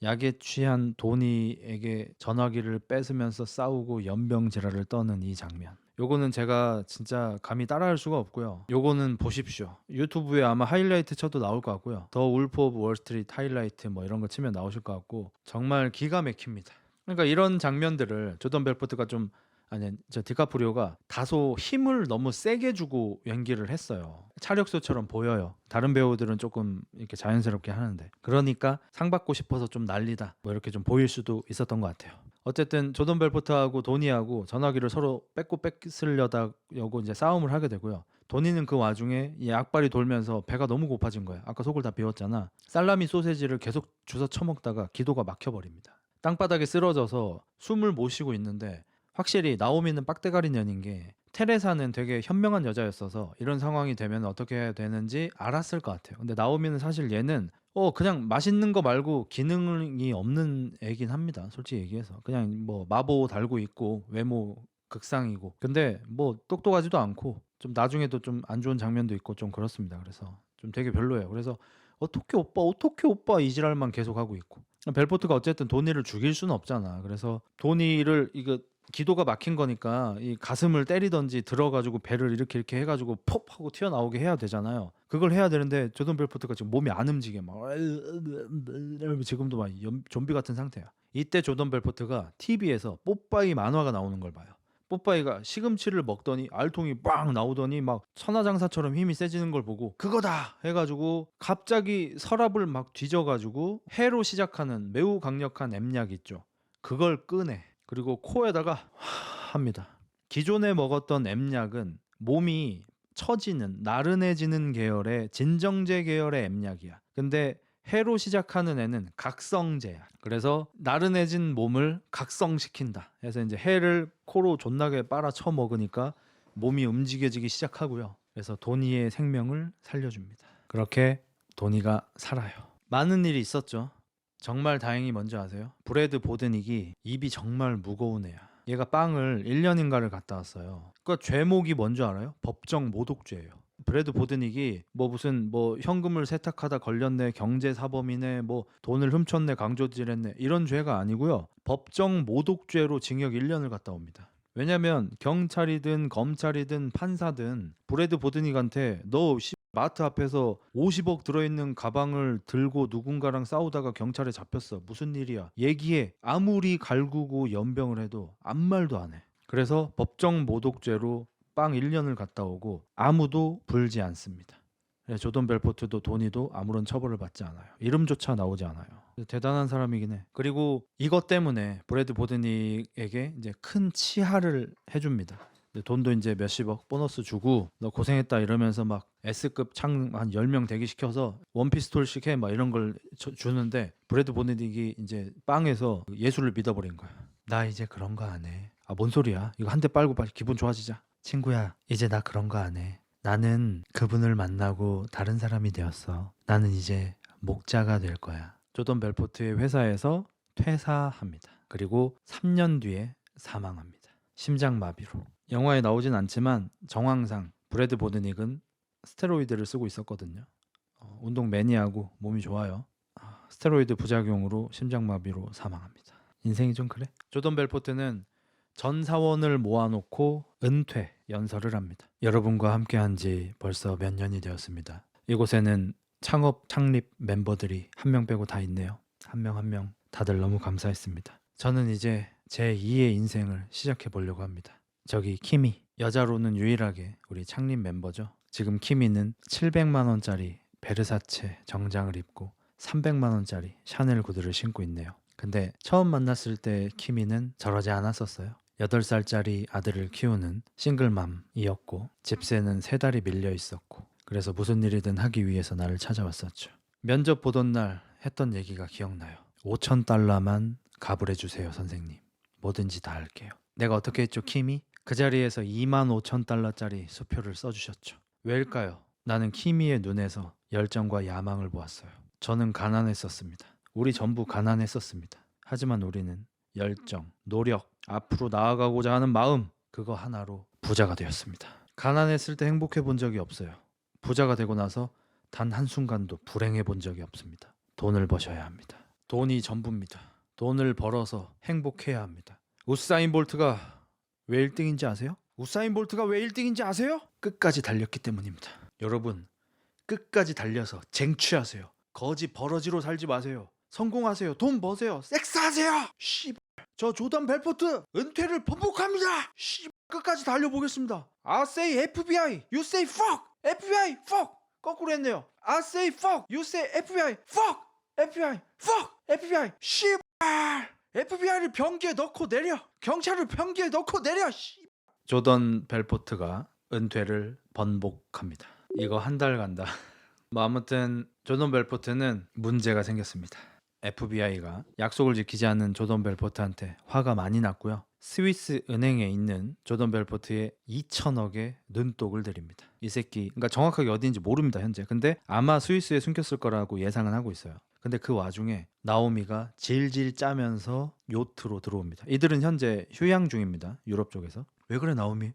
약에 취한 도니에게 전화기를 뺏으면서 싸우고 연병질환을 떠는 이 장면. 요거는 제가 진짜 감히 따라할 수가 없고요. 요거는 보십시오. 유튜브에 아마 하이라이트 쳐도 나올 것 같고요. 더 울프 오브 월스트리트 하이라이트 뭐 이런 거 치면 나오실 것 같고 정말 기가 막힙니다. 그러니까 이런 장면들을 조던 벨포트가 좀 저 디카프리오가 다소 힘을 너무 세게 주고 연기를 했어요. 차력소처럼 보여요. 다른 배우들은 조금 이렇게 자연스럽게 하는데 그러니까 상 받고 싶어서 좀 난리다 뭐 이렇게 좀 보일 수도 있었던 것 같아요. 어쨌든 조던 벨포트하고 도니하고 전화기를 서로 뺏고 뺏으려다고 이제 싸움을 하게 되고요. 도니는 그 와중에 이 약발이 돌면서 배가 너무 고파진 거야. 아까 속을 다 비웠잖아. 살라미 소세지를 계속 주워 처먹다가 기도가 막혀버립니다. 땅바닥에 쓰러져서 숨을 못 쉬고 있는데 확실히 나오미는 빡대가리 년인 게 테레사는 되게 현명한 여자였어서 이런 상황이 되면 어떻게 해야 되는지 알았을 것 같아요. 근데 나오미는 사실 얘는 그냥 맛있는 거 말고 기능이 없는 애긴 합니다. 솔직히 얘기해서 그냥 뭐 마보 달고 있고 외모 극상이고 근데 뭐 똑똑하지도 않고 좀 나중에도 좀 안 좋은 장면도 있고 좀 그렇습니다. 그래서 좀 되게 별로예요. 그래서 어떻게 오빠 이 지랄만 계속 하고 있고 벨포트가 어쨌든 도니를 죽일 수는 없잖아. 그래서 도니를 이거 기도가 막힌 거니까 이 가슴을 때리던지 들어가지고 배를 이렇게 해가지고 퍽 하고 튀어나오게 해야 되잖아요. 그걸 해야 되는데 조던 벨포트가 지금 몸이 안 움직여 막 지금도 막 좀비 같은 상태야. 이때 조던 벨포트가 TV에서 뽀빠이 만화가 나오는 걸 봐요. 뽀빠이가 시금치를 먹더니 알통이 빵 나오더니 막 천하장사처럼 힘이 세지는 걸 보고 그거다 해가지고 갑자기 서랍을 막 뒤져가지고 해로 시작하는 매우 강력한 엠약 있죠. 그걸 꺼내. 그리고 코에다가 합니다. 기존에 먹었던 엠약은 몸이 처지는 나른해지는 계열의 진정제 계열의 엠약이야. 근데 해로 시작하는 애는 각성제야. 그래서 나른해진 몸을 각성시킨다. 그래서 이제 해를 코로 존나게 빨아 쳐 먹으니까 몸이 움직여지기 시작하고요. 그래서 도니의 생명을 살려줍니다. 그렇게 도니가 살아요. 많은 일이 있었죠. 정말 다행히 뭔지 아세요? 브래드 보드닉이 입이 정말 무거운 애야. 얘가 빵을 1년인가를 갔다 왔어요. 그 죄목이 뭔지 알아요? 법정 모독죄예요. 브래드 보드닉이 뭐 무슨 뭐 현금을 세탁하다 걸렸네, 경제사범이네, 뭐 돈을 훔쳤네, 강조질했네 이런 죄가 아니고요. 법정 모독죄로 징역 1년을 갔다 옵니다. 왜냐면 경찰이든 검찰이든 판사든 브래드 보드닉한테 너 마트 앞에서 50억 들어있는 가방을 들고 누군가랑 싸우다가 경찰에 잡혔어. 무슨 일이야? 얘기해. 아무리 갈구고 연병을 해도 아무 말도 안 해. 그래서 법정 모독죄로 빵 1년을 갔다 오고 아무도 불지 않습니다. 조던 벨포트도 도니도 아무런 처벌을 받지 않아요. 이름조차 나오지 않아요. 대단한 사람이긴 해. 그리고 이것 때문에 브래드 보드닉에게 이제 큰 치하를 해줍니다. 돈도 이제 몇십억 보너스 주고 너 고생했다 이러면서 막 S급 창 한 10명 대기시켜서 원피스톨씩 해 막 이런 걸 주는데 브래드 보드닉이 이제 빵에서 예수를 믿어버린 거야. 나 이제 그런 거 안 해. 아, 뭔 소리야? 이거 한 대 빨고 빨리 기분 좋아지자. 친구야, 이제 나 그런 거 안 해. 나는 그분을 만나고 다른 사람이 되었어. 나는 이제 목자가 될 거야. 조던 벨포트의 회사에서 퇴사합니다. 그리고 3년 뒤에 사망합니다. 심장마비로. 영화에 나오진 않지만 정황상 브래드 보드닉은 스테로이드를 쓰고 있었거든요. 운동 매니아고 몸이 좋아요. 스테로이드 부작용으로 심장마비로 사망합니다. 인생이 좀 그래? 조던 벨포트는 전 사원을 모아놓고 은퇴, 연설을 합니다. 여러분과 함께한 지 벌써 몇 년이 되었습니다. 이곳에는 창립 멤버들이 한 명 빼고 다 있네요. 한 명 한 명 다들 너무 감사했습니다. 저는 이제 제 2의 인생을 시작해 보려고 합니다. 저기 키미, 여자로는 유일하게 우리 창립 멤버죠. 지금 키미는 700만 원짜리 베르사체 정장을 입고 300만 원짜리 샤넬 구두를 신고 있네요. 근데 처음 만났을 때 키미는 저러지 않았었어요. 8살짜리 아들을 키우는 싱글맘이었고 집세는 3달이 밀려 있었고 그래서 무슨 일이든 하기 위해서 나를 찾아왔었죠. 면접 보던 날 했던 얘기가 기억나요. 5,000달러만 가불해 주세요 선생님. 뭐든지 다 할게요. 내가 어떻게 했죠 키미? 그 자리에서 25,000달러짜리 수표를 써주셨죠. 왜일까요? 나는 키미의 눈에서 열정과 야망을 보았어요. 저는 가난했었습니다. 우리 전부 가난했었습니다. 하지만 우리는 열정, 노력, 앞으로 나아가고자 하는 마음 그거 하나로 부자가 되었습니다. 가난했을 때 행복해 본 적이 없어요. 부자가 되고 나서 단 한순간도 불행해 본 적이 없습니다. 돈을 버셔야 합니다. 돈이 전부입니다. 돈을 벌어서 행복해야 합니다. 우사인 볼트가 왜 1등인지 아세요? 우사인 볼트가 왜 1등인지 아세요? 끝까지 달렸기 때문입니다. 여러분 끝까지 달려서 쟁취하세요. 거지 버러지로 살지 마세요. 성공하세요. 돈 버세요. 섹스하세요. 씨발. 저 조던 벨포트 은퇴를 번복합니다. 씨발. 끝까지 달려보겠습니다. I say FBI, you say fuck. FBI, fuck. 거꾸로 했네요. I say fuck, you say FBI, fuck. FBI, fuck. FBI, 씨발. FBI를 변기에 넣고 내려. 경찰을 변기에 넣고 내려. 씨. 조던 벨포트가 은퇴를 번복합니다. 이거 한 달 간다. 뭐 아무튼 조던 벨포트는 문제가 생겼습니다. FBI가 약속을 지키지 않는 조던 벨포트한테 화가 많이 났고요. 스위스 은행에 있는 조던 벨포트의 2천억의 눈독을 들입니다. 이 새끼, 그러니까 정확하게 어디인지 모릅니다 현재. 근데 아마 스위스에 숨겼을 거라고 예상은 하고 있어요. 근데 그 와중에 나오미가 질질 짜면서 요트로 들어옵니다. 이들은 현재 휴양 중입니다. 유럽 쪽에서. 왜 그래 나오미?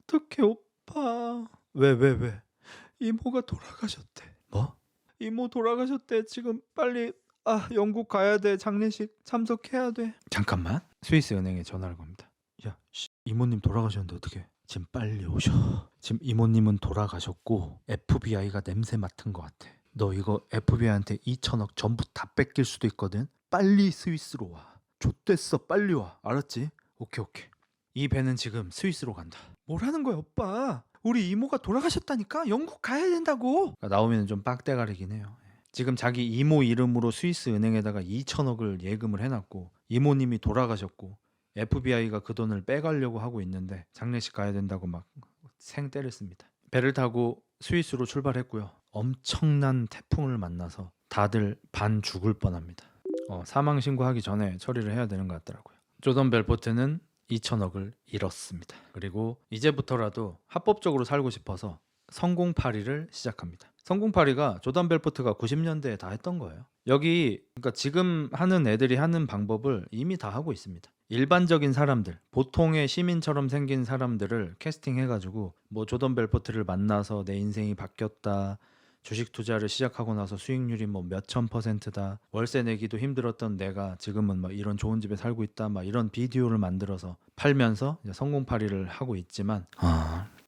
어떡해 오빠. 왜? 이모가 돌아가셨대. 뭐? 이모 돌아가셨대. 지금 빨리 영국 가야 돼. 장례식 참석해야 돼. 잠깐만. 스위스 은행에 전화를 겁니다. 야, 이모님 돌아가셨는데 어떡해? 지금 빨리 오셔. 지금 이모님은 돌아가셨고 FBI가 냄새 맡은 것 같아. 너 이거 FBI한테 2천억 전부 다 뺏길 수도 있거든. 빨리 스위스로 와. 좆됐어. 빨리 와. 알았지? 오케이. 이 배는 지금 스위스로 간다. 뭐라는 거야 오빠? 우리 이모가 돌아가셨다니까? 영국 가야 된다고. 나오면 좀 빡대가리긴 해요. 지금 자기 이모 이름으로 스위스 은행에다가 2천억을 예금을 해놨고 이모님이 돌아가셨고 FBI가 그 돈을 빼가려고 하고 있는데 장례식 가야 된다고 막 생 때렸습니다. 배를 타고 스위스로 출발했고요. 엄청난 태풍을 만나서 다들 반 죽을 뻔합니다. 사망 신고하기 전에 처리를 해야 되는 것 같더라고요. 조던 벨포트는 2천억을 잃었습니다. 그리고 이제부터라도 합법적으로 살고 싶어서 성공파리를 시작합니다. 성공파리가 조던 벨포트가 90년대에 다 했던 거예요. 여기 그러니까 지금 하는 애들이 하는 방법을 이미 다 하고 있습니다. 일반적인 사람들, 보통의 시민처럼 생긴 사람들을 캐스팅해가지고 뭐 조던 벨포트를 만나서 내 인생이 바뀌었다. 주식 투자를 시작하고 나서 수익률이 뭐 몇천 %다. 월세 내기도 힘들었던 내가 지금은 막 이런 좋은 집에 살고 있다. 막 이런 비디오를 만들어서 팔면서 이제 성공파리를 하고 있지만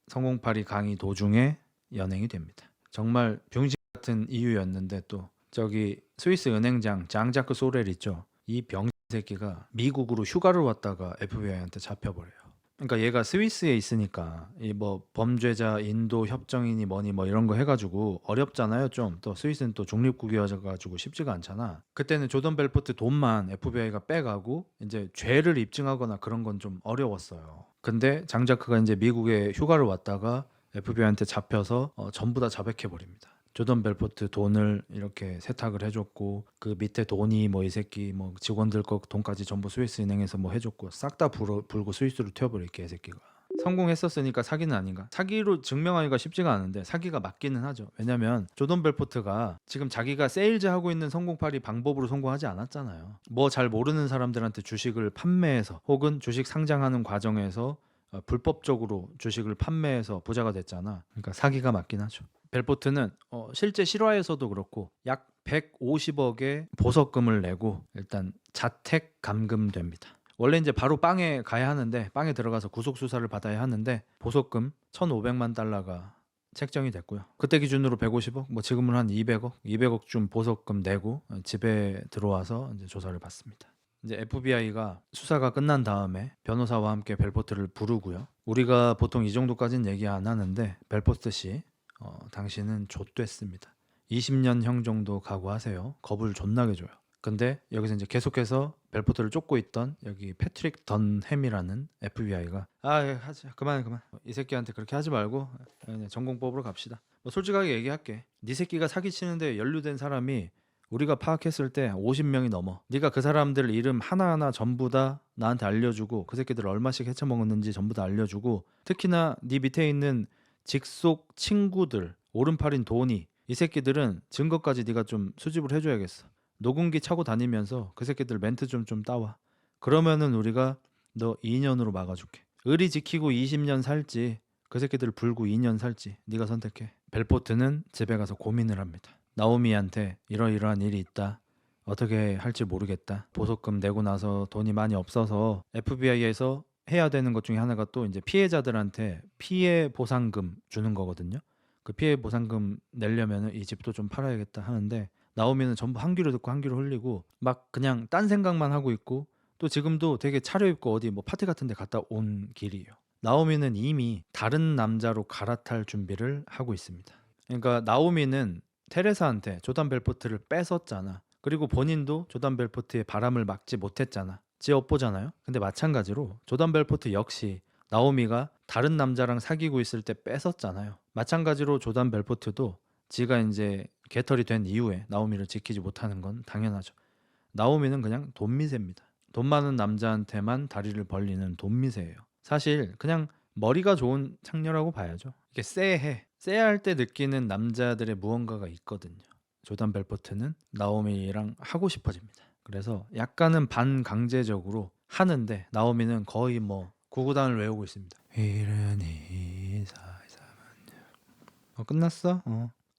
성공파리 강의 도중에 연행이 됩니다. 정말 병신 같은 이유였는데 또 저기 스위스 은행장 장자크 소렐 있죠. 이 병신 새끼가 미국으로 휴가를 왔다가 FBI한테 잡혀버려요. 그러니까 얘가 스위스에 있으니까 이 뭐 범죄자 인도 협정이니 뭐니 뭐 이런 거 해가지고 어렵잖아요. 좀 또 스위스는 또 중립국이어가지고 쉽지가 않잖아. 그때는 조던 벨포트 돈만 FBI가 빼가고 이제 죄를 입증하거나 그런 건 좀 어려웠어요. 근데 장자크가 이제 미국에 휴가를 왔다가 FBI한테 잡혀서 전부 다 자백해 버립니다. 조던 벨포트 돈을 이렇게 세탁을 해줬고 그 밑에 돈이 뭐 이 새끼 뭐 직원들 거 돈까지 전부 스위스 은행에서 뭐 해줬고 싹 다 불고 스위스로 튀어버릴게 이 새끼가. 성공했었으니까 사기는 아닌가? 사기로 증명하기가 쉽지가 않은데 사기가 맞기는 하죠. 왜냐면 조던 벨포트가 지금 자기가 세일즈 하고 있는 성공파리 방법으로 성공하지 않았잖아요. 뭐 잘 모르는 사람들한테 주식을 판매해서 혹은 주식 상장하는 과정에서 불법적으로 주식을 판매해서 부자가 됐잖아. 그러니까 사기가 맞긴 하죠. 벨포트는 실제 실화에서도 그렇고 약 150억의 보석금을 내고 일단 자택 감금됩니다. 원래 이제 바로 빵에 가야 하는데 빵에 들어가서 구속 수사를 받아야 하는데 보석금 1,500만 달러가 책정이 됐고요. 그때 기준으로 150억, 뭐 지금은 한 200억 좀 보석금 내고 집에 들어와서 이제 조사를 받습니다. 이제 FBI가 수사가 끝난 다음에 변호사와 함께 벨포트를 부르고요. 우리가 보통 이 정도까지는 얘기 안 하는데 벨포트 씨, 당신은 좆됐습니다. 20년형 정도 각오하세요. 겁을 존나게 줘요. 근데 여기서 이제 계속해서 벨포트를 쫓고 있던 여기 패트릭 던햄이라는 FBI가 하지 그만 이 새끼한테 그렇게 하지 말고 그냥 전공법으로 갑시다. 뭐 솔직하게 얘기할게. 네 새끼가 사기치는데 연루된 사람이 우리가 파악했을 때 50명이 넘어. 네가 그 사람들 이름 하나하나 전부 다 나한테 알려주고 그 새끼들 얼마씩 해쳐먹었는지 전부 다 알려주고 특히나 네 밑에 있는 직속 친구들 오른팔인 도니 이 새끼들은 증거까지 네가 좀 수집을 해줘야겠어. 녹음기 차고 다니면서 그 새끼들 멘트 좀 따와. 그러면은 우리가 너 2년으로 막아줄게. 의리 지키고 20년 살지 그 새끼들 불구 2년 살지 네가 선택해. 벨포트는 집에 가서 고민을 합니다. 나오미한테 이러이러한 일이 있다. 어떻게 할지 모르겠다. 보석금 내고 나서 돈이 많이 없어서 FBI에서 해야 되는 것 중에 하나가 또 이제 피해자들한테 피해 보상금 주는 거거든요. 그 피해 보상금 내려면은 이 집도 좀 팔아야겠다 하는데 나오미는 전부 한 귀로 듣고 한 귀로 흘리고 막 그냥 딴 생각만 하고 있고 또 지금도 되게 차려입고 어디 뭐 파티 같은 데 갔다 온 길이에요. 나오미는 이미 다른 남자로 갈아탈 준비를 하고 있습니다. 그러니까 나오미는 테레사한테 조단 벨포트를 뺏었잖아. 그리고 본인도 조단 벨포트의 바람을 막지 못했잖아. 지 엿보잖아요. 근데 마찬가지로 조단 벨포트 역시 나오미가 다른 남자랑 사귀고 있을 때 뺏었잖아요. 마찬가지로 조단 벨포트도 지가 이제 개털이 된 이후에 나오미를 지키지 못하는 건 당연하죠. 나오미는 그냥 돈미세입니다. 돈 많은 남자한테만 다리를 벌리는 돈미세예요. 사실 그냥 머리가 좋은 창녀라고 봐야죠. 이게 쎄해. 쎄할 때 느끼는 남자들의 무언가가 있거든요. 조단 벨포트는 나오미랑 하고 싶어집니다. 그래서 약간은 반강제적으로 하는데 나오미는 거의 뭐 구구단을 외우고 있습니다. 끝났어?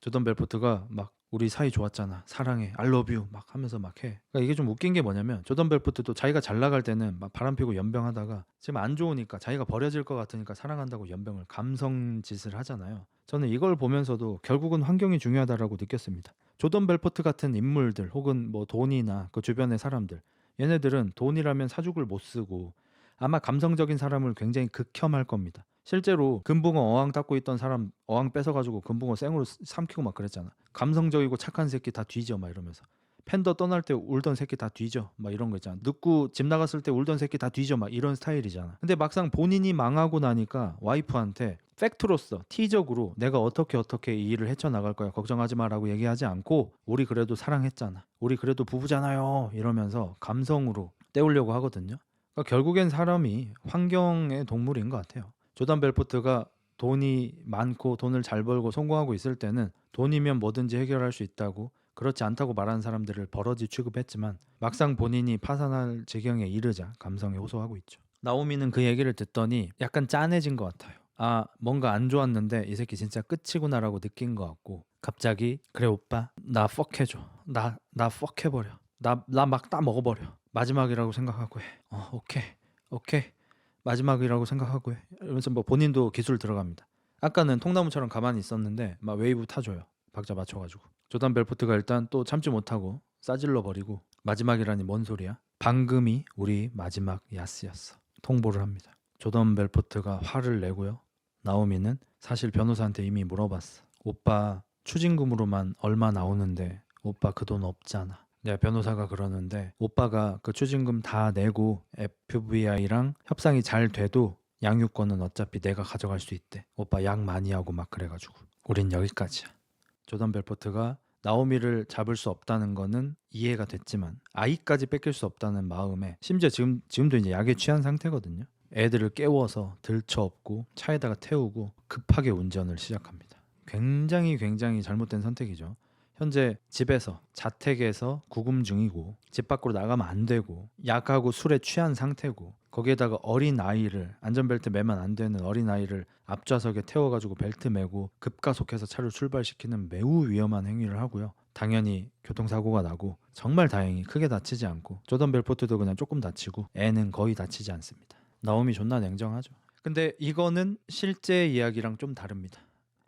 조던 벨포트가 막 우리 사이 좋았잖아. 사랑해. I love you. 막 하면서 막 해. 그러니까 이게 좀 웃긴 게 뭐냐면 조던 벨포트도 자기가 잘 나갈 때는 막 바람 피고 연병하다가 지금 안 좋으니까 자기가 버려질 것 같으니까 사랑한다고 연병을 감성 짓을 하잖아요. 저는 이걸 보면서도 결국은 환경이 중요하다라고 느꼈습니다. 조던 벨포트 같은 인물들 혹은 뭐 돈이나 그 주변의 사람들 얘네들은 돈이라면 사죽을 못 쓰고 아마 감성적인 사람을 굉장히 극혐할 겁니다. 실제로 금붕어 어항 닦고 있던 사람 어항 뺏어가지고 금붕어 생으로 삼키고 막 그랬잖아. 감성적이고 착한 새끼 다 뒤져 막 이러면서 팬더 떠날 때 울던 새끼 다 뒤져 막 이런 거 있잖아. 늦고 집 나갔을 때 울던 새끼 다 뒤져 막 이런 스타일이잖아. 근데 막상 본인이 망하고 나니까 와이프한테 팩트로서 티적으로 내가 어떻게 이 일을 헤쳐나갈 거야 걱정하지 마라고 얘기하지 않고 우리 그래도 사랑했잖아. 우리 그래도 부부잖아요 이러면서 감성으로 때우려고 하거든요. 그러니까 결국엔 사람이 환경의 동물인 것 같아요. 조단 벨포트가 돈이 많고 돈을 잘 벌고 성공하고 있을 때는 돈이면 뭐든지 해결할 수 있다고 그렇지 않다고 말하는 사람들을 버러지 취급했지만 막상 본인이 파산할 지경에 이르자 감성에 호소하고 있죠. 나오미는 그 얘기를 듣더니 약간 짠해진 것 같아요. 뭔가 안 좋았는데 이 새끼 진짜 끝이구나라고 느낀 것 같고 갑자기 그래 오빠 나 fuck 해줘. 나 fuck 해버려. 나 막 따 먹어버려. 마지막이라고 생각하고 해. 오케이 마지막이라고 생각하고 해. 이러면서 뭐 본인도 기술 들어갑니다. 아까는 통나무처럼 가만히 있었는데 막 웨이브 타줘요. 박자 맞춰가지고. 조단 벨포트가 일단 또 참지 못하고 싸질러 버리고 마지막이라니 뭔 소리야? 방금이 우리 마지막 야스였어. 통보를 합니다. 조던 벨포트가 화를 내고요. 나오미는 사실 변호사한테 이미 물어봤어. 오빠 추징금으로만 얼마 나오는데 오빠 그 돈 없잖아. 내가 변호사가 그러는데 오빠가 그 추징금 다 내고 FBI랑 협상이 잘 돼도 양육권은 어차피 내가 가져갈 수 있대. 오빠 약 많이 하고 막 그래가지고 우린 여기까지야. 조던 벨포트가 나오미를 잡을 수 없다는 거는 이해가 됐지만 아이까지 뺏길 수 없다는 마음에 심지어 지금도 이제 약에 취한 상태거든요. 애들을 깨워서 들쳐업고 차에다가 태우고 급하게 운전을 시작합니다. 굉장히 잘못된 선택이죠. 현재 집에서 자택에서 구금 중이고 집 밖으로 나가면 안 되고 약하고 술에 취한 상태고 거기에다가 어린 아이를 안전벨트 매면 안 되는 어린 아이를 앞좌석에 태워가지고 벨트 매고 급가속해서 차를 출발시키는 매우 위험한 행위를 하고요. 당연히 교통사고가 나고 정말 다행히 크게 다치지 않고 조던 벨포트도 그냥 조금 다치고 애는 거의 다치지 않습니다. 나오미 존나 냉정하죠. 근데 이거는 실제 이야기랑 좀 다릅니다.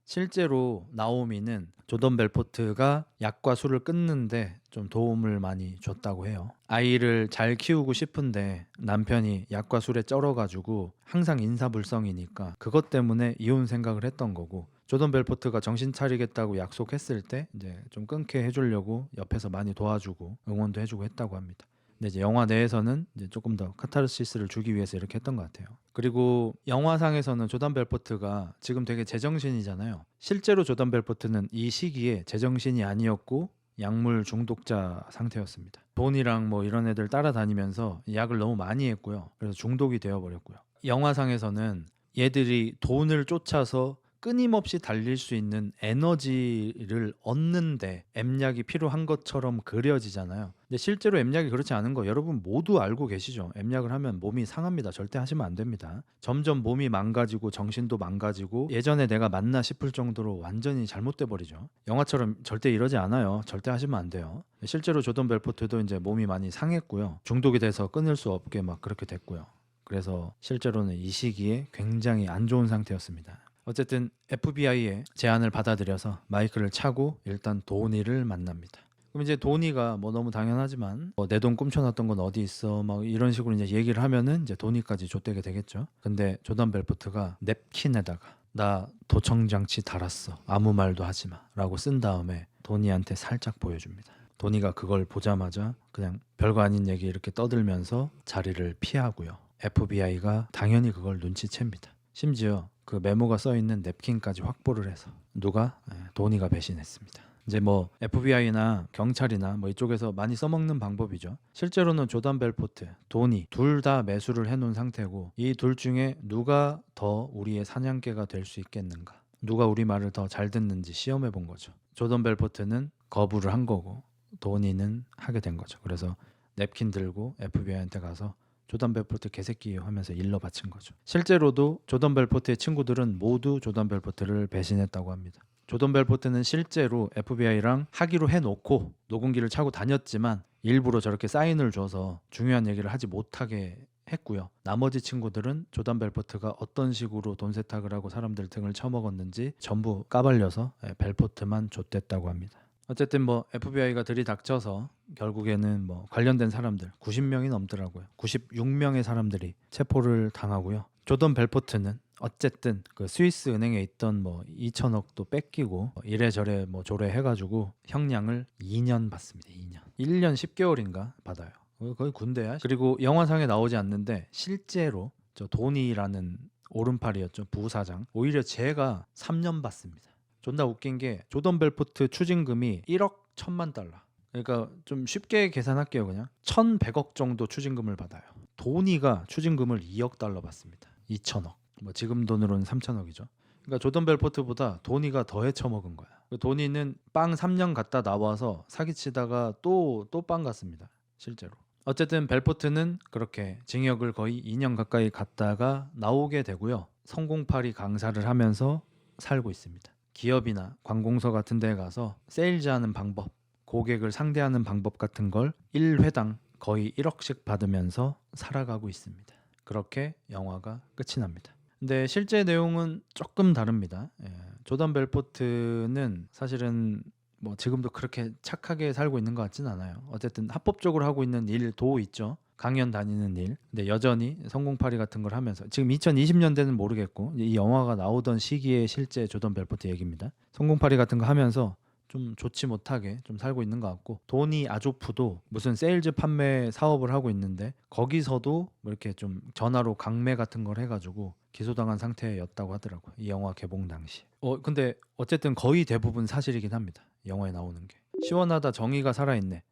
실제로 나오미는 조던 벨포트가 약과 술을 끊는데 좀 도움을 많이 줬다고 해요. 아이를 잘 키우고 싶은데 남편이 약과 술에 쩔어가지고 항상 인사불성이니까 그것 때문에 이혼 생각을 했던 거고, 조던 벨포트가 정신 차리겠다고 약속했을 때 이제 좀 끊게 해주려고 옆에서 많이 도와주고 응원도 해주고 했다고 합니다. 근데 이제 영화 내에서는 이제 조금 더 카타르시스를 주기 위해서 이렇게 했던 것 같아요. 그리고 영화상에서는 조던 벨포트가 지금 되게 제정신이잖아요. 실제로 조던 벨포트는 이 시기에 제정신이 아니었고 약물 중독자 상태였습니다. 돈이랑 뭐 이런 애들 따라다니면서 약을 너무 많이 했고요. 그래서 중독이 되어버렸고요. 영화상에서는 얘들이 돈을 쫓아서 끊임없이 달릴 수 있는 에너지를 얻는데 M약이 필요한 것처럼 그려지잖아요. 근데 실제로 M약이 그렇지 않은 거 여러분 모두 알고 계시죠? M약을 하면 몸이 상합니다. 절대 하시면 안 됩니다. 점점 몸이 망가지고 정신도 망가지고 예전에 내가 맞나 싶을 정도로 완전히 잘못돼 버리죠. 영화처럼 절대 이러지 않아요. 절대 하시면 안 돼요. 실제로 조던 벨포트도 이제 몸이 많이 상했고요. 중독이 돼서 끊을 수 없게 막 그렇게 됐고요. 그래서 실제로는 이 시기에 굉장히 안 좋은 상태였습니다. 어쨌든 FBI의 제안을 받아들여서 마이크를 차고 일단 도니를 만납니다. 그럼 이제 도니가 뭐 너무 당연하지만 내 돈 꿈쳐놨던 건 어디 있어 막 이런 식으로 이제 얘기를 하면은 이제 도니까지 좆되게 되겠죠. 근데 조던 벨포트가 냅킨에다가 나 도청장치 달았어 아무 말도 하지 마 라고 쓴 다음에 도니한테 살짝 보여줍니다. 도니가 그걸 보자마자 그냥 별거 아닌 얘기 이렇게 떠들면서 자리를 피하고요. FBI가 당연히 그걸 눈치챕니다. 심지어 그 메모가 써있는 냅킨까지 확보를 해서 누가? 도니가 배신했습니다. 이제 뭐 FBI나 경찰이나 뭐 이쪽에서 많이 써먹는 방법이죠. 실제로는 조던 벨포트, 도니 둘 다 매수를 해놓은 상태고 이 둘 중에 누가 더 우리의 사냥개가 될 수 있겠는가, 누가 우리 말을 더 잘 듣는지 시험해 본 거죠. 조던 벨포트는 거부를 한 거고 도니는 하게 된 거죠. 그래서 냅킨 들고 FBI한테 가서 조던 벨포트 개새끼 하면서 일러 바친 거죠. 실제로도 조던 벨포트의 친구들은 모두 조던 벨포트를 배신했다고 합니다. 조던 벨포트는 실제로 FBI랑 하기로 해놓고 녹음기를 차고 다녔지만 일부러 저렇게 사인을 줘서 중요한 얘기를 하지 못하게 했고요. 나머지 친구들은 조던 벨포트가 어떤 식으로 돈 세탁을 하고 사람들 등을 쳐먹었는지 전부 까발려서 벨포트만 좆됐다고 합니다. 어쨌든 뭐 FBI가 들이닥쳐서 결국에는 뭐 관련된 사람들 90명이 넘더라고요. 96명의 사람들이 체포를 당하고요. 조던 벨포트는 어쨌든 그 스위스 은행에 있던 뭐 2천억도 뺏기고 이래저래 뭐 조례해가지고 형량을 2년 받습니다. 2년. 1년 10개월인가 받아요. 거의 군대야. 그리고 영화상에 나오지 않는데 실제로 저 도니라는 오른팔이었죠. 부사장. 오히려 제가 3년 받습니다. 존나 웃긴 게 조던 벨포트 추징금이 1억 1천만 달러. 그러니까 좀 쉽게 계산할게요. 그냥 1,100억 정도 추징금을 받아요. 도니가 추징금을 2억 달러 받습니다. 2천억. 뭐 지금 돈으로는 3천억이죠. 그러니까 조던 벨포트보다 도니가 더 헤쳐먹은 거야. 도니는 빵 3년 갔다 나와서 사기치다가 또 빵 갔습니다. 실제로. 어쨌든 벨포트는 그렇게 징역을 거의 2년 가까이 갔다가 나오게 되고요. 성공파리 강사를 하면서 살고 있습니다. 기업이나 관공서 같은 데에 가서 세일즈하는 방법, 고객을 상대하는 방법 같은 걸 1회당 거의 1억씩 받으면서 살아가고 있습니다. 그렇게 영화가 끝이 납니다. 근데 실제 내용은 조금 다릅니다. 조던 벨포트는 사실은 뭐 지금도 그렇게 착하게 살고 있는 것 같진 않아요. 어쨌든 합법적으로 하고 있는 일도 있죠. 강연 다니는 일. 근데 여전히 성공파리 같은 걸 하면서 지금 2020년대는 모르겠고 이 영화가 나오던 시기에 실제 조던 벨포트 얘기입니다. 성공파리 같은 거 하면서 좀 좋지 못하게 좀 살고 있는 것 같고, 도니 아조프도 무슨 세일즈 판매 사업을 하고 있는데 거기서도 뭐 이렇게 좀 전화로 강매 같은 걸 해가지고 기소당한 상태였다고 하더라고요. 이 영화 개봉 당시. 근데 어쨌든 거의 대부분 사실이긴 합니다. 영화에 나오는 게. 시원하다 정의가 살아있네.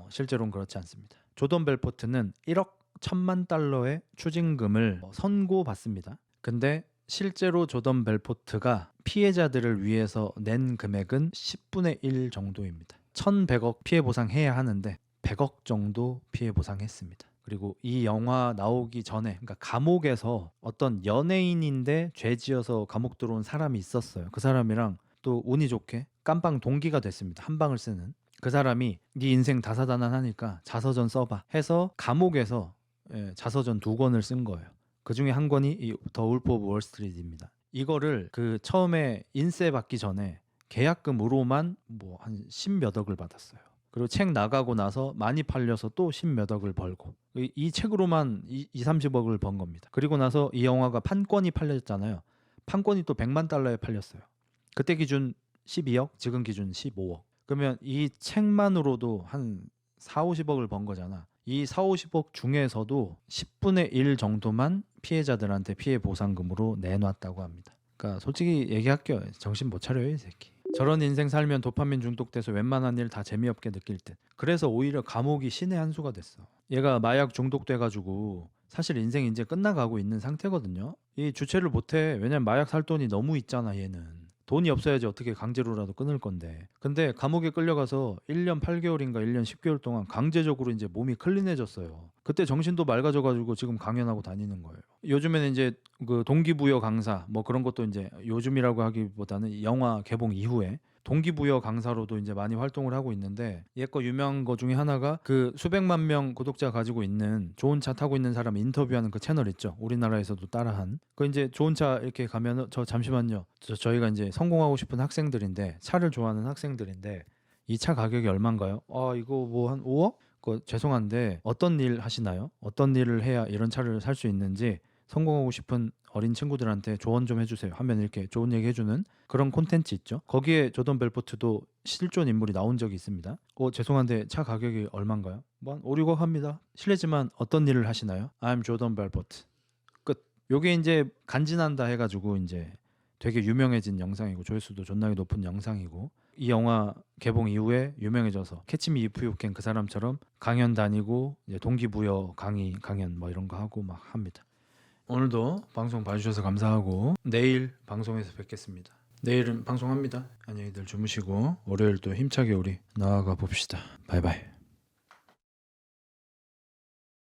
실제로는 그렇지 않습니다. 조던 벨포트는 1억 1천만 달러의 추징금을 선고받습니다. 근데 실제로 조던 벨포트가 피해자들을 위해서 낸 금액은 10분의 1 정도입니다. 1,100억 피해 보상해야 하는데 100억 정도 피해 보상했습니다. 그리고 이 영화 나오기 전에, 그러니까 감옥에서 어떤 연예인인데 죄 지어서 감옥 들어온 사람이 있었어요. 그 사람이랑 또 운이 좋게 깜빵 동기가 됐습니다. 한 방을 쓰는. 그 사람이 네 인생 다사다난하니까 자서전 써봐 해서 감옥에서 자서전 2권을 쓴 거예요. 그 중에 한 권이 이 더 울프 오브 월스트리트입니다. 이거를 그 처음에 인세 받기 전에 계약금으로만 뭐 한 10몇 억을 받았어요. 그리고 책 나가고 나서 많이 팔려서 또 10몇 억을 벌고 이 책으로만 30억을 번 겁니다. 그리고 나서 이 영화가 판권이 팔렸잖아요. 판권이 또 100만 달러에 팔렸어요. 그때 기준 12억, 지금 기준 15억. 그러면 이 책만으로도 한 4, 50억을 번 거잖아. 이 4, 50억 중에서도 10분의 1 정도만 피해자들한테 피해 보상금으로 내놨다고 합니다. 그러니까 솔직히 얘기할게요. 정신 못 차려요, 이 새끼. 저런 인생 살면 도파민 중독돼서 웬만한 일 다 재미없게 느낄 듯. 그래서 오히려 감옥이 신의 한 수가 됐어. 얘가 마약 중독돼가지고 사실 인생 이제 끝나가고 있는 상태거든요. 이 주체를 못해. 왜냐면 마약 살 돈이 너무 있잖아, 얘는. 돈이 없어야지 어떻게 강제로라도 끊을 건데. 근데 감옥에 끌려가서 1년 8개월인가 1년 10개월 동안 강제적으로 이제 몸이 클린해졌어요. 그때 정신도 맑아져가지고 지금 강연하고 다니는 거예요. 요즘에는 이제 그 동기부여 강사 뭐 그런 것도 이제 요즘이라고 하기보다는 영화 개봉 이후에 동기부여 강사로도 이제 많이 활동을 하고 있는데 얘 거 유명한 거 중에 하나가 그 수백만 명 구독자 가지고 있는 좋은 차 타고 있는 사람 인터뷰하는 그 채널 있죠. 우리나라에서도 따라한. 그 이제 좋은 차 이렇게 가면은 저 잠시만요. 저희가 이제 성공하고 싶은 학생들인데 차를 좋아하는 학생들인데 이 차 가격이 얼마인가요? 아 이거 뭐 한 5억? 죄송한데 어떤 일 하시나요? 어떤 일을 해야 이런 차를 살 수 있는지 성공하고 싶은 어린 친구들한테 조언 좀 해주세요 하면 이렇게 좋은 얘기 해주는 그런 콘텐츠 있죠. 거기에 조던 벨포트도 실존 인물이 나온 적이 있습니다. 죄송한데 차 가격이 얼마인가요? 뭐 한 5, 6억 합니다. 실례지만 어떤 일을 하시나요? I'm 조던 벨포트. 끝. 요게 이제 간지난다 해가지고 이제 되게 유명해진 영상이고 조회수도 존나게 높은 영상이고 이 영화 개봉 이후에 유명해져서 캐치미 이프 유 캔 그 사람처럼 강연 다니고 이제 동기부여 강연 뭐 이런 거 하고 막 합니다. 오늘도 방송 봐주셔서 감사하고 내일 방송에서 뵙겠습니다. 내일은 방송합니다. 안녕히들 주무시고 월요일 또 힘차게 우리 나아가 봅시다. 바이바이.